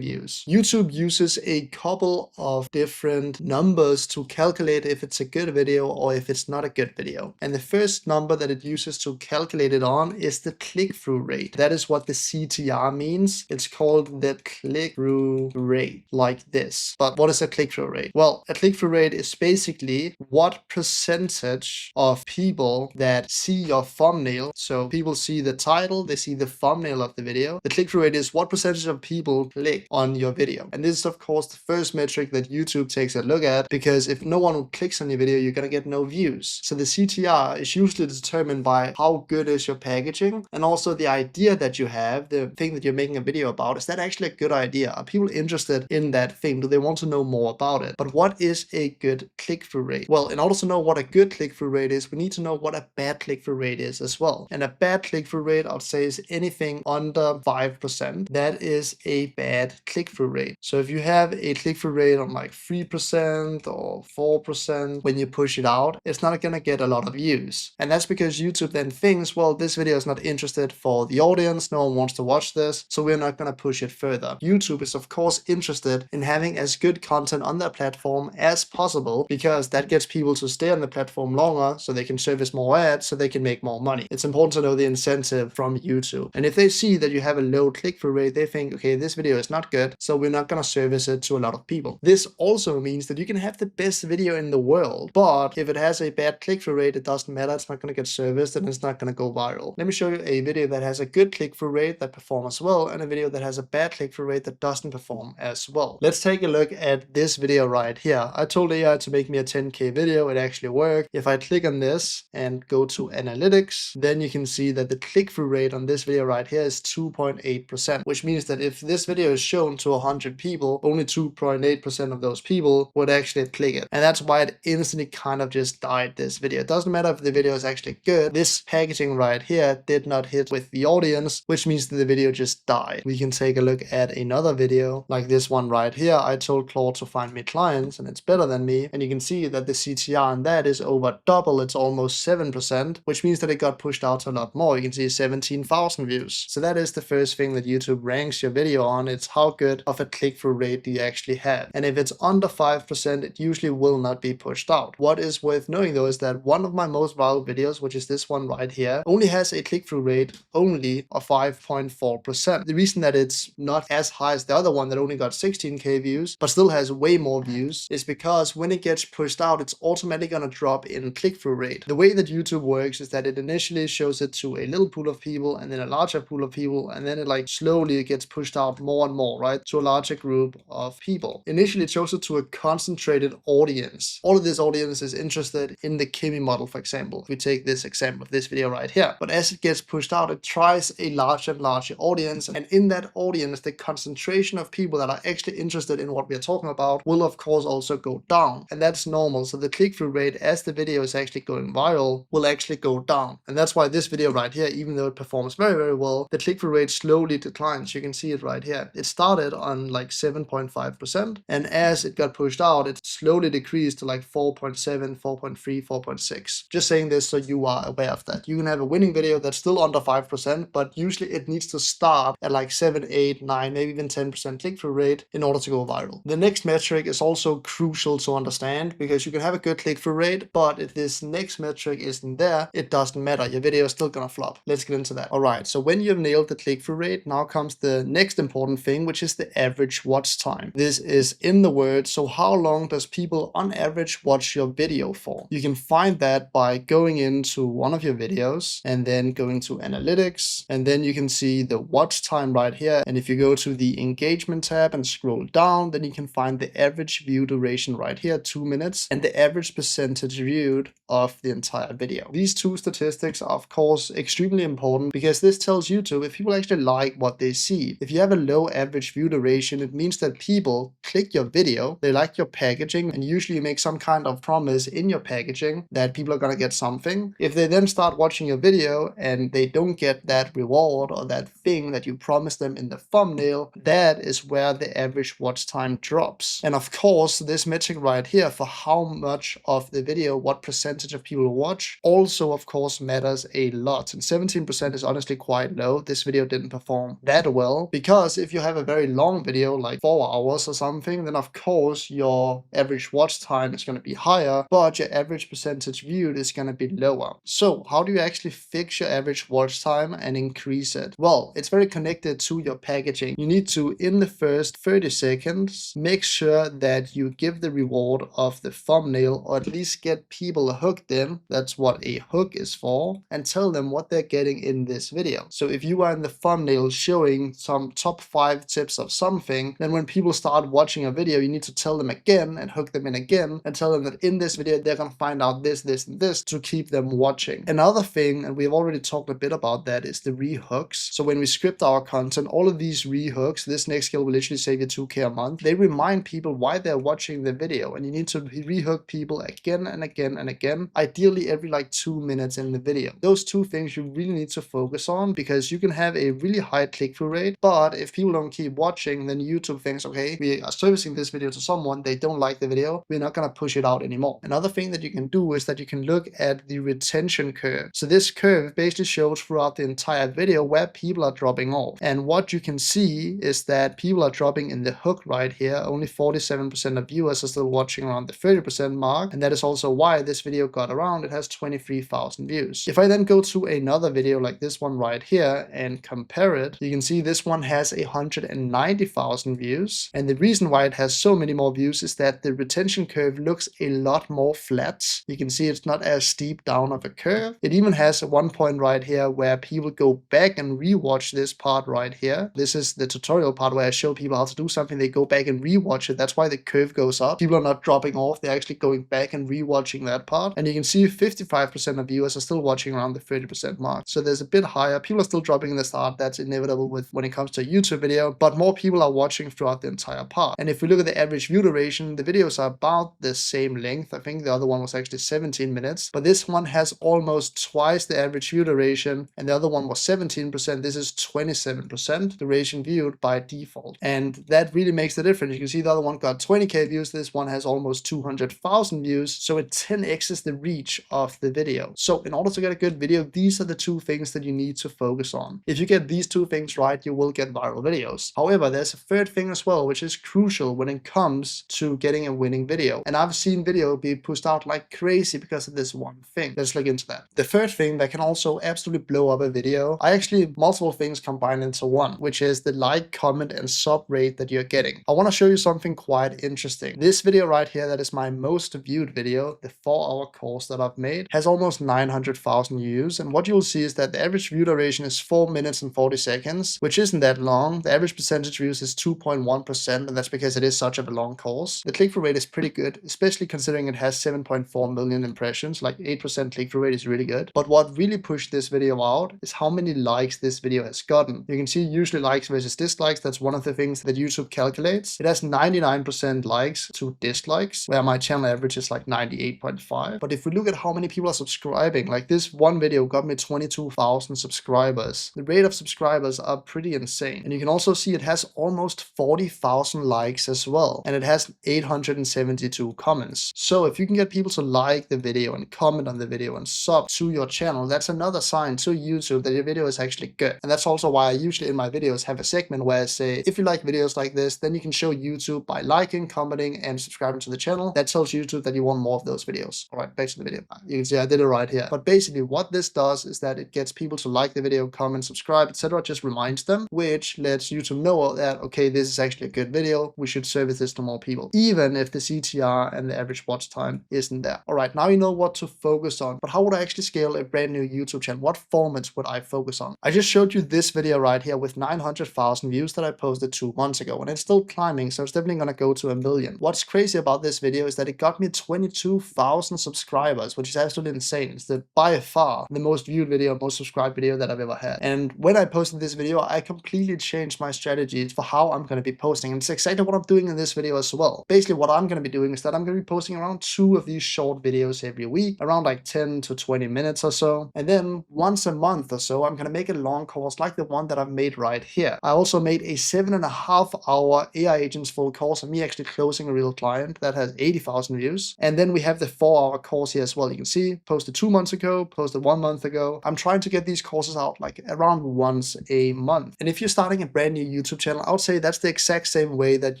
views. YouTube uses a couple of different numbers to calculate if it's a good video or if it's not a good video. And the first number that it uses to calculate it on is the click-through rate. That is what the CTR means. It's called the click-through rate, like this. But what is a click-through rate? Well, a click-through rate is basically what percentage of people that see your thumbnail. So people see the title, they see the thumbnail of the video. The click-through rate is what percentage of people click on your video. And this is of course the first metric that YouTube takes a look at, because if no one clicks on your video, you're gonna get no views. So the CTR is usually determined by how good is your packaging and also the idea that you have, the thing that you're making a video about. Is that actually a good idea? Are people interested in that thing? Do they want to know more about it? But what is a good click-through rate? Well, in order to know what a good click-through rate is, we need to know what a bad click-through rate is as well. And a bad click-through rate, I'd say, is anything under 5%. That is a bad click-through rate. So if you have a click-through rate on like 3% or 4%, when you push it out, it's not gonna get a lot of views. And that's because YouTube then thinks, well, this video is not interested for the audience, no one wants to watch this, so we're not gonna push it further. YouTube is of course interested in having as good content on their platform as possible, because that gets people to stay on the platform longer, so they can service more ads, so they can make more money. It's important to know the incentive from YouTube. And if they see that you have a low click-through rate, they think, okay, this video is not good, so we're not gonna service it to a lot of people. This also means that you can have the best video in the world, but if it has a bad click-through rate, it doesn't matter, it's not gonna get serviced and it's not gonna go viral. Let me show you a video that has a good click-through rate that performs well, and a video that has a bad click-through rate that doesn't perform as well. Let's take a look at this video right here. I told AI to make me a 10K video, it actually worked. If I click on this and go to analytics, then you can see that the click-through rate on this video right here is 2.8%, which means that if this video is shown to 100 people, only 2.8% of those people would actually click it. And that's why it instantly kind of just died this video. It doesn't matter if the video is actually good, this packaging right here did not hit with the audience, which means that the video just died. We can take a look at another video like this one right here. I told Claude to find me clients and it's better than me, and you can see that the CTR on that is over double, it's almost 7%, which means that it got pushed out to a lot more. You can see 17,000 views. So that is the first thing that YouTube ranks your video on. It's how good of a click-through rate do you actually have. And if it's under 5%, it usually will not be pushed out. What is worth knowing though is that one of my most viral videos, which is this one right here, only has a click-through rate only of 5.4%. The reason that it's not as high as the other one that only got 16K views, but still has way more views, is because when it gets pushed out, it's automatically gonna drop in click-through rate. The way that YouTube works is that it initially shows it to a little pool of people and then a larger pool of people, and then it like slowly gets pushed out more and more, right, to a larger group of people. Initially it shows it to a concentrated audience. All of this audience is interested in the Kimi model, for example. If we take this example of this video right here, but as it gets pushed out, it tries a larger and larger audience, and in that audience the concentration of people that are actually interested in what we are talking about will of course also go down, and that's normal. So the click-through rate as the video is actually going viral will actually go down, and that's why this video right here, even though it performs very well, the click-through rate slowly declines. You can see it right here. It started on like 7.5%, and as it got pushed out, it slowly decreased to like 4.7, 4.3, 4.6. Just saying this so you are aware of that. You can have a winning video that's still under 5%, but usually it needs to start at like 7, 8, 9, maybe even 10% click-through rate in order to go viral. The next metric is also crucial to understand, because you can have a good click-through rate, but if this next metric isn't there, it doesn't matter. Your video is still gonna flop. Let's get into that. Alright, so when you've nailed the click-through rate, now comes the next important thing, which is the average watch time. This is in the word, so how long does people on average watch your video for? You can find that by going into one of your videos and then going to analytics, and then you can see the watch time right here. And if you go to the engagement tab and scroll down, then you can find the average view duration right here, 2 minutes, and the average percentage viewed of the entire video. These two statistics are of course extremely important, because this tells YouTube if people actually like what they see. If you have a low average view duration, it means that people click your video, they like your packaging, and usually you make some kind of promise in your packaging that people are gonna get something. If they then start watching your video and they don't get that reward or that thing that you promised them in the thumbnail, that is where the average watch time drops. And of course, this metric right here for how much of the video, what percentage of people watch, also of course matters a lot. And 17% is honestly quite low. This video didn't perform that well, because if you have a very long video, like 4 hours or something, then of course your average watch time is going to be higher, but your average percentage viewed is going to be lower. So how do you actually fix your average watch time and increase it? Well, it's very connected to your packaging. You need to, in the first 30 seconds, make sure that you give the reward of the thumbnail, or at least get people hooked in. That's what a hook is for, and tell them what they're getting in this video. So if you are in the thumbnail showing some top 5 tips of something, then when people start watching a video, you need to tell them again and hook them in again and tell them that in this video they're gonna find out this, this, and this to keep them watching. Another thing, and we've already talked a bit about that, is the rehooks. So when we script our content, all of these rehooks, this next skill will literally save you 2K a month. They remind people why they're watching the video, and you need to rehook people again and again and again, ideally every like 2 minutes minutes in the video. Those two things you really need to focus on, because you can have a really high click-through rate, but if people don't keep watching, then YouTube thinks, okay, we are servicing this video to someone, they don't like the video, we're not going to push it out anymore. Another thing that you can do is that you can look at the retention curve. So this curve basically shows throughout the entire video where people are dropping off. And what you can see is that people are dropping in the hook right here. Only 47% of viewers are still watching around the 30% mark. And that is also why this video got around. It has 23,000 views. If I then go to another video like this one right here and compare it, you can see this one has 190,000 views. And the reason why it has so many more views is that the retention curve looks a lot more flat. You can see it's not as steep down of a curve. It even has one point right here where people go back and rewatch this part right here. This is the tutorial part where I show people how to do something. They go back and rewatch it. That's why the curve goes up. People are not dropping off. They're actually going back and rewatching that part. And you can see 55% of viewers are still watching around the 30% mark. So there's a bit higher. People are still dropping in the start. That's inevitable when it comes to a YouTube video, but more people are watching throughout the entire part. And if we look at the average view duration, the videos are about the same length. I think the other one was actually 17 minutes, but this one has almost twice the average view duration, and the other one was 17%. This is 27% duration viewed by default, and that really makes the difference. You can see the other one got 20k views. This one has almost 200,000 views, so it 10x's the reach of the video. So in order to get a good video, these are the two things that you need to focus on. If you get these two things right, you will get viral videos. However, there's a third thing as well, which is crucial when it comes to getting a winning video, and I've seen video be pushed out like crazy because of this one thing. Let's look into that. The third thing that can also absolutely blow up a video, actually multiple things combined into one, which is the like, comment, and sub rate that you're getting. I want to show you something quite interesting. This video right here, that is my most viewed video, the 4-hour course that I've made, has almost 900,000 views, and what you'll see is that the average view duration is 4 minutes and 40 seconds, which isn't that long. The average percentage views is 2.1%, and that's because it is such a long course. The click-through rate is pretty good, especially considering it has 7.4 million impressions. Like 8% click-through rate is really good. But what really pushed this video out is how many likes this video has gotten. You can see usually likes versus dislikes. That's one of the things that YouTube calculates. It has 99% likes to dislikes, where my channel average is like 98.5. But if we look at how many people are subscribing, like this one video got me 22,000 subscribers. The rate of subscribers are pretty insane. And you can also see it has almost 40,000 likes as well. And it has 872 comments. So if you can get people to like the video and comment on the video and sub to your channel, that's another sign to YouTube that your video is actually good. And that's also why I usually in my videos have a segment where I say, if you like videos like this, then you can show YouTube by liking, commenting, and subscribing to the channel. That tells YouTube that you want more of those videos. All right, back to the video. You can see I did it right here. But basically what this does is that it gets people to like the video, comment, subscribe, etc. Just reminds them, which lets YouTube know that, okay, this is actually a good video. We should service this to more people, even if the CTR and the average watch time isn't there. All right, now you know what to focus on, but how would I actually scale a brand new YouTube channel? What formats would I focus on? I just showed you this video right here with 900,000 views that I posted 2 months ago, and it's still climbing, so it's definitely gonna go to 1 million. What's crazy about this video is that it got me 22,000 subscribers, which is absolutely insane. It's by far the most viewed video, most subscribed video that I've ever had. And when I posted this video, I completely changed my strategies for how I'm gonna be posting, and it's exactly what I'm doing in this video as well. Basically, what I'm gonna be doing is that I'm gonna be posting around 2 of these short videos every week, around like 10 to 20 minutes or so. And then once a month or so, I'm gonna make a long course like the one that I've made right here. I also made a 7.5-hour AI agents full course of me actually closing a real client that has 80,000 views. And then we have the 4-hour course here as well. You can see posted 2 months ago, posted 1 month ago. I'm trying to get these courses out like around once a month. And if you're starting a brand new YouTube channel, I would say that's the exact same way that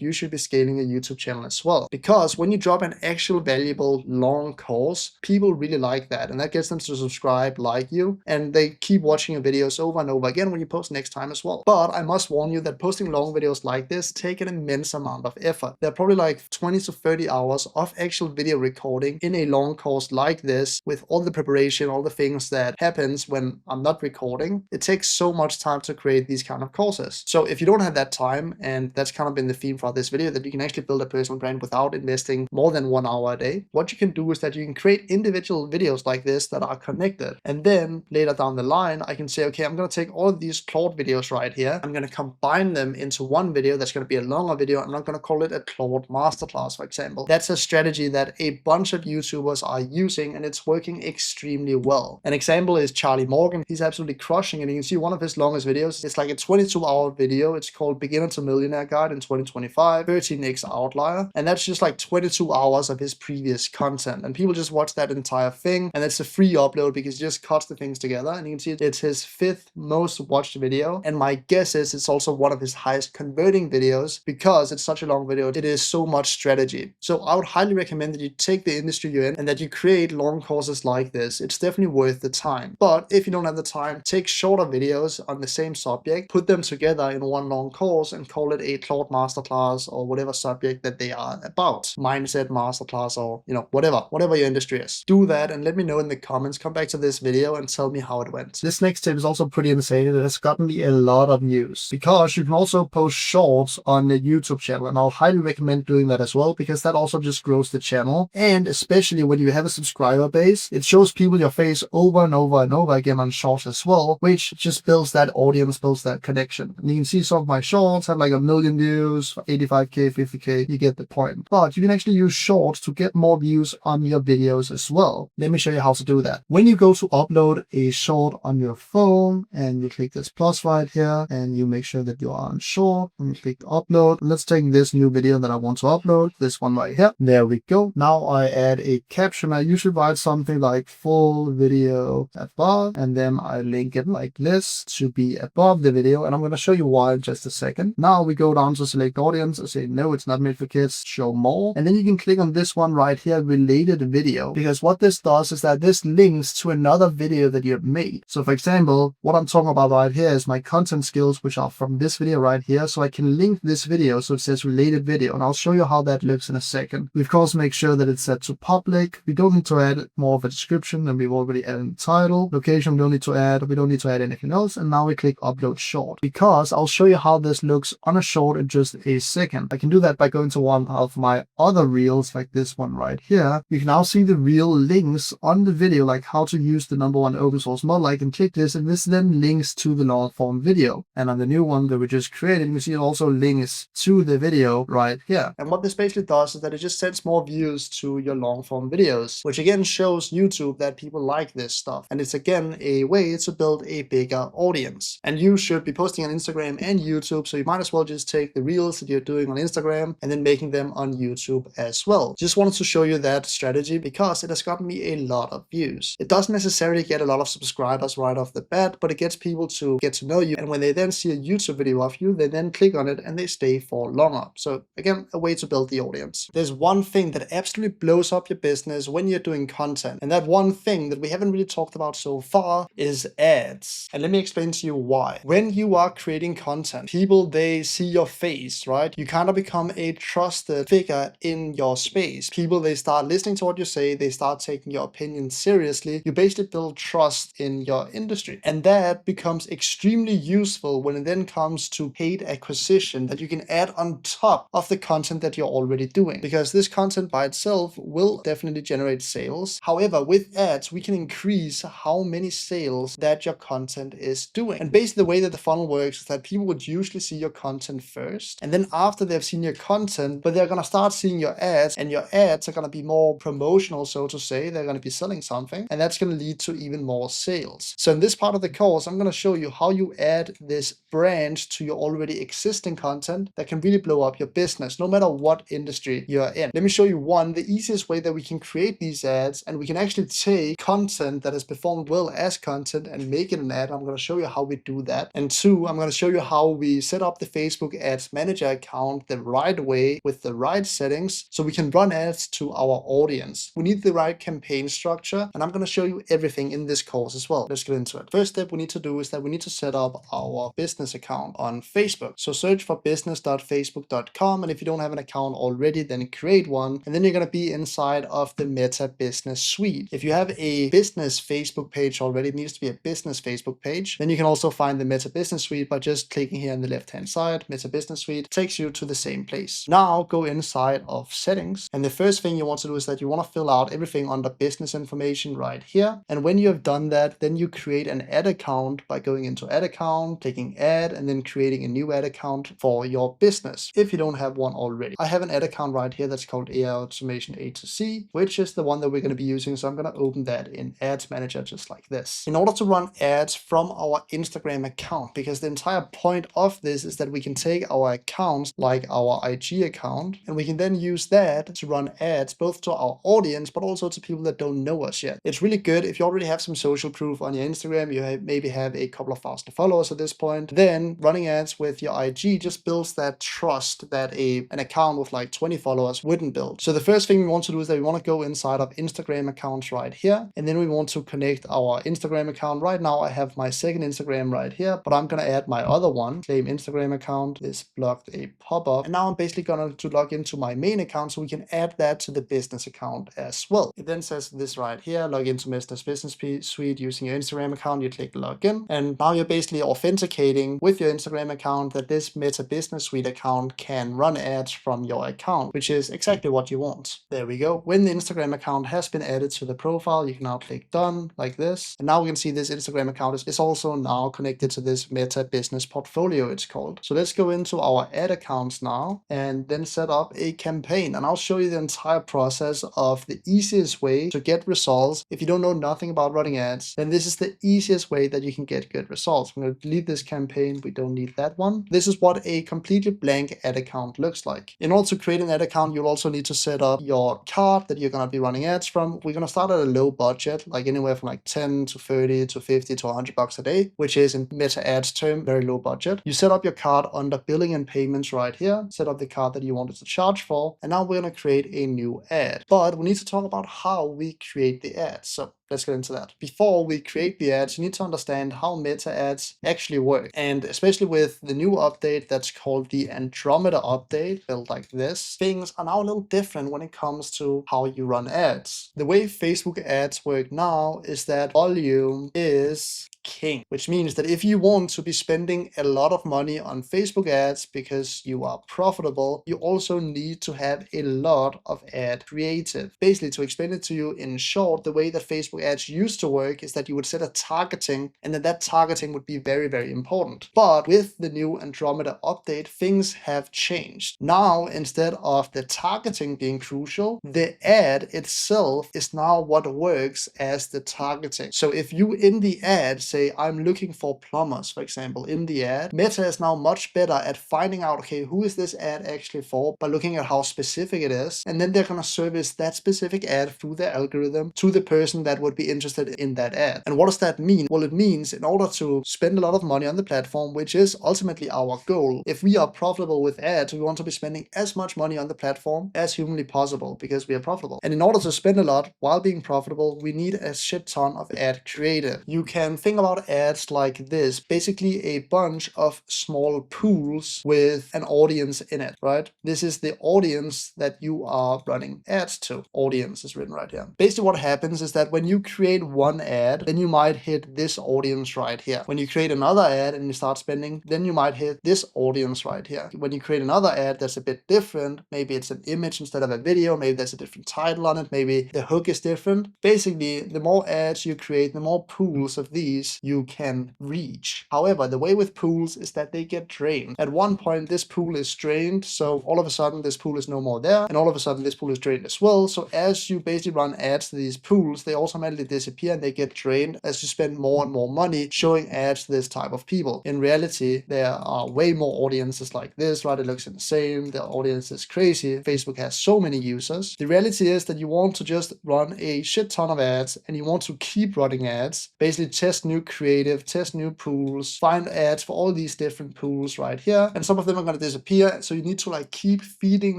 you should be scaling a YouTube channel as well. Because when you drop an actual valuable long course, people really like that, and that gets them to subscribe, like you, and they keep watching your videos over and over again when you post next time as well. But I must warn you that posting long videos like this take an immense amount of effort. There are probably like 20 to 30 hours of actual video recording in a long course like this, with all the preparation, all the things that happens when I'm not recording. It takes so much time to create these kind of courses. So if you don't have that time, and that's kind of been the theme for this video, that you can actually build a personal brand without investing more than 1 hour a day, what you can do is that you can create individual videos like this that are connected. And then later down the line, I can say, okay, I'm going to take all of these Claude videos right here. I'm going to combine them into one video that's going to be a longer video. I'm not going to call it a Claude masterclass, for example. That's a strategy that a bunch of YouTubers are using, and it's working extremely extremely well. An example is Charlie Morgan. He's absolutely crushing it. You can see one of his longest videos. It's like a 22-hour video. It's called Beginner to Millionaire Guide in 2025, 13x outlier. And that's just like 22 hours of his previous content. And people just watch that entire thing. And it's a free upload because he just cuts the things together. And you can see it's his 5th most watched video. And my guess is it's also one of his highest converting videos because it's such a long video. It is so much strategy. So I would highly recommend that you take the industry you're in and that you create long courses like this. It's definitely worth the time. But if you don't have the time, take shorter videos on the same subject, put them together in one long course and call it a Claude masterclass or whatever subject that they are about. Mindset masterclass or, whatever your industry is. Do that and let me know in the comments. Come back to this video and tell me how it went. This next tip is also pretty insane. It has gotten me a lot of views because you can also post shorts on the YouTube channel, and I'll highly recommend doing that as well because that also just grows the channel. And especially when you have a subscriber base, it shows people your face over and over and over again on shorts as well, which just builds that audience, builds that connection. And you can see some of my shorts have like 1 million views, 85k, 50k, you get the point. But you can actually use shorts to get more views on your videos as well. Let me show you how to do that. When you go to upload a short on your phone and you click this plus right here and you make sure that you are on short and you click upload. Let's take this new video that I want to upload, this one right here. There we go. Now I add a caption. I usually write something like full video above, and then I link it like this to be above the video. And I'm going to show you why in just a second. Now we go down to select audience. I say, no, it's not made for kids. Show more. And then you can click on this one right here, related video, because what this does is that this links to another video that you've made. So for example, what I'm talking about right here is my content skills, which are from this video right here. So I can link this video. So it says related video, and I'll show you how that looks in a second. We of course make sure that it's set to public. We don't need to add more of a description than we've already added the title. Location, we don't need to add. We don't need to add anything else. And now we click upload short because I'll show you how this looks on a short in just a second. I can do that by going to one of my other reels, like this one right here. You can now see the reel links on the video, like how to use the #1 open source model. I can click this and this then links to the long form video. And on the new one that we just created, you see it also links to the video right here. And what this basically does is that it just sends more views to your long form videos, which again shows YouTube that people like this stuff. And it's again a way to build a bigger audience. And you should be posting on Instagram and YouTube, so you might as well just take the reels that you're doing on Instagram and then making them on YouTube as well. Just wanted to show you that strategy because it has gotten me a lot of views. It doesn't necessarily get a lot of subscribers right off the bat, but it gets people to get to know you. And when they then see a YouTube video of you, they then click on it and they stay for longer. So again, a way to build the audience. There's one thing that absolutely blows up your business when you're doing content. And that one thing that we haven't really talked about so far is ads. And let me explain to you why. When you are creating content, people, they see your face, right? You kind of become a trusted figure in your space. People, they start listening to what you say. They start taking your opinion seriously. You basically build trust in your industry. And that becomes extremely useful when it then comes to paid acquisition that you can add on top of the content that you're already doing. Because this content by itself will definitely generate sales. However, with ads, we can increase how many sales that your content is doing. And basically the way that the funnel works is that people would usually see your content first. And then after they've seen your content, but they're going to start seeing your ads, and your ads are going to be more promotional, so to say. They're going to be selling something, and that's going to lead to even more sales. So in this part of the course, I'm going to show you how you add this brand to your already existing content that can really blow up your business, no matter what industry you're in. Let me show you the easiest way that we can create these ads, and we can actually take content that has performed well as content and make it an ad. I'm going to show you how we do that. And two, I'm going to show you how we set up the Facebook Ads Manager account the right way with the right settings so we can run ads to our audience. We need the right campaign structure, and I'm going to show you everything in this course as well. Let's get into it. First step we need to do is that we need to set up our business account on Facebook. So search for business.facebook.com, and if you don't have an account already, then create one, and then you're going to be inside of the Meta Business Suite. If you have a business Facebook page already, it needs to be a business Facebook page. Then you can also find the Meta Business Suite by just clicking here on the left hand side. Meta Business Suite takes you to the same place. Now go inside of settings, and the first thing you want to do is that you want to fill out everything under business information right here. And when you have done that, then you create an ad account by going into ad account, clicking add, and then creating a new ad account for your business if you don't have one already. I have an ad account right here that's called AI Automation A to C, which is the one that we're going to be using. So I'm going to open that in Ads Manager just like this. In order to run ads from our Instagram account, because the entire point of this is that we can take our accounts like our IG account and we can then use that to run ads both to our audience but also to people that don't know us yet. It's really good if you already have some social proof on your Instagram, you maybe have a couple of thousand followers at this point, then running ads with your IG just builds that trust that an account with like 20 followers wouldn't build. So the first thing we want to do is that we want to go inside of Instagram accounts right here, and then we want to connect our Instagram account. Right now I have my second Instagram right here, but I'm going to add my other one. Claim Instagram account is blocked a pop-up, and now I'm basically going to log into my main account so we can add that to the business account as well. It then says this right here, log into Business Suite using your Instagram account. You click login, and now you're basically authenticating with your Instagram account that this Meta Business Suite account can run ads from your account, which is exactly what you want. There we go. When the Instagram account has been added to the profile, you can now click done like this, and now we can see this Instagram account is also now connected to this Meta Business Portfolio, it's called. So let's go into our ad accounts now and then set up a campaign, and I'll show you the entire process of the easiest way to get results. If you don't know nothing about running ads, then this is the easiest way that you can get good results. I'm going to delete this campaign. We don't need that one. This is what a completely blank ad account looks like. In order to create an ad account, you'll also need to set up your card that you're going to be running ads from. We're going to start at a low budget, like anywhere from like 10 to 30 to 50 to 100 bucks a day, which is in Meta ads term, very low budget. You set up your card under billing and payments right here, set up the card that you wanted to charge for, and now we're going to create a new ad. But we need to talk about how we create the ads. So let's get into that. Before we create the ads, you need to understand how meta ads actually work. And especially with the new update that's called the Andromeda update, built like this, things are now a little different when it comes to how you run ads. The way Facebook ads work now is that volume is king, which means that if you want to be spending a lot of money on Facebook ads because you are profitable, you also need to have a lot of ad creative. Basically, to explain it to you in short, the way that Facebook ads used to work is that you would set a targeting, and then that targeting would be very, very important. But with the new Andromeda update, things have changed. Now, instead of the targeting being crucial, the ad itself is now what works as the targeting. So if you in the ad say, I'm looking for plumbers, for example, in the ad, Meta is now much better at finding out, okay, who is this ad actually for, by looking at how specific it is, and then they're going to service that specific ad through their algorithm to the person that would be interested in that ad. And what does that mean? Well, it means in order to spend a lot of money on the platform, which is ultimately our goal, if we are profitable with ads, we want to be spending as much money on the platform as humanly possible because we are profitable. And in order to spend a lot while being profitable, we need a shit ton of ad creative. You can think about ads like this, basically a bunch of small pools with an audience in it, right? This is the audience that you are running ads to. Audience is written right here. Basically what happens is that when you create one ad, then you might hit this audience right here. When you create another ad and you start spending, then you might hit this audience right here. When you create another ad that's a bit different, maybe it's an image instead of a video, maybe there's a different title on it, maybe the hook is different. Basically, the more ads you create, the more pools of these you can reach. However, the way with pools is that they get drained. At one point, this pool is drained, so all of a sudden this pool is no more there, and all of a sudden this pool is drained as well. So as you basically run ads to these pools, they automatically disappear and they get drained as you spend more and more money showing ads to this type of people. In reality, there are way more audiences like this, right? It looks insane. The audience is crazy. Facebook has so many users. The reality is that you want to just run a shit ton of ads and you want to keep running ads, basically test new creative, test new pools, find ads for all these different pools right here, and some of them are going to disappear, so you need to like keep feeding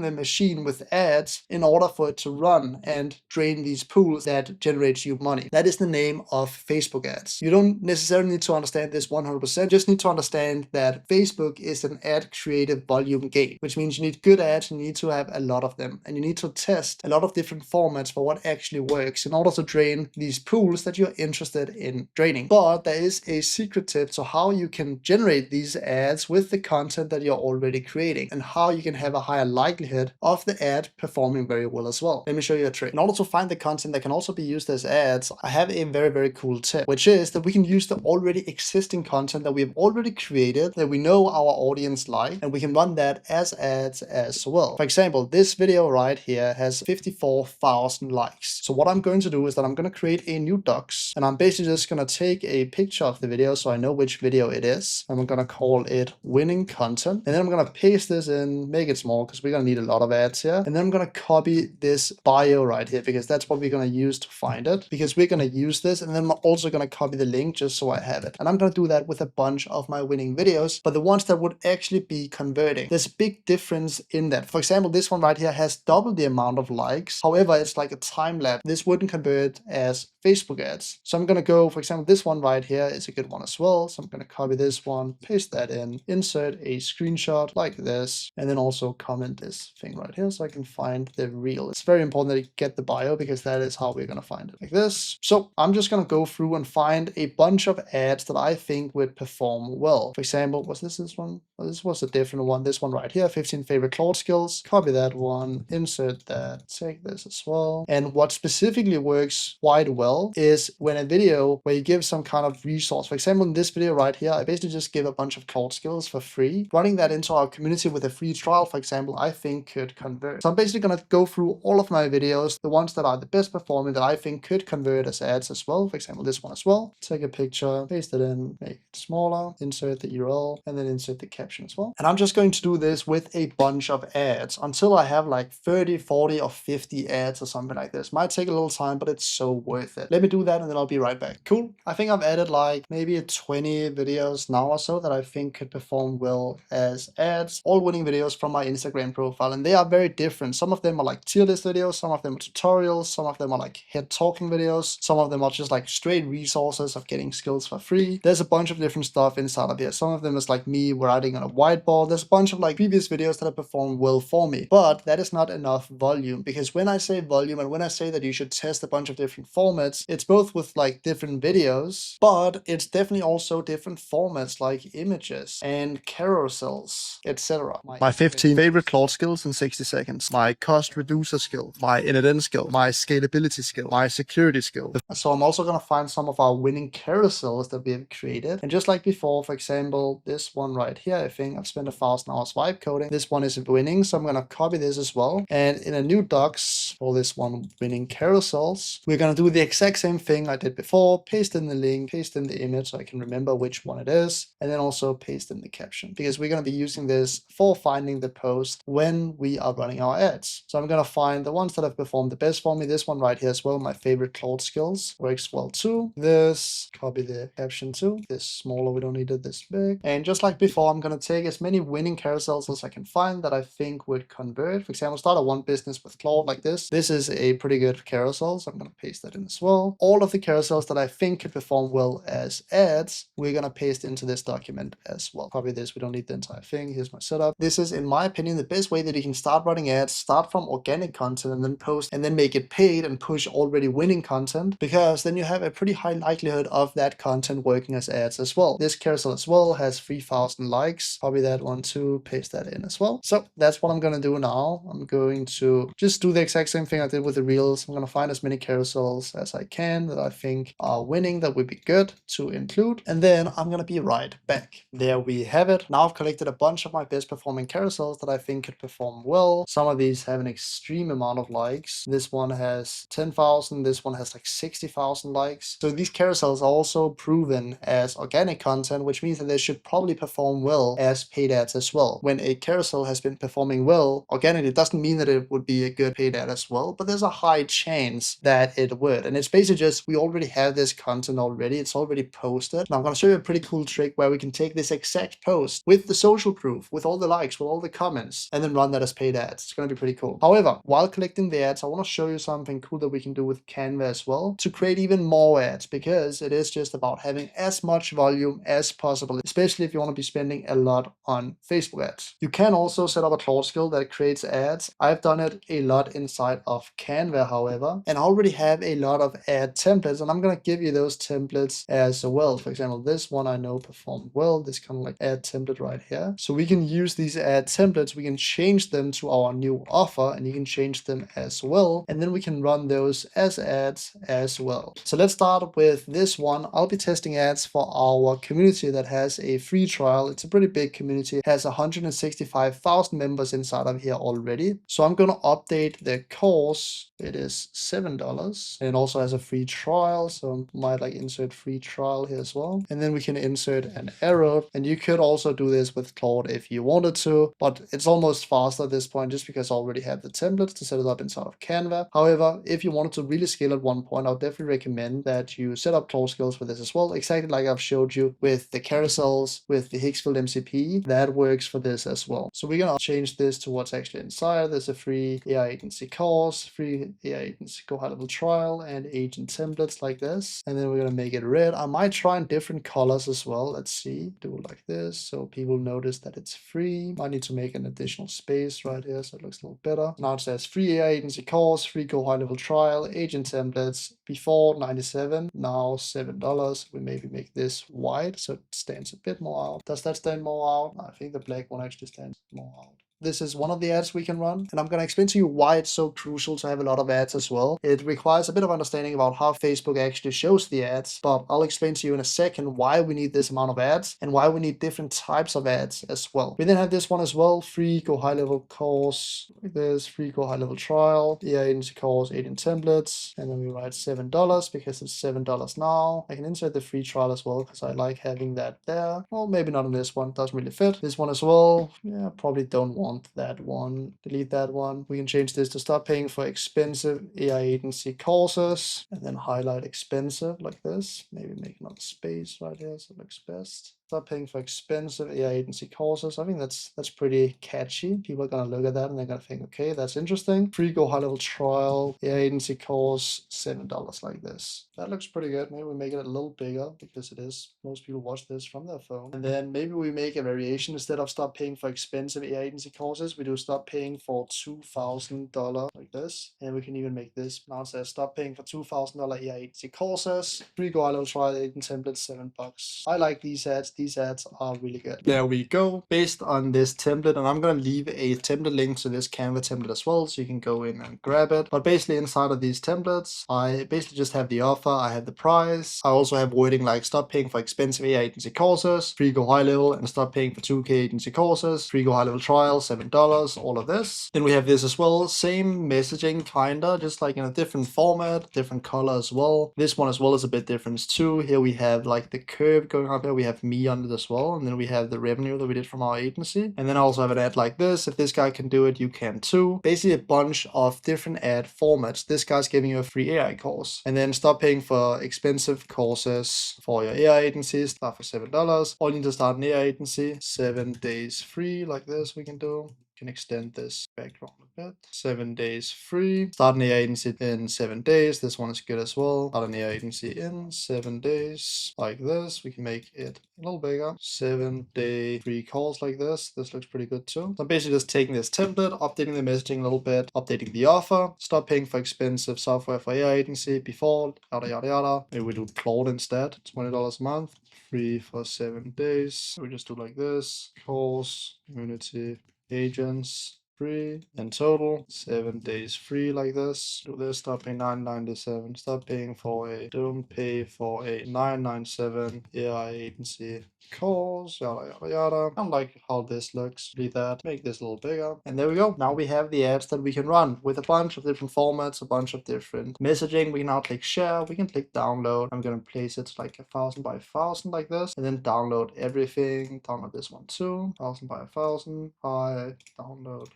the machine with ads in order for it to run and drain these pools that generates you money. That is the name of Facebook ads. You don't necessarily need to understand this 100%, just need to understand that Facebook is an ad creative volume game, which means you need good ads, you need to have a lot of them, and you need to test a lot of different formats for what actually works in order to drain these pools that you're interested in draining. But there is a secret tip to how you can generate these ads with the content that you're already creating and how you can have a higher likelihood of the ad performing very well as well. Let me show you a trick. In order to find the content that can also be used as ads, ads, I have a very, very cool tip, which is that we can use the already existing content that we have already created, that we know our audience like, and we can run that as ads as well. For example, this video right here has 54,000 likes. So what I'm going to do is that I'm going to create a new docs, and I'm basically just going to take a picture of the video so I know which video it is. And I'm going to call it winning content. And then I'm going to paste this in, make it small because we're going to need a lot of ads here. And then I'm going to copy this bio right here because that's what we're going to use to find it, because we're going to use this. And then I'm also going to copy the link just so I have it. And I'm going to do that with a bunch of my winning videos, but the ones that would actually be converting. There's a big difference in that. For example, this one right here has double the amount of likes. However, it's like a time lapse. This wouldn't convert as Facebook ads. So I'm going to go, for example, this one right here is a good one as well. So I'm going to copy this one, paste that in, insert a screenshot like this, and then also comment this thing right here so I can find the reel. It's very important that you get the bio because that is how we're going to find it, like this. So I'm just going to go through and find a bunch of ads that I think would perform well. For example, was this one? Well, this was a different one. This one right here, 15 favorite Claude skills. Copy that one, insert that, take this as well. And what specifically works quite well is when a video where you give some kind of resource. For example, in this video right here, I basically just give a bunch of Claude skills for free. Running that into our community with a free trial, for example, I think could convert. So I'm basically going to go through all of my videos, the ones that are the best performing that I think could convert as ads as well. For example, this one as well. Take a picture, paste it in, make it smaller, insert the URL, and then insert the caption as well. And I'm just going to do this with a bunch of ads until I have like 30, 40, or 50 ads or something like this. Might take a little time, but it's so worth it. Let me do that and then I'll be right back. Cool. I think I've added like maybe 20 videos now or so that I think could perform well as ads. All winning videos from my Instagram profile, and they are very different. Some of them are like tier list videos, some of them are tutorials, some of them are like head talking videos, some of them are just like straight resources of getting skills for free. There's a bunch of different stuff inside of here. Some of them is like me writing on a whiteboard. There's a bunch of like previous videos that have performed well for me, but that is not enough volume, because when I say volume and when I say that you should test a bunch of different formats, it's both with like different videos, but it's definitely also different formats like images and carousels, etc. My 15 favorite Claude skills in 60 seconds, my cost reducer skill, my init skill, my scalability skill, my security skill. So I'm also going to find some of our winning carousels that we have created. And just like before, for example, this one right here, I think I've spent 1,000 hours vibe coding. This one is winning, so I'm going to copy this as well. And in a new docs for this one, winning carousels, we're going to do the exact same thing I did before. Paste in the link, paste in the image so I can remember which one it is, and then also paste in the caption, because we're going to be using this for finding the post when we are running our ads. So I'm going to find the ones that have performed the best for me. This one right here as well, my favorite Claude skills, works well too. This, copy the caption too. This smaller, we don't need it this big. And just like before, I'm going to take as many winning carousels as I can find that I think would convert. For example, start a one business with Claude like this. This is a pretty good carousel, so I'm going to paste that in as well. All of the carousels that I think could perform well as ads, we're going to paste into this document as well. Copy this, we don't need the entire thing. Here's my setup. This is, in my opinion, the best way that you can start running ads. Start from organic content and then post and then make it paid and push already winning content, because then you have a pretty high likelihood of that content working as ads as well. This carousel as well has 3,000 likes. Copy that one too, paste that in as well. So that's what I'm going to do now. I'm going to just do the exact same thing I did with the reels. I'm going to find as many carousels as I can that I think are winning, that would be good to include. And then I'm going to be right back. There we have it. Now I've collected a bunch of my best performing carousels that I think could perform well. Some of these have an extreme amount of likes. This one has 10,000. This one has like 60,000 likes. So these carousels are also proven as organic content, which means that they should probably perform well as paid ads as well. When a carousel has been performing well organically, it doesn't mean that it would be a good paid ad as well, but there's a high chance that it would. And it's basically just, we already have this content already. It's already posted. Now I'm going to show you a pretty cool trick where we can take this exact post with the social proof, with all the likes, with all the comments, and then run that as paid ads. It's going to be pretty cool. However, while collecting the ads, I want to show you something cool that we can do with Canva as well to create even more ads, because it is just about having as much volume as possible, especially if you want to be spending a lot on Facebook ads. You can also set up a Claude skill that creates ads. I've done it a lot inside of Canva, however, and I already have a lot of ad templates, and I'm going to give you those templates as well. For example, this one I know performed well, this kind of like ad template right here. So we can use these ad templates, we can change them to our new offer, and you can change them as well, and then we can run those as ads ads as well. So let's start with this one. I'll be testing ads for our community that has a free trial. It's a pretty big community. It has 165,000 members inside of here already. So I'm going to update the course. It is $7 and it also has a free trial. So I might like insert free trial here as well. And then we can insert an arrow, and you could also do this with Claude if you wanted to, but it's almost faster at this point just because I already have the templates to set it up inside of Canva. However, if you wanted to really scale at one point, I would definitely recommend that you set up Claude skills for this as well, exactly like I've showed you with the carousels, with the Hicksfield MCP. That works for this as well. So we're gonna change this to what's actually inside. There's a free AI agency course, free AI agency go high level trial, and agent templates like this. And then we're gonna make it red. I might try in different colors as well. Let's see, do it like this so people notice that it's free. I need to make an additional space right here so it looks a little better. Now it says free AI agency course, free go high level trial, agent templates. Before 97, now $7. We maybe make this white so it stands a bit more out. Does that stand more out? I think the black one actually stands more out. This is one of the ads we can run, and I'm going to explain to you why it's so crucial to have a lot of ads as well. It requires a bit of understanding about how Facebook actually shows the ads, but I'll explain to you in a second why we need this amount of ads and why we need different types of ads as well. We then have this one as well, free go high level course, like this, free go high level trial, AI agency course, agent templates, and then we write $7 because it's $7 now. I can insert the free trial as well because I like having that there. Well, maybe not on this one, doesn't really fit. This one as well, yeah, probably don't want that one, delete that one. We can change this to start paying for expensive AI agency courses and then highlight expensive like this. Maybe make another space right here so it looks best. Start paying for expensive AI agency courses. I think that's pretty catchy. People are gonna look at that and they're gonna think, okay, that's interesting. Free go high level trial, AI agency course, $7 like this. That looks pretty good. Maybe we make it a little bigger because it is. Most people watch this from their phone. And then maybe we make a variation. Instead of start paying for expensive AI agency courses, we do start paying for $2,000 like this. And we can even make this. Now it says stop paying for $2,000 AI agency courses. Free go high level trial agent templates, $7. I like these ads. These ads are really good. There we go. Based on this template, and I'm going to leave a template link to this Canva template as well, so you can go in and grab it. But basically inside of these templates, I basically just have the offer, I have the price. I also have wording like stop paying for expensive AI agency courses, free go high level, and stop paying for 2K agency courses, free go high level trial, $7, all of this. Then we have this as well, same messaging kinda, just like in a different format, different color as well. This one as well is a bit different too. Here we have like the curve going up here, we have me on it as well, and then we have the revenue that we did from our agency. And then I also have an ad like this. If this guy can do it, you can too. Basically a bunch of different ad formats. This guy's giving you a free AI course. And then stop paying for expensive courses for your AI agencies. Start for $7. All you need to start an AI agency, 7 days free like this we can do. Can extend this background a bit. 7 days free. Start an AI agency in 7 days. This one is good as well. Start an AI agency in 7 days. Like this. We can make it a little bigger. 7-day free calls like this. This looks pretty good too. So I'm basically just taking this template, updating the messaging a little bit, updating the offer. Stop paying for expensive software for AI agency before, yada yada yada. Maybe we do Claude instead. $20 a month. Free for 7 days. We just do like this. Calls, community, agents, free, in total 7 days free like this. Do this, stop paying $9.97. Stop paying for a, don't pay for a $9.97 AI agency calls, yada yada yada. I don't like how this looks. Delete that, make this a little bigger, and there we go. Now we have the ads that we can run with a bunch of different formats, a bunch of different messaging. We can now click share, we can click download. I'm gonna place it like 1,000 by 1,000 like this, and then download everything. Download this one too, 1,000 by 1,000. Hi, download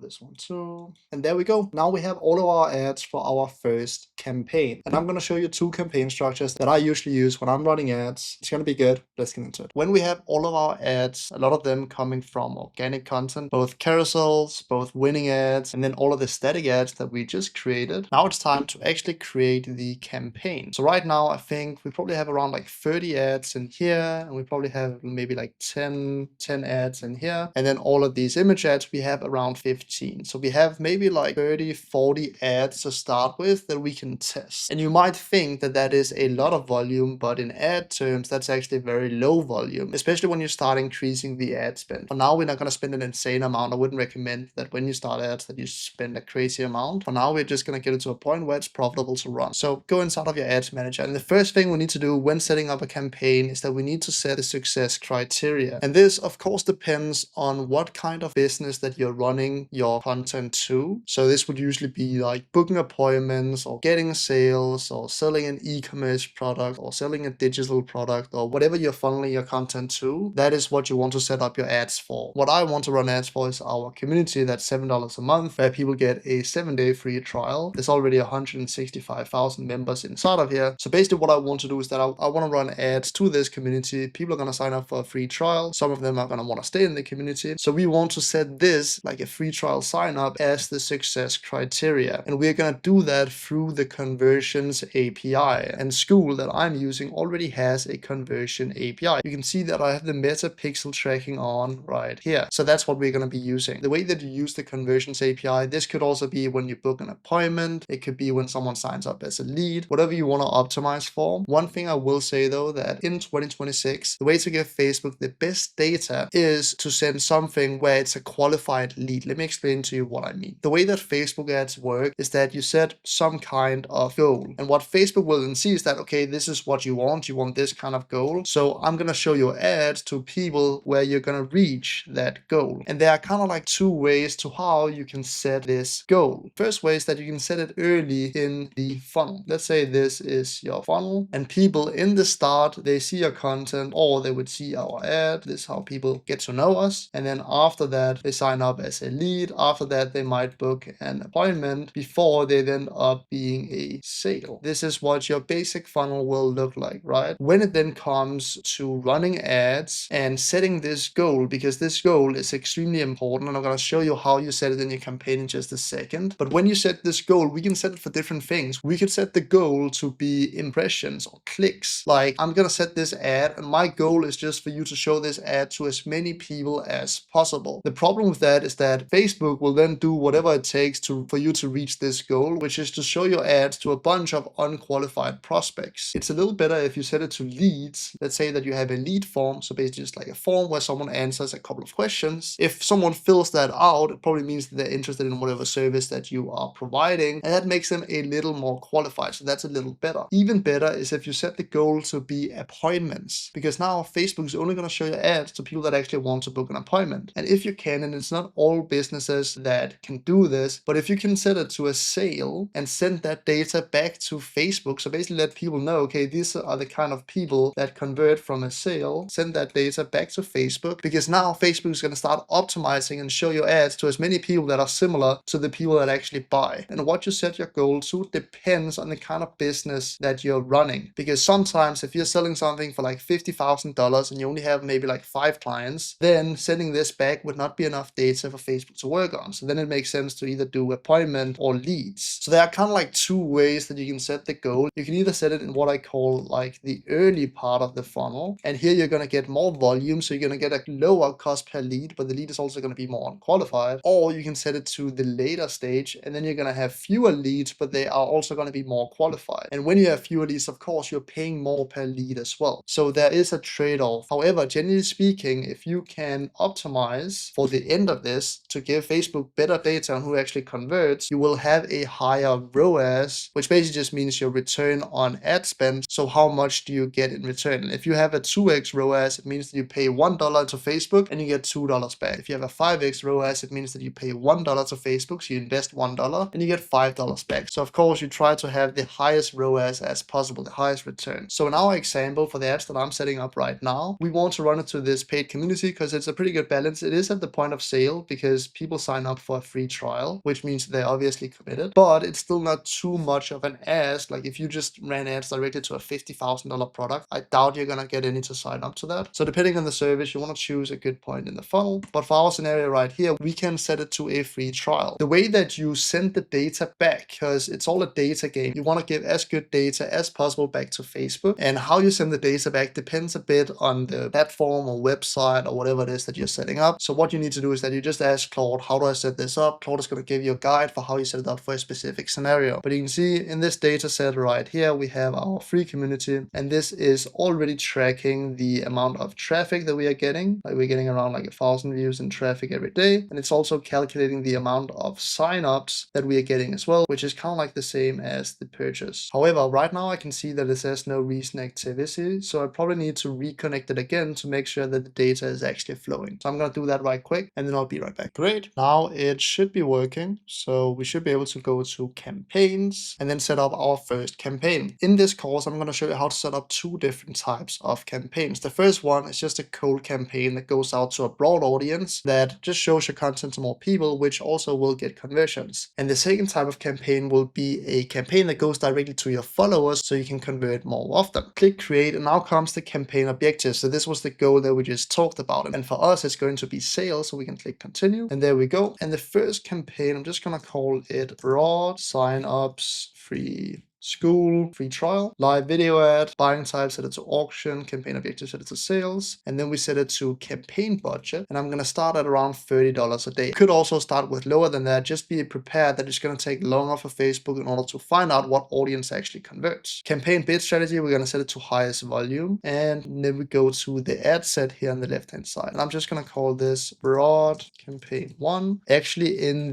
this one too. And there we go. Now we have all of our ads for our first campaign. And I'm going to show you 2 campaign structures that I usually use when I'm running ads. It's going to be good. Let's get into it. When we have all of our ads, a lot of them coming from organic content, both carousels, both winning ads, and then all of the static ads that we just created. Now it's time to actually create the campaign. So right now, I think we probably have around like 30 ads in here, and we probably have maybe like 10 ads in here. And then all of these image ads, we have around 15. So we have maybe like 30, 40 ads to start with that we can test. And you might think that that is a lot of volume, but in ad terms, that's actually very low volume, especially when you start increasing the ad spend. For now, we're not going to spend an insane amount. I wouldn't recommend that when you start ads that you spend a crazy amount. For now, we're just going to get it to a point where it's profitable to run. So go inside of your ads manager. And the first thing we need to do when setting up a campaign is that we need to set a success criteria. And this, of course, depends on what kind of business that you're running your content to. So this would usually be like booking appointments or getting sales or selling an e-commerce product or selling a digital product or whatever you're funneling your content to. That is what you want to set up your ads for. What I want to run ads for is our community that's $7 a month, where people get a 7-day free trial. There's already 165,000 members inside of here. So basically what I want to do is that I want to run ads to this community. People are going to sign up for a free trial. Some of them are going to want to stay in the community. So we want to set this, like a free trial sign up, as the success criteria. And we're going to do that through the conversions API. And School that I'm using already has a conversion API. You can see that I have the meta pixel tracking on right here. So that's what we're going to be using. The way that you use the conversions API, this could also be when you book an appointment. It could be when someone signs up as a lead, whatever you want to optimize for. One thing I will say though, that in 2026, the way to give Facebook the best data is to send something where it's a qualified lead. Let me explain to you what I mean. The way that Facebook ads work is that you set some kind of goal. And what Facebook will then see is that, okay, this is what you want. You want this kind of goal. So I'm going to show your ads to people where you're going to reach that goal. And there are kind of like two ways to how you can set this goal. First way is that you can set it early in the funnel. Let's say this is your funnel and people in the start, they see your content or they would see our ad. This is how people get to know us. And then after that, they sign up as a lead. After that, they might book an appointment before they end up being a sale. This is what your basic funnel will look like, right? When it then comes to running ads and setting this goal, because this goal is extremely important, and I'm going to show you how you set it in your campaign in just a second. But when you set this goal, we can set it for different things. We could set the goal to be impressions or clicks. Like I'm going to set this ad and my goal is just for you to show this ad to as many people as possible. The problem with that is that Facebook will then do whatever it takes for you to reach this goal, which is to show your ads to a bunch of unqualified prospects. It's a little better if you set it to leads. Let's say that you have a lead form, so basically just like a form where someone answers a couple of questions. If someone fills that out, it probably means that they're interested in whatever service that you are providing, and that makes them a little more qualified. So that's a little better. Even better is if you set the goal to be appointments, because now Facebook is only going to show your ads to people that actually want to book an appointment. And if you can, and it's not all businesses that can do this, but if you can set it to a sale and send that data back to Facebook, so basically let people know, okay, these are the kind of people that convert from a sale, send that data back to Facebook, because now Facebook is going to start optimizing and show your ads to as many people that are similar to the people that actually buy. And what you set your goal to depends on the kind of business that you're running, because sometimes if you're selling something for like $50,000 and you only have maybe like 5 clients, then sending this back would not be enough data for Facebook to work on. So then it makes sense to either do appointment or leads. So there are kind of like two ways that you can set the goal. You can either set it in what I call like the early part of the funnel, and here you're going to get more volume, so you're going to get a lower cost per lead, but the lead is also going to be more unqualified. Or you can set it to the later stage, and then you're going to have fewer leads, but they are also going to be more qualified. And when you have fewer leads, of course, you're paying more per lead as well. So there is a trade-off. However, generally speaking, if you can optimize for the end of this to give Facebook better data on who actually converts, you will have a higher ROAS, which basically just means your return on ad spend. So how much do you get in return? And if you have a 2x ROAS, it means that you pay $1 to Facebook and you get $2 back. If you have a 5x ROAS, it means that you pay $1 to Facebook, so you invest $1 and you get $5 back. So of course you try to have the highest ROAS as possible, the highest return. So in our example for the ads that I'm setting up right now, we want to run it to this paid community because it's a pretty good balance. It is at the point of sale because people sign up for a free trial, which means they're obviously committed, but it's still not too much of an ask. Like if you just ran ads directed to a $50,000 product, I doubt you're gonna get any to sign up to that. So depending on the service, you want to choose a good point in the funnel. But for our scenario right here, we can set it to a free trial. The way that you send the data back, because it's all a data game, you want to give as good data as possible back to Facebook, and how you send the data back depends a bit on the platform or website or whatever it is that you're setting up. So what you need to do is that you just ask ask Claude, how do I set this up? Claude is going to give you a guide for how you set it up for a specific scenario. But you can see in this data set right here, we have our free community, and this is already tracking the amount of traffic that we are getting. Like we're getting around like 1,000 views in traffic every day. And it's also calculating the amount of signups that we are getting as well, which is kind of like the same as the purchase. However, right now I can see that it says no recent activity. So I probably need to reconnect it again to make sure that the data is actually flowing. So I'm going to do that right quick and then I'll be right back. Great. Now it should be working. So we should be able to go to campaigns and then set up our first campaign. In this course, I'm going to show you how to set up two different types of campaigns. The first one is just a cold campaign that goes out to a broad audience that just shows your content to more people, which also will get conversions. And the second type of campaign will be a campaign that goes directly to your followers so you can convert more often. Click create, and now comes the campaign objective. So this was the goal that we just talked about. And for us, it's going to be sales. So we can click continue, and there we go. And the first campaign, I'm just going to call it broad sign-ups free school, free trial, live video ad, buying type set it to auction, campaign objective set it to sales, and then we set it to campaign budget, and I'm going to start at around $30 a day. Could also start with lower than that. Just be prepared that it's going to take longer for Facebook in order to find out what audience actually converts. Campaign bid strategy, we're going to set it to highest volume, and then we go to the ad set here on the left hand side, and I'm just going to call this broad campaign 1. Actually in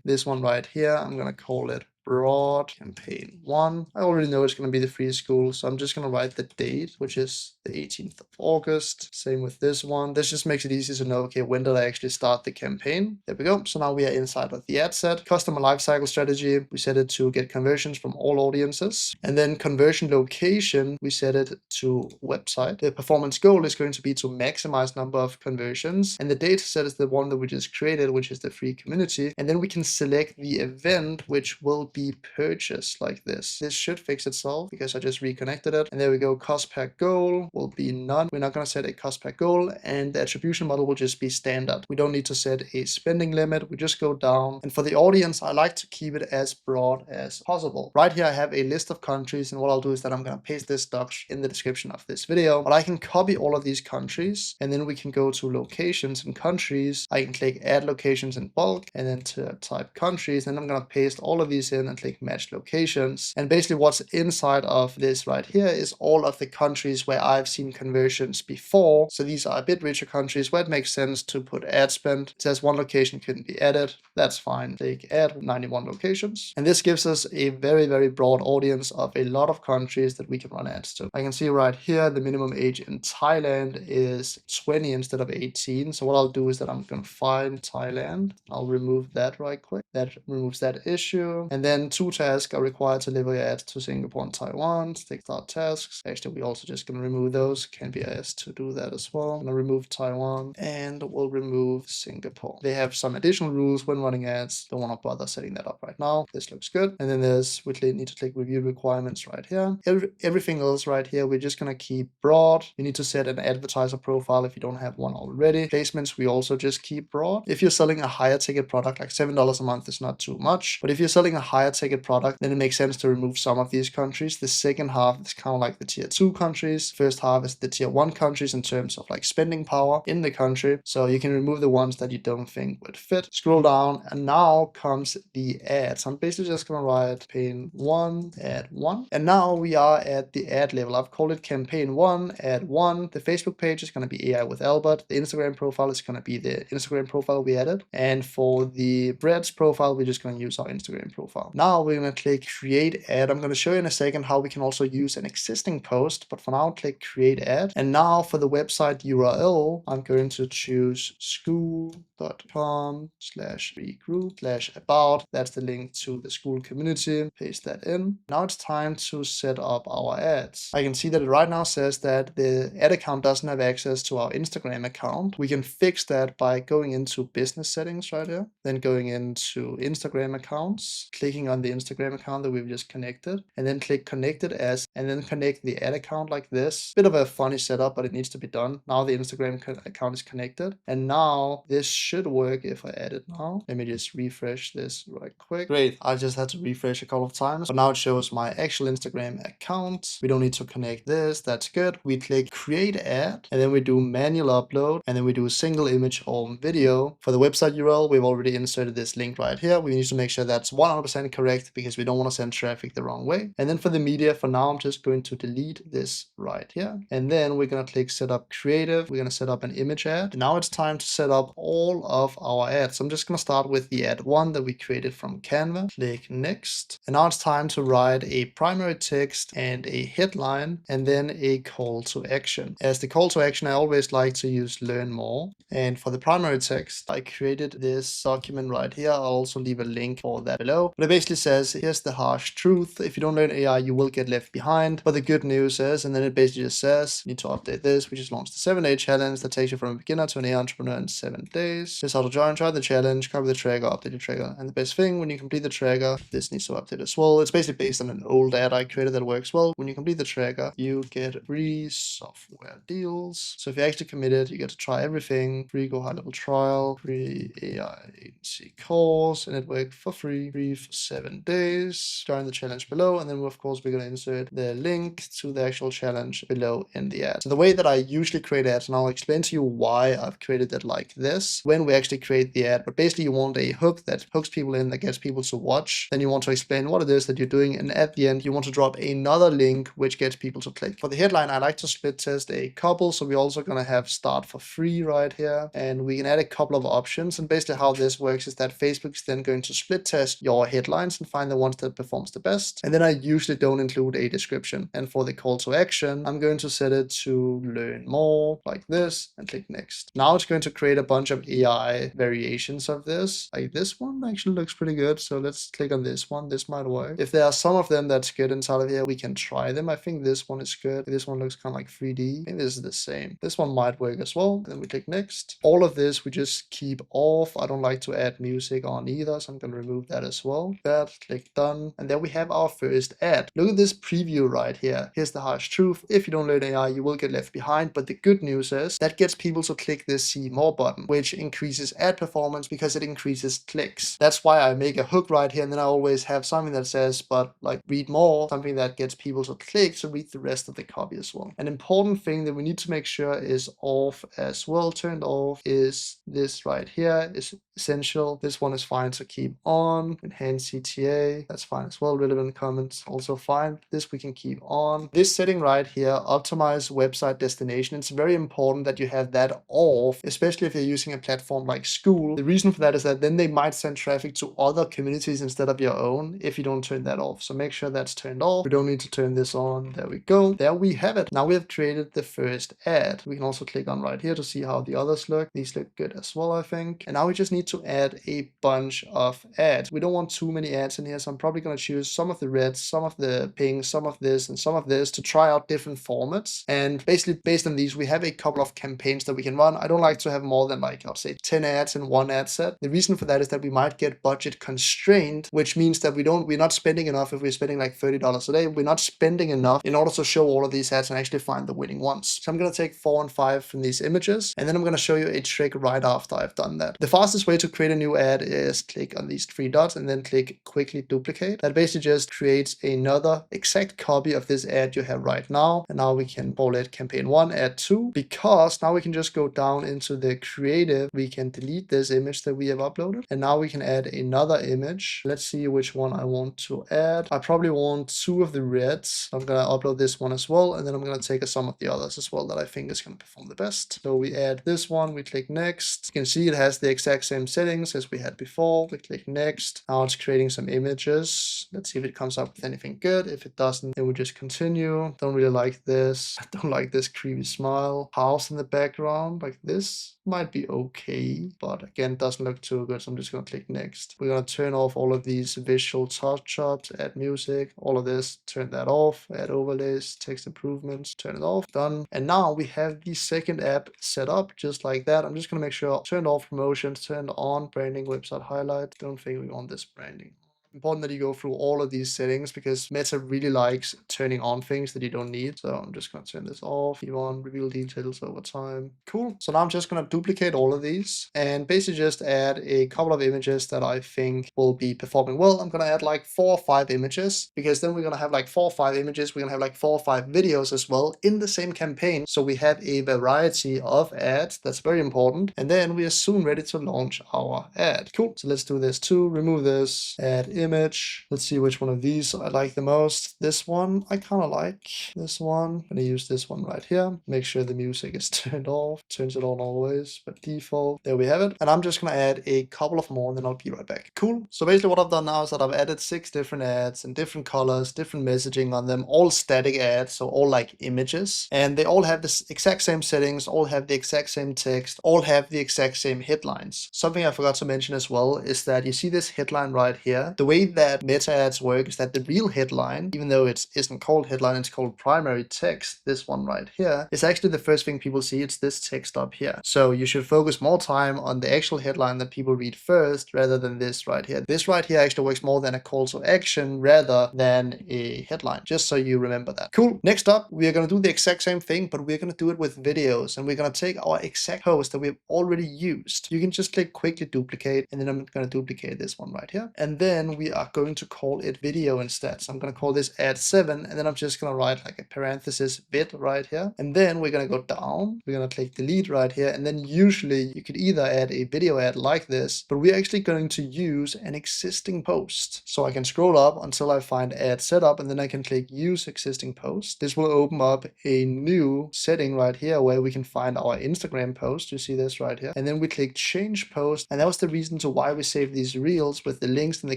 this one right here, I'm going to call it broad campaign 1. I already know it's going to be the free school, so I'm just going to write the date, which is the 18th of August. Same with this one. This just makes it easy to know, okay, when did I actually start the campaign? There we go. So now we are inside of the ad set. Customer lifecycle strategy, we set it to get conversions from all audiences. And then conversion location, we set it to website. The performance goal is going to be to maximize number of conversions. And the data set is the one that we just created, which is the free community. And then we can select the event, which will be purchased like this. This should fix itself because I just reconnected it. And there we go. Cost per goal will be none. We're not going to set a cost per goal, and the attribution model will just be standard. We don't need to set a spending limit. We just go down. And for the audience, I like to keep it as broad as possible. Right here, I have a list of countries, and what I'll do is that I'm going to paste this doc in the description of this video. But I can copy all of these countries, and then we can go to locations and countries. I can click add locations in bulk, and then to type countries, and I'm going to paste all of these in and click match locations. And basically what's inside of this right here is all of the countries where I've seen conversions before. So these are a bit richer countries where it makes sense to put ad spend. It says one location couldn't be added. That's fine. Click add 91 locations. And this gives us a very, very broad audience of a lot of countries that we can run ads to. I can see right here, the minimum age in Thailand is 20 instead of 18. So what I'll do is that I'm going to find Thailand. I'll remove that right quick. That removes that issue. And then 2 tasks are required to deliver your ads to Singapore and Taiwan. Take start tasks. Actually, we're also just going to remove those. Can be asked to do that as well. I'm going to remove Taiwan and we'll remove Singapore. They have some additional rules when running ads. Don't want to bother setting that up right now. This looks good. And then there's, we need to click review requirements right here. Everything else right here, we're just going to keep broad. You need to set an advertiser profile if you don't have one already. Placements, we also just keep broad. If you're selling a higher ticket product, like $7 a month is not too much. But if you're selling a higher ticket product, then it makes sense to remove some of these countries. The second half is kind of like the tier 2 countries. First half is the tier 1 countries in terms of like spending power in the country. So you can remove the ones that you don't think would fit. Scroll down, and now comes the ads. I'm basically just going to write campaign 1, ad 1. And now we are at the ad level. I've called it campaign 1, ad 1. The Facebook page is going to be AI with Albert. The Instagram profile is going to be the Instagram profile we added. And for the Bread's profile, we're just going to use our Instagram profile. Now we're going to click create ad. I'm going to show you in a second how we can also use an existing post, but for now, click create ad. And now for the website URL, I'm going to choose school.com/regroup/about. That's the link to the school community. Paste that in. Now it's time to set up our ads. I can see that it right now says that the ad account doesn't have access to our Instagram account. We can fix that by going into business settings right here, then going into Instagram accounts, clicking on the Instagram account that we've just connected, and then click connected as, and then connect the ad account like this. Bit of a funny setup, but it needs to be done. Now the Instagram account is connected, and now this should work if I add it now. Let me just refresh this right quick. Great, I just had to refresh a couple of times, but now it shows my actual Instagram account. We don't need to connect this, that's good. We click create ad, and then we do manual upload, and then we do single image or video. For the website URL, we've already inserted this link right here. We need to make sure that's 100% correct because we don't want to send traffic the wrong way. And then for the media, for now, I'm just going to delete this right here. And then we're going to click set up creative. We're going to set up an image ad. Now it's time to set up all of our ads. So I'm just going to start with the ad one that we created from Canva. Click next. And now it's time to write a primary text and a headline and then a call to action. As the call to action, I always like to use learn more. And for the primary text, I created this document right here. I'll also leave a link for that below. But it basically says, here's the harsh truth. If you don't learn AI, you will get left behind. But the good news is, and then it basically just says, you need to update this. We just launched the 7-day challenge that takes you from a beginner to an AI entrepreneur in 7 days. Here's how to join, try the challenge, copy the tracker, update the tracker. And the best thing, when you complete the tracker, this needs to update as well. It's basically based on an old ad I created that works well. When you complete the tracker, you get free software deals. So if you actually committed, you get to try everything. Free Go High Level trial, free AI agency course, and it worked for free for 7 days. Join the challenge below, and then of course we're going to insert the link to the actual challenge below in the ad. So the way that I usually create ads, and I'll explain to you why I've created it like this when we actually create the ad, but basically you want a hook that hooks people in, that gets people to watch. Then you want to explain what it is that you're doing, and at the end you want to drop another link which gets people to click. For the headline, I like to split test a couple, so we're also going to have start for free right here, and we can add a couple of options. And basically how this works is that Facebook is then going to split test your headlines and find the ones that performs the best. And then I usually don't include a description. And for the call to action, I'm going to set it to learn more like this and click next. Now it's going to create a bunch of AI variations of this. Like this one actually looks pretty good, so let's click on this one. This might work. If there are some of them that's good inside of here, we can try them. I think this one is good. This one looks kind of like 3D. I think this is the same. This one might work as well. Then we click next. All of this we just keep off. I don't like to add music on either, so I'm going to remove that as well. That, click done. And then we have our first ad. Look at this preview right here. Here's the harsh truth. If you don't learn AI, you will get left behind. But the good news is that gets people to click this see more button, which increases ad performance because it increases clicks. That's why I make a hook right here, and then I always have something that says, but like read more, something that gets people to click to read the rest of the copy as well. An important thing that we need to make sure is off as well, turned off, is this right here is essential. This one is fine to keep on. Enhance CTA, that's fine as well. Relevant comments, also fine. This we can keep on. This setting right here, optimize website destination. It's very important that you have that off, especially if you're using a platform like School. The reason for that is that then they might send traffic to other communities instead of your own if you don't turn that off. So make sure that's turned off. We don't need to turn this on. There we go. There we have it. Now we have created the first ad. We can also click on right here to see how the others look. These look good as well, I think. And now we just need to add a bunch of ads. We don't want too many ads in here, so I'm probably going to choose some of the reds, some of the pinks, some of this, and some of this to try out different formats. And basically based on these, we have a couple of campaigns that we can run. I don't like to have more than like, I'll say 10 ads in one ad set. The reason for that is that we might get budget constrained, which means that we're not spending enough. If we're spending like $30 a day, we're not spending enough in order to show all of these ads and actually find the winning ones. So I'm going to take 4 and 5 from these images, and then I'm going to show you a trick right after I've done that. The fastest way to create a new ad is click on these 3 dots and then click quickly duplicate. That basically just creates another exact copy of this ad you have right now. And now we can call it campaign 1, ad 2, because now we can just go down into the creative. We can delete this image that we have uploaded, and now we can add another image. Let's see which one I want to add. I probably want 2 of the reds. I'm going to upload this one as well, and then I'm going to take some of the others as well that I think is going to perform the best. So we add this one, we click next. You can see it has the exact same settings as we had before. We click next. Now it's creating some images. Let's see if it comes up with anything good. If it doesn't, then we just continue. Don't really like this. I don't like this creepy smile. House in the background, like this might be okay, but again, doesn't look too good, so I'm just going to click next. We're going to turn off all of these visual touch-ups, add music, all of this, turn that off, add overlays, text improvements, turn it off, done. And now we have the second app set up just like that. I'm just going to make sure turned off promotions, turned on branding, website highlight. Don't think we want this branding. Important that you go through all of these settings because Meta really likes turning on things that you don't need. So I'm just going to turn this off. You want reveal details over time. Cool. So now I'm just going to duplicate all of these and basically just add a couple of images that I think will be performing well. I'm going to add like 4 or 5 images because then we're going to have like 4 or 5 images. We're going to have like 4 or 5 videos as well in the same campaign. So we have a variety of ads. That's very important. And then we are soon ready to launch our ad. Cool. So let's do this too. Remove this, add image. Let's see which one of these I like the most. This one I kind of like. This one. I'm gonna use this one right here. Make sure the music is turned off. Turns it on always, but default. There we have it. And I'm just gonna add a couple of more and then I'll be right back. Cool. So basically what I've done now is that I've added 6 different ads and different colors, different messaging on them, all static ads, so all like images. And they all have the exact same settings, all have the exact same text, all have the exact same headlines. Something I forgot to mention as well is that you see this headline right here. The way that meta ads work is that the real headline, even though it isn't called headline, it's called primary text, this one right here, is actually the first thing people see. It's this text up here. So you should focus more time on the actual headline that people read first rather than this right here. This right here actually works more than a call to action rather than a headline, just so you remember that. Cool. Next up, we are going to do the exact same thing, but we're going to do it with videos, and we're going to take our exact post that we've already used. You can just click quickly duplicate, and then I'm going to duplicate this one right here. And then we are going to call it video instead. So I'm going to call this ad 7, and then I'm just going to write like a parenthesis vid right here. And then we're going to go down. We're going to click delete right here. And then usually you could either add a video ad like this, but we're actually going to use an existing post. So I can scroll up until I find ad setup, and then I can click use existing post. This will open up a new setting right here where we can find our Instagram post. You see this right here. And then we click change post. And that was the reason to why we save these reels with the links and the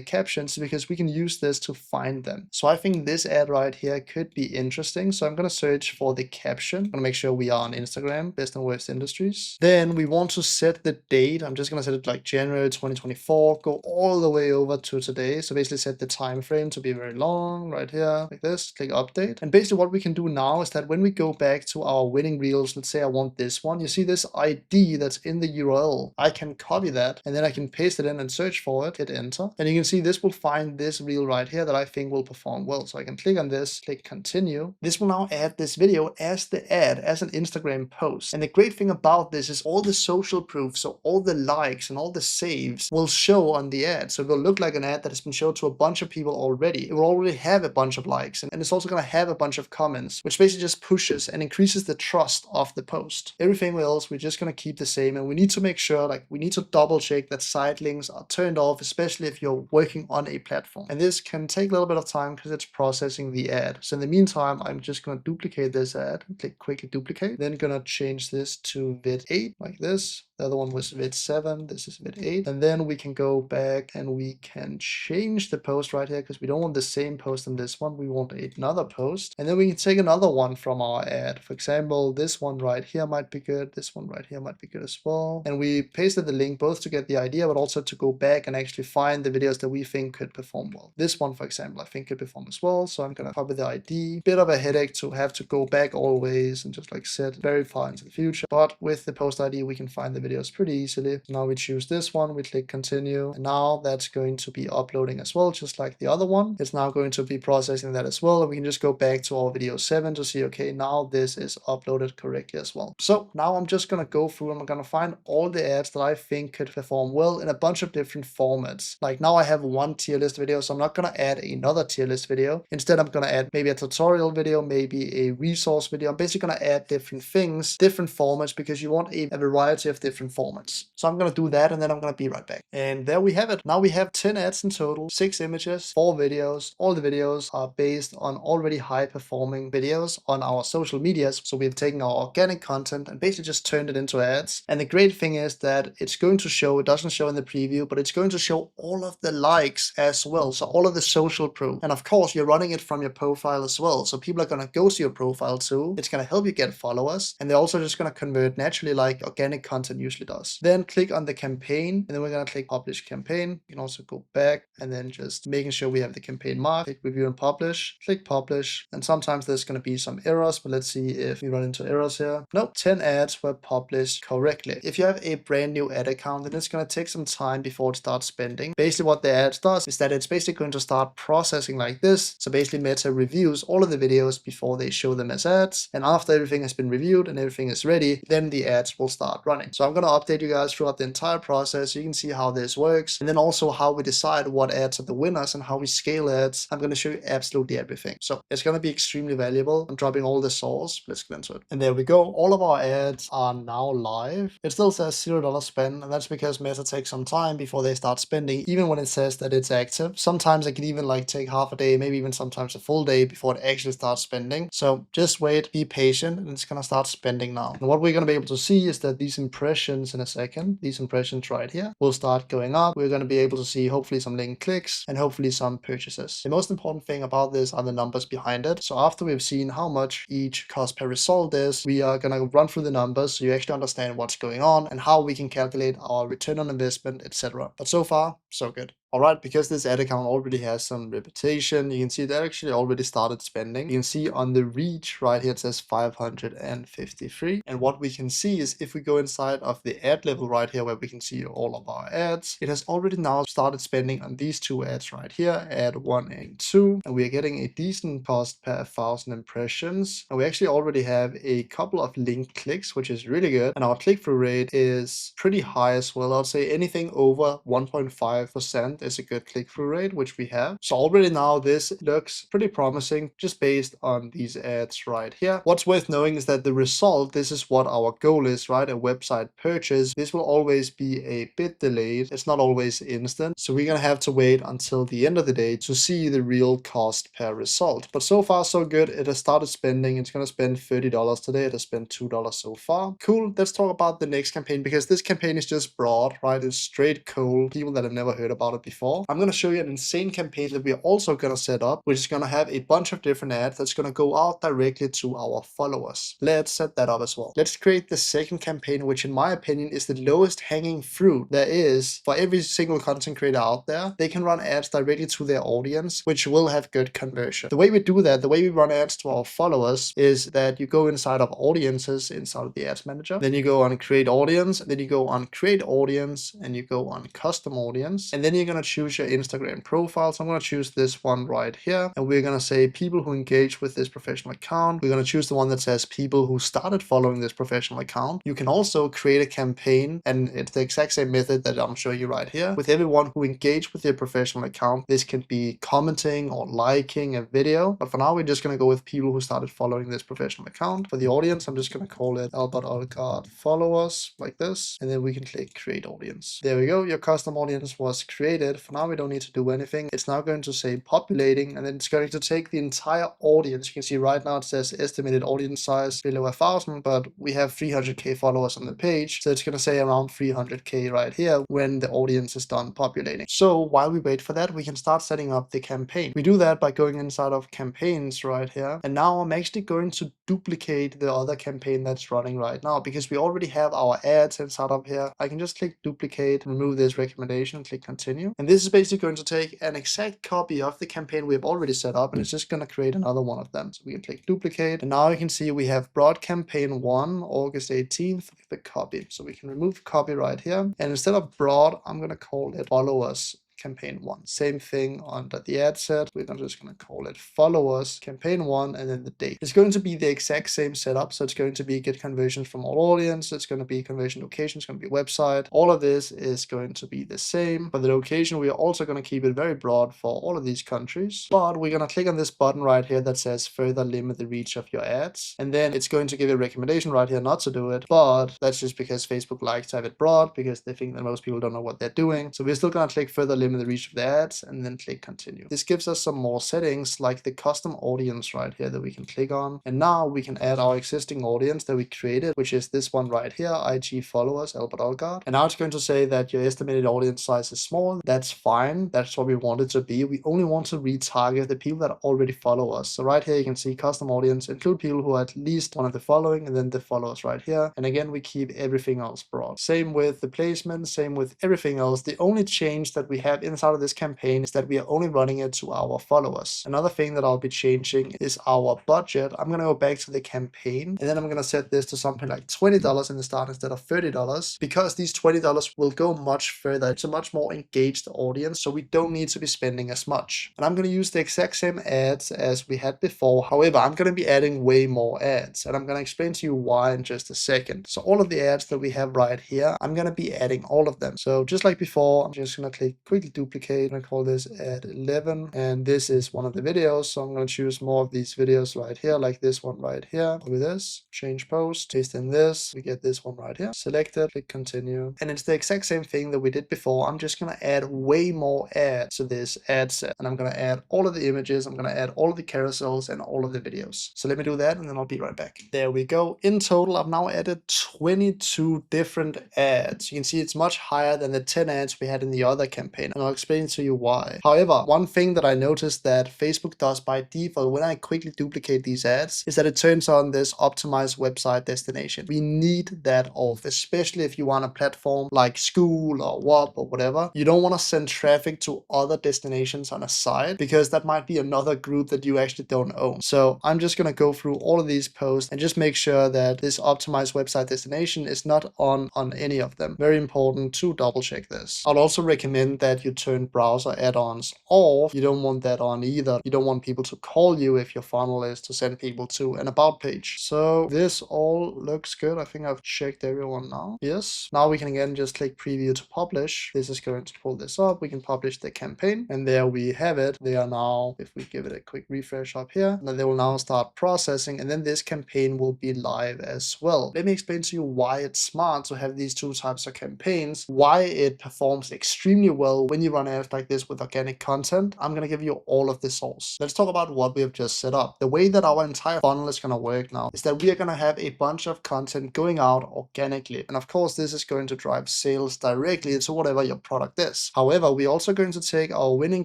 captions, because we can use this to find them. So I think this ad right here could be interesting. So I'm going to search for the caption. I'm going to make sure we are on Instagram, best and worst industries. Then we want to set the date. I'm just going to set it like January 2024, go all the way over to today. So basically set the time frame to be very long right here, like this, click update. And basically what we can do now is that when we go back to our winning reels, let's say I want this one, you see this ID that's in the URL. I can copy that and then I can paste it in and search for it, hit enter. And you can see this will find this reel right here that I think will perform well. So I can click on this, click continue. This will now add this video as the ad, as an Instagram post. And the great thing about this is all the social proof, so all the likes and all the saves will show on the ad. So it will look like an ad that has been shown to a bunch of people already. It will already have a bunch of likes and it's also going to have a bunch of comments, which basically just pushes and increases the trust of the post. Everything else we're just going to keep the same, and we need to make sure, like, we need to double check that site links are turned off, especially if you're working on a platform. And this can take a little bit of time because it's processing the ad. So in the meantime, I'm just going to duplicate this ad, click quickly duplicate, then going to change this to vid 8 like this. The other one was vid 7, this is vid 8. And then we can go back and we can change the post right here because we don't want the same post in this one. We want another post. And then we can take another one from our ad. For example, this one right here might be good. This one right here might be good as well. And we pasted the link both to get the idea, but also to go back and actually find the videos that we think could perform well. This one, for example, I think could perform as well. So I'm going to copy the ID. Bit of a headache to have to go back always and just like set very far into the future. But with the post ID, we can find the videos pretty easily. Now we choose this one, we click continue, and now that's going to be uploading as well, just like the other one. It's now going to be processing that as well, and we can just go back to our video 7 to see, okay, now this is uploaded correctly as well. So now I'm just going to go through and I'm going to find all the ads that I think could perform well in a bunch of different formats. Like now I have one tier list video, so I'm not going to add another tier list video. Instead, I'm going to add maybe a tutorial video, maybe a resource video. I'm basically going to add different things, different formats, because you want a variety of different formats. So I'm going to do that and then I'm going to be right back. And there we have it. Now we have 10 ads in total, 6 images, 4 videos. All the videos are based on already high performing videos on our social medias. So we've taken our organic content and basically just turned it into ads. And the great thing is that it's going to show, it doesn't show in the preview, but it's going to show all of the likes as well. So all of the social proof. And of course, you're running it from your profile as well. So people are going to go to your profile too. It's going to help you get followers. And they're also just going to convert naturally like organic content usually does. Then click on the campaign, and then we're going to click publish campaign. You can also go back and then just making sure we have the campaign marked. Click review and publish, click publish. And sometimes there's going to be some errors, but let's see if we run into errors here. Nope, 10 ads were published correctly. If you have a brand new ad account, then it's going to take some time before it starts spending. Basically what the ads does is that it's basically going to start processing like this. So basically Meta reviews all of the videos before they show them as ads. And after everything has been reviewed and everything is ready, then the ads will start running. So I'm going to update you guys throughout the entire process so you can see how this works, and then also how we decide what ads are the winners and how we scale ads. I'm going to show you absolutely everything. So it's going to be extremely valuable. I'm dropping all the source. Let's get into it. And there we go. All of our ads are now live. It still says $0 spend, and that's because Meta takes some time before they start spending, even when it says that it's active. Sometimes it can even like take half a day, maybe even sometimes a full day before it actually starts spending. So just wait, be patient, and it's going to start spending now. And what we're going to be able to see is that these impressions in a second, these impressions right here, will start going up. We're going to be able to see hopefully some link clicks and hopefully some purchases. The most important thing about this are the numbers behind it. So after we've seen how much each cost per result is, we are going to run through the numbers so you actually understand what's going on and how we can calculate our return on investment, etc. But so far, so good. Alright, because this ad account already has some reputation, you can see that actually already started spending. You can see on the reach right here, it says 553. And what we can see is if we go inside of the ad level right here, where we can see all of our ads, it has already now started spending on these two ads right here, ad 1 and 2. And we are getting a decent cost per 1,000 impressions. And we actually already have a couple of link clicks, which is really good. And our click-through rate is pretty high as well. I'd say anything over 1.5% is a good click-through rate, which we have. So already now this looks pretty promising just based on these ads right here. What's worth knowing is that the result, this is what our goal is, right? A website purchase. This will always be a bit delayed. It's not always instant. So we're going to have to wait until the end of the day to see the real cost per result. But so far so good. It has started spending. It's going to spend $30 today. It has spent $2 so far. Cool. Let's talk about the next campaign, because this campaign is just broad, right? It's straight cold. People that have never heard about it before. I'm going to show you an insane campaign that we're also going to set up, which is going to have a bunch of different ads that's going to go out directly to our followers. Let's set that up as well. Let's create the second campaign, which in my opinion is the lowest hanging fruit there is for every single content creator out there. They can run ads directly to their audience, which will have good conversion. The way we do that, the way we run ads to our followers, is that you go inside of audiences, inside of the ads manager, then you go on create audience, then you go on create audience, and you go on custom audience, and then you're going to choose your Instagram profile. So I'm going to choose this one right here, and we're going to say people who engage with this professional account. We're going to choose the one that says people who started following this professional account. You can also create a campaign, and it's the exact same method that I'm showing you right here. With everyone who engaged with your professional account, this can be commenting or liking a video, but for now we're just going to go with people who started following this professional account. For the audience, I'm just going to call it Albert Olgard followers, like this, and then we can click create audience. There we go. Your custom audience was created. For now we don't need to do anything. It's now going to say populating, and then it's going to take the entire audience. You can see right now it says estimated audience size below 1,000, but we have 300k followers on the page, so it's going to say around 300k right here when the audience is done populating. So while we wait for that, we can start setting up the campaign. We do that by going inside of campaigns right here, and now I'm actually going to duplicate the other campaign that's running right now, because we already have our ads inside of here. I can just click duplicate, remove this recommendation, click continue, and this is basically going to take an exact copy of the campaign we've already set up, and it's just going to create another one of them. So we can click duplicate, and now you can see we have broad campaign 1 August 18th, the copy. So we can remove copy right here, and instead of broad, I'm going to call it followers campaign 1. Same thing under the ad set. We're just going to call it followers campaign 1, and then the date. It's going to be the exact same setup. So it's going to be get conversions from all audience. It's going to be conversion location. It's going to be website. All of this is going to be the same. For the location, we are also going to keep it very broad for all of these countries. But we're going to click on this button right here that says further limit the reach of your ads. And then it's going to give you a recommendation right here not to do it. But that's just because Facebook likes to have it broad, because they think that most people don't know what they're doing. So we're still going to click further limit limit the reach of the ads, and then click continue. This gives us some more settings like the custom audience right here that we can click on. And now we can add our existing audience that we created, which is this one right here, IG followers, Albert Olgard. And now it's going to say that your estimated audience size is small. That's fine. That's what we want it to be. We only want to retarget the people that already follow us. So right here, you can see custom audience, include people who are at least one of the following, and then the followers right here. And again, we keep everything else broad. Same with the placement, same with everything else. The only change that we have inside of this campaign is that we are only running it to our followers. Another thing that I'll be changing is our budget. I'm going to go back to the campaign, and then I'm going to set this to something like $20 in the start instead of $30, because these $20 will go much further. It's a much more engaged audience, so we don't need to be spending as much. And I'm going to use the exact same ads as we had before. However, I'm going to be adding way more ads, and I'm going to explain to you why in just a second. So all of the ads that we have right here, I'm going to be adding all of them. So just like before, I'm just going to click quickly duplicate. I'm going to call this ad 11, and this is one of the videos. So I'm going to choose more of these videos right here, like this one right here. With this, change post, paste in this, we get this one right here. Select it, click continue. And it's the exact same thing that we did before. I'm just going to add way more ads to this ad set, and I'm going to add all of the images, I'm going to add all of the carousels and all of the videos. So let me do that, and then I'll be right back. There we go. In total, I've now added 22 different ads. You can see it's much higher than the 10 ads we had in the other campaign, and I'll explain to you why. However, one thing that I noticed that Facebook does by default when I quickly duplicate these ads is that it turns on this optimized website destination. We need that off, especially if you want a platform like school or WAP or whatever. You don't want to send traffic to other destinations on a site, because that might be another group that you actually don't own. So I'm just going to go through all of these posts and just make sure that this optimized website destination is not on any of them. Very important to double check this. I'd also recommend that you turn browser add-ons off. You don't want that on either. You don't want people to call you if your funnel is to send people to an about page. So this all looks good. I think I've checked everyone now. Yes. Now we can again just click preview to publish. This is going to pull this up. We can publish the campaign, and there we have it. They are now, if we give it a quick refresh up here, then they will now start processing, and then this campaign will be live as well. Let me explain to you why it's smart to have these two types of campaigns, why it performs extremely well when you run ads like this with organic content. I'm going to give you all of the source. Let's talk about what we have just set up. The way that our entire funnel is going to work now is that we are going to have a bunch of content going out organically. And of course, this is going to drive sales directly to whatever your product is. However, we're also going to take our winning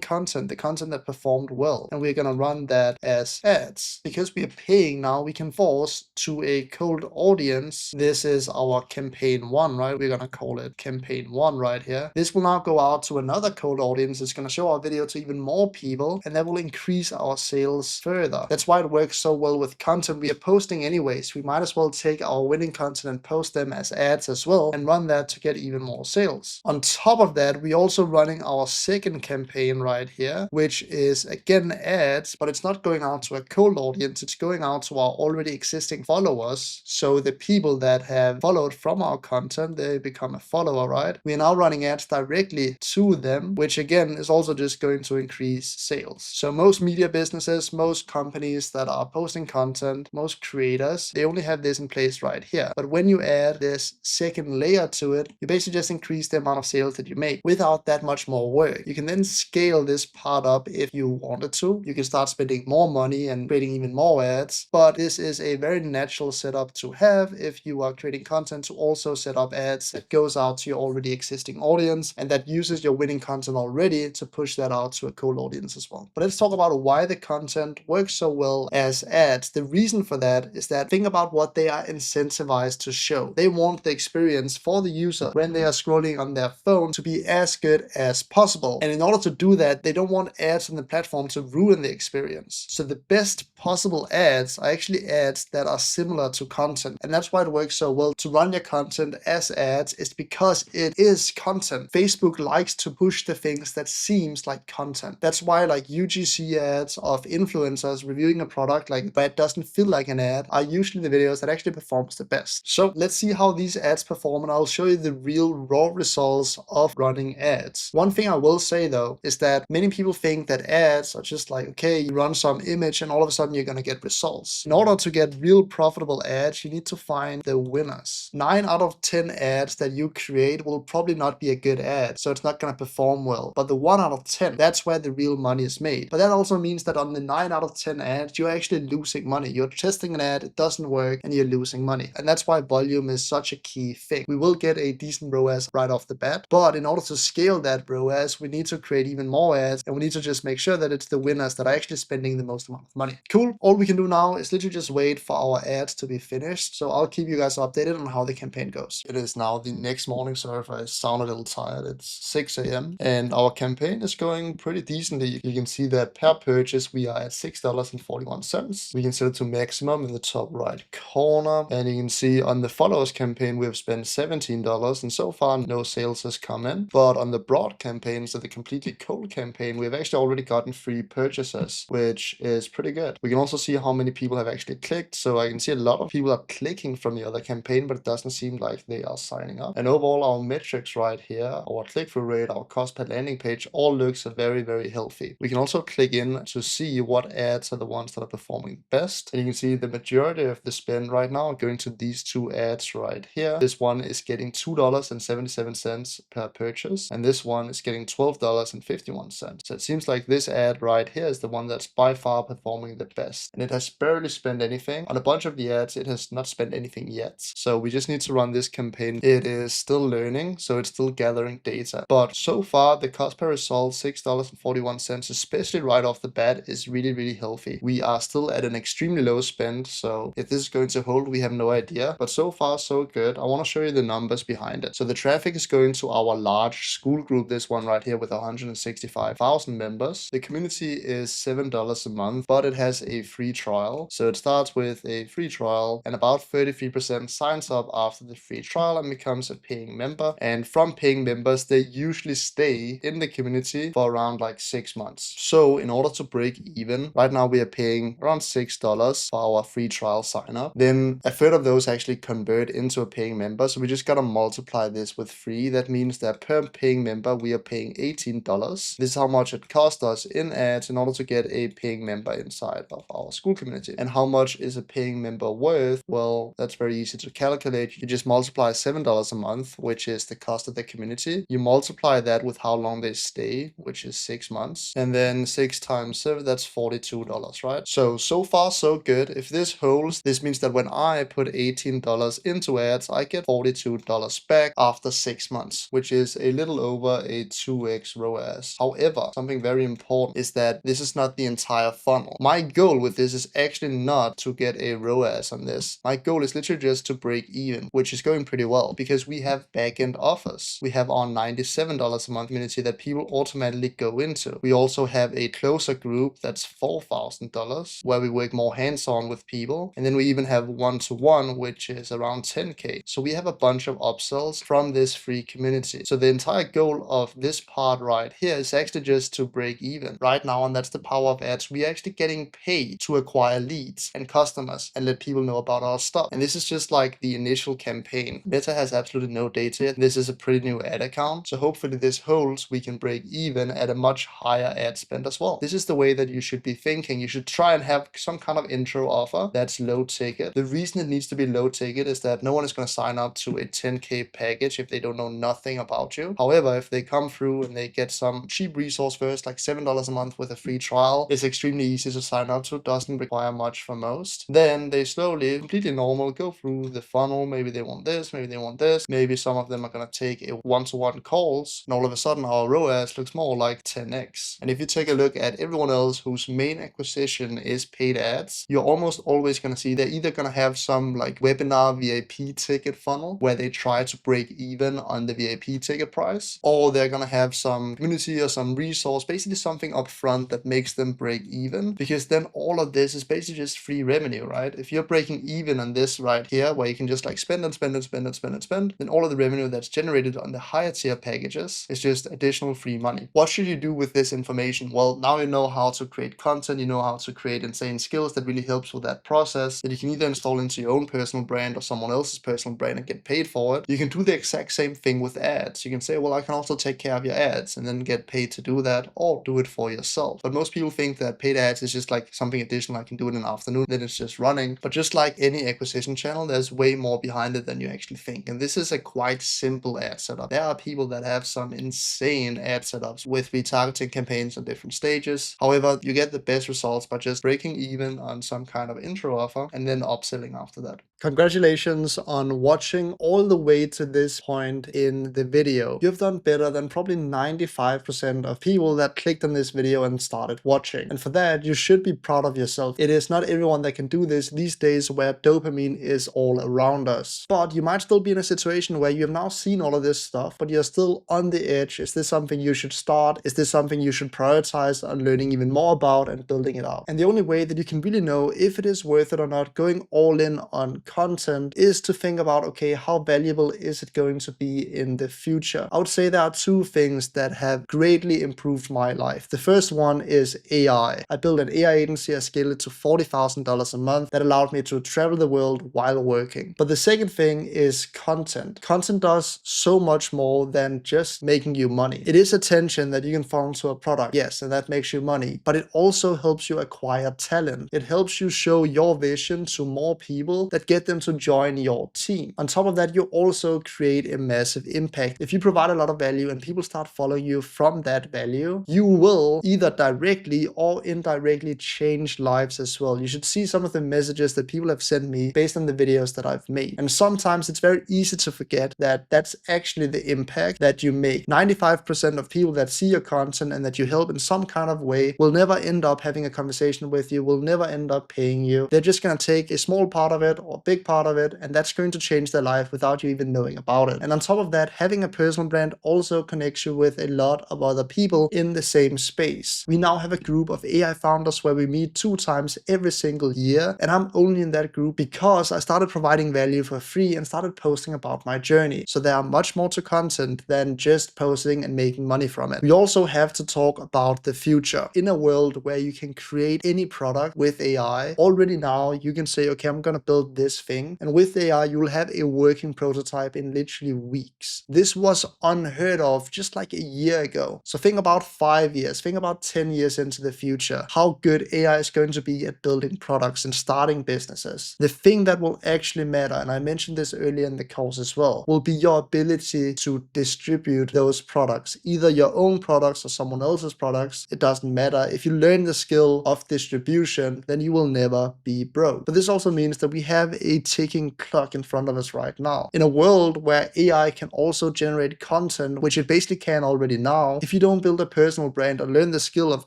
content, the content that performed well, and we're going to run that as ads. Because we are paying now, we can force to a cold audience. This is our campaign 1, right? We're going to call it campaign 1 right here. This will now go out to another cold audience. It's going to show our video to even more people, and that will increase our sales further. That's why it works so well with content we are posting anyways. We might as well take our winning content and post them as ads as well, and run that to get even more sales. On top of that, we're also running our second campaign right here, which is again ads, but it's not going out to a cold audience. It's going out to our already existing followers. So the people that have followed from our content, they become a follower, right? We are now running ads directly to them, which again is also just going to increase sales. So most media businesses, most companies that are posting content, most creators, they only have this in place right here. But when you add this second layer to it, you basically just increase the amount of sales that you make without that much more work. You can then scale this part up if you wanted to. You can start spending more money and creating even more ads, but this is a very natural setup to have if you are creating content, to also set up ads that goes out to your already existing audience and that uses your winning content already to push that out to a cold audience as well. But let's talk about why the content works so well as ads. The reason for that is that think about what they are incentivized to show. They want the experience for the user when they are scrolling on their phone to be as good as possible. And in order to do that, they don't want ads on the platform to ruin the experience. So the best possible ads are actually ads that are similar to content. And that's why it works so well to run your content as ads, is because it is content. Facebook likes to push the things that seems like content. That's why like UGC ads of influencers reviewing a product like that doesn't feel like an ad are usually the videos that actually performs the best. So let's see how these ads perform, and I'll show you the real raw results of running ads. One thing I will say though is that many people think that ads are just like, okay, you run some image and all of a sudden you're going to get results. In order to get real profitable ads, you need to find the winners. 9 out of 10 ads that you create will probably not be a good ad, so it's not going to perform well. But the 1 out of 10, that's where the real money is made. But that also means that on the 9 out of 10 ads, you're actually losing money. You're testing an ad, it doesn't work, and you're losing money. And that's why volume is such a key thing. We will get a decent ROAS right off the bat, but in order to scale that ROAS, we need to create even more ads, and we need to just make sure that it's the winners that are actually spending the most amount of money. Cool. All we can do now is literally just wait for our ads to be finished. So I'll keep you guys updated on how the campaign goes. It is now the next morning, so if I sound a little tired, it's 6 a.m. and our campaign is going pretty decently. You can see that per purchase, we are at $6.41. We can set it to maximum in the top right corner, and you can see on the followers campaign, we have spent $17, and so far no sales has come in. But on the broad campaign, so the completely cold campaign, we've actually already gotten 3 purchases, which is pretty good. We can also see how many people have actually clicked. So I can see a lot of people are clicking from the other campaign, but it doesn't seem like they are signing up. And overall, our metrics right here, our click-through rate, our cost per landing page, all looks very, very healthy. We can also click in to see what ads are the ones that are performing best. And you can see the majority of the spend right now going to these 2 ads right here. This one is getting $2.77 per purchase, and this one is getting $12.51. So it seems like this ad right here is the one that's by far performing the best, and it has barely spent anything. On a bunch of the ads, it has not spent anything yet. So we just need to run this campaign. It is still learning, so it's still gathering data. But so far, the cost per result, $6.41, especially right off the bat, is really, really healthy. We are still at an extremely low spend, so if this is going to hold, we have no idea. But so far, so good. I want to show you the numbers behind it. So the traffic is going to our large school group, this one right here with 165,000 members. The community is $7 a month, but it has a free trial. So it starts with a free trial, and about 33% signs up after the free trial and becomes a paying member. And from paying members, they usually stay in the community for around like 6 months. So in order to break even, right now we are paying around $6 for our free trial sign up. Then a third of those actually convert into a paying member. So we just gotta multiply this with 3. That means that per paying member, we are paying $18. This is how much it costs us in ads in order to get a paying member inside of our school community. And how much is a paying member worth? Well, that's very easy to calculate. You just multiply $7 a month, which is the cost of the community. You multiply that with how long they stay, which is 6 months. And then 6 times 7, that's $42, right? So far, so good. If this holds, this means that when I put $18 into ads, I get $42 back after 6 months, which is a little over a 2x ROAS. However, something very important is that this is not the entire funnel. My goal with this is actually not to get a ROAS on this. My goal is literally just to break even, which is going pretty well because we have backend offers. We have our $97 a month community that people automatically go into. We also have a closer group that's $4,000 where we work more hands-on with people. And then we even have one-to-one, which is around 10K. So we have a bunch of upsells from this free community. So the entire goal of this part right here is actually just to break even right now. And that's the power of ads. We're actually getting paid to acquire leads and customers and let people know about our stuff. And this is just like the initial campaign. Meta has absolutely no data yet. This is a pretty new ad account. So hopefully this holds. We can break even at a much higher ad spend as well. This is the way that you should be thinking. You should try and have some kind of intro offer that's low ticket. The reason it needs to be low ticket is that no one is going to sign up to a 10K package if they don't know nothing about you. However, if they come through and they get some cheap resource first, like $7 a month with a free trial, it's extremely easy to sign up to. It doesn't require much for most. Then they slowly, completely normal, go through the funnel. Maybe they want this, maybe they want this. Maybe some of them are going to take a one-to-one calls, and all of a sudden our ROAS looks more like 10x. And if you take a look at everyone else whose main acquisition is paid ads, you're almost always going to see they're either going to have some like webinar VIP ticket funnel where they try to break even on the VIP ticket price, or they're going to have some community or some resource, basically something up front that makes them break even, because then all of this is basically just free revenue, right? If you're breaking even on this right here, where you can just like spend and spend and spend and spend and spend, then all of the revenue that's generated on the higher tier packages is just additional free money. What should you do with this information? Well, now you know how to create content, you know how to create insane skills that really helps with that process, that you can either install into your own personal brand or someone else's personal brand and get paid for it. You can do the exact same thing with ads. You can say, well, I can also take care of your ads and then get paid to do that, or do it for yourself. But most people think that paid ads is just like something additional. I can do it in the afternoon, then it's just running. But just like any acquisition channel, there's way more behind it than you actually think. And this is a quite simple ad setup. There are people that have some insane ad setups with retargeting campaigns on different stages. However, you get the best results by just breaking even on some kind of intro offer and then upselling after that. Congratulations on watching all the way to this point in the video. You've done better than probably 95% of people that clicked on this video and started watching. And for that, you should be proud of yourself. It is not everyone that can do this these days where dopamine is all around us. But you might still be in a situation where you have now seen all of this stuff, but you're still on the edge. Is this something you should start? Is this something you should prioritize on learning even more about and building it out? And the only way that you can really know if it is worth it or not going all in on content is to think about, okay, how valuable is it going to be in the future? I would say there are two things that have greatly improved my life. The first one is AI. I built an AI agency. I scaled it to $40,000 a month that allowed me to travel the world while working. But the second thing is content. Content does so much more than just making you money. It is attention that you can funnel to a product, yes, and that makes you money, but it also helps you acquire talent. It helps you show your vision to more people that get them to join your team. On top of that, you also create a massive impact. If you provide a lot of value and people start following you from that value, you will either directly or indirectly change lives as well. You should see some of the messages that people have sent me based on the videos that I've made. And sometimes it's very easy to forget that that's actually the impact that you make. 95% of people that see your content and that you help in some kind of way will never end up having a conversation with you, will never end up paying you. They're just going to take a small part of it or a big part of it, and that's going to change their life without you even knowing about it. And on top of that, having a personal brand also connects you with a lot of other people in the same space. We now have a group of AI founders where we meet 2 times every single year, and I'm only in that group because I started providing value for free and started posting about my journey. So there are much more to content than just posting and making money from it. We also have to talk about the future. In a world where you can create any product with AI, already now you can say, okay, I'm going to build this thing. And with AI, you will have a working prototype in literally weeks. This was unheard of just like a year ago. So think about 5 years, think about 10 years into the future, how good AI is going to be at building products and starting businesses. The thing that will actually matter, and I mentioned this earlier in the course as well, will be your ability to distribute those products, either your own products or someone else's products. It doesn't matter. If you learn the skill of distribution, then you will never be broke. But this also means that we have a ticking clock in front of us right now. In a world where AI can also generate content, which it basically can already now, if you don't build a personal brand or learn the skill of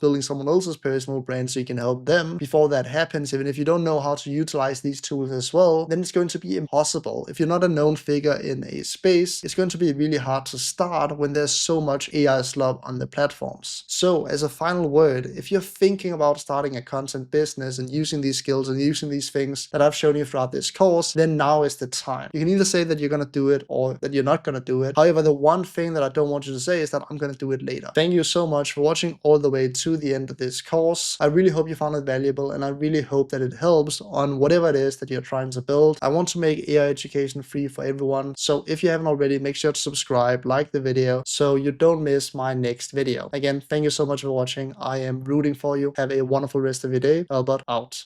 building someone else's personal brand so you can help them before that happens, even if you don't know how to utilize these tools as well, then it's going to be impossible. If you're not a known figure in a space, it's going to be really hard to start when there's so much AI slop on the platforms. So as a final word, if you're thinking about starting a content business and using these skills and using these things that I've shown you throughout this course, then now is the time. You can either say that you're going to do it or that you're not going to do it. However, the one thing that I don't want you to say is that I'm going to do it later. Thank you so much for watching all the way to the end of this course. I really hope you found it valuable, and I really hope that it helps on whatever it is that you're trying to build. I want to make AI education free for everyone. So if you haven't already, make sure to subscribe, like the video, so you don't miss my next video. Again, thank you so much for watching. I am rooting for you. Have a wonderful rest of your day. Albert out.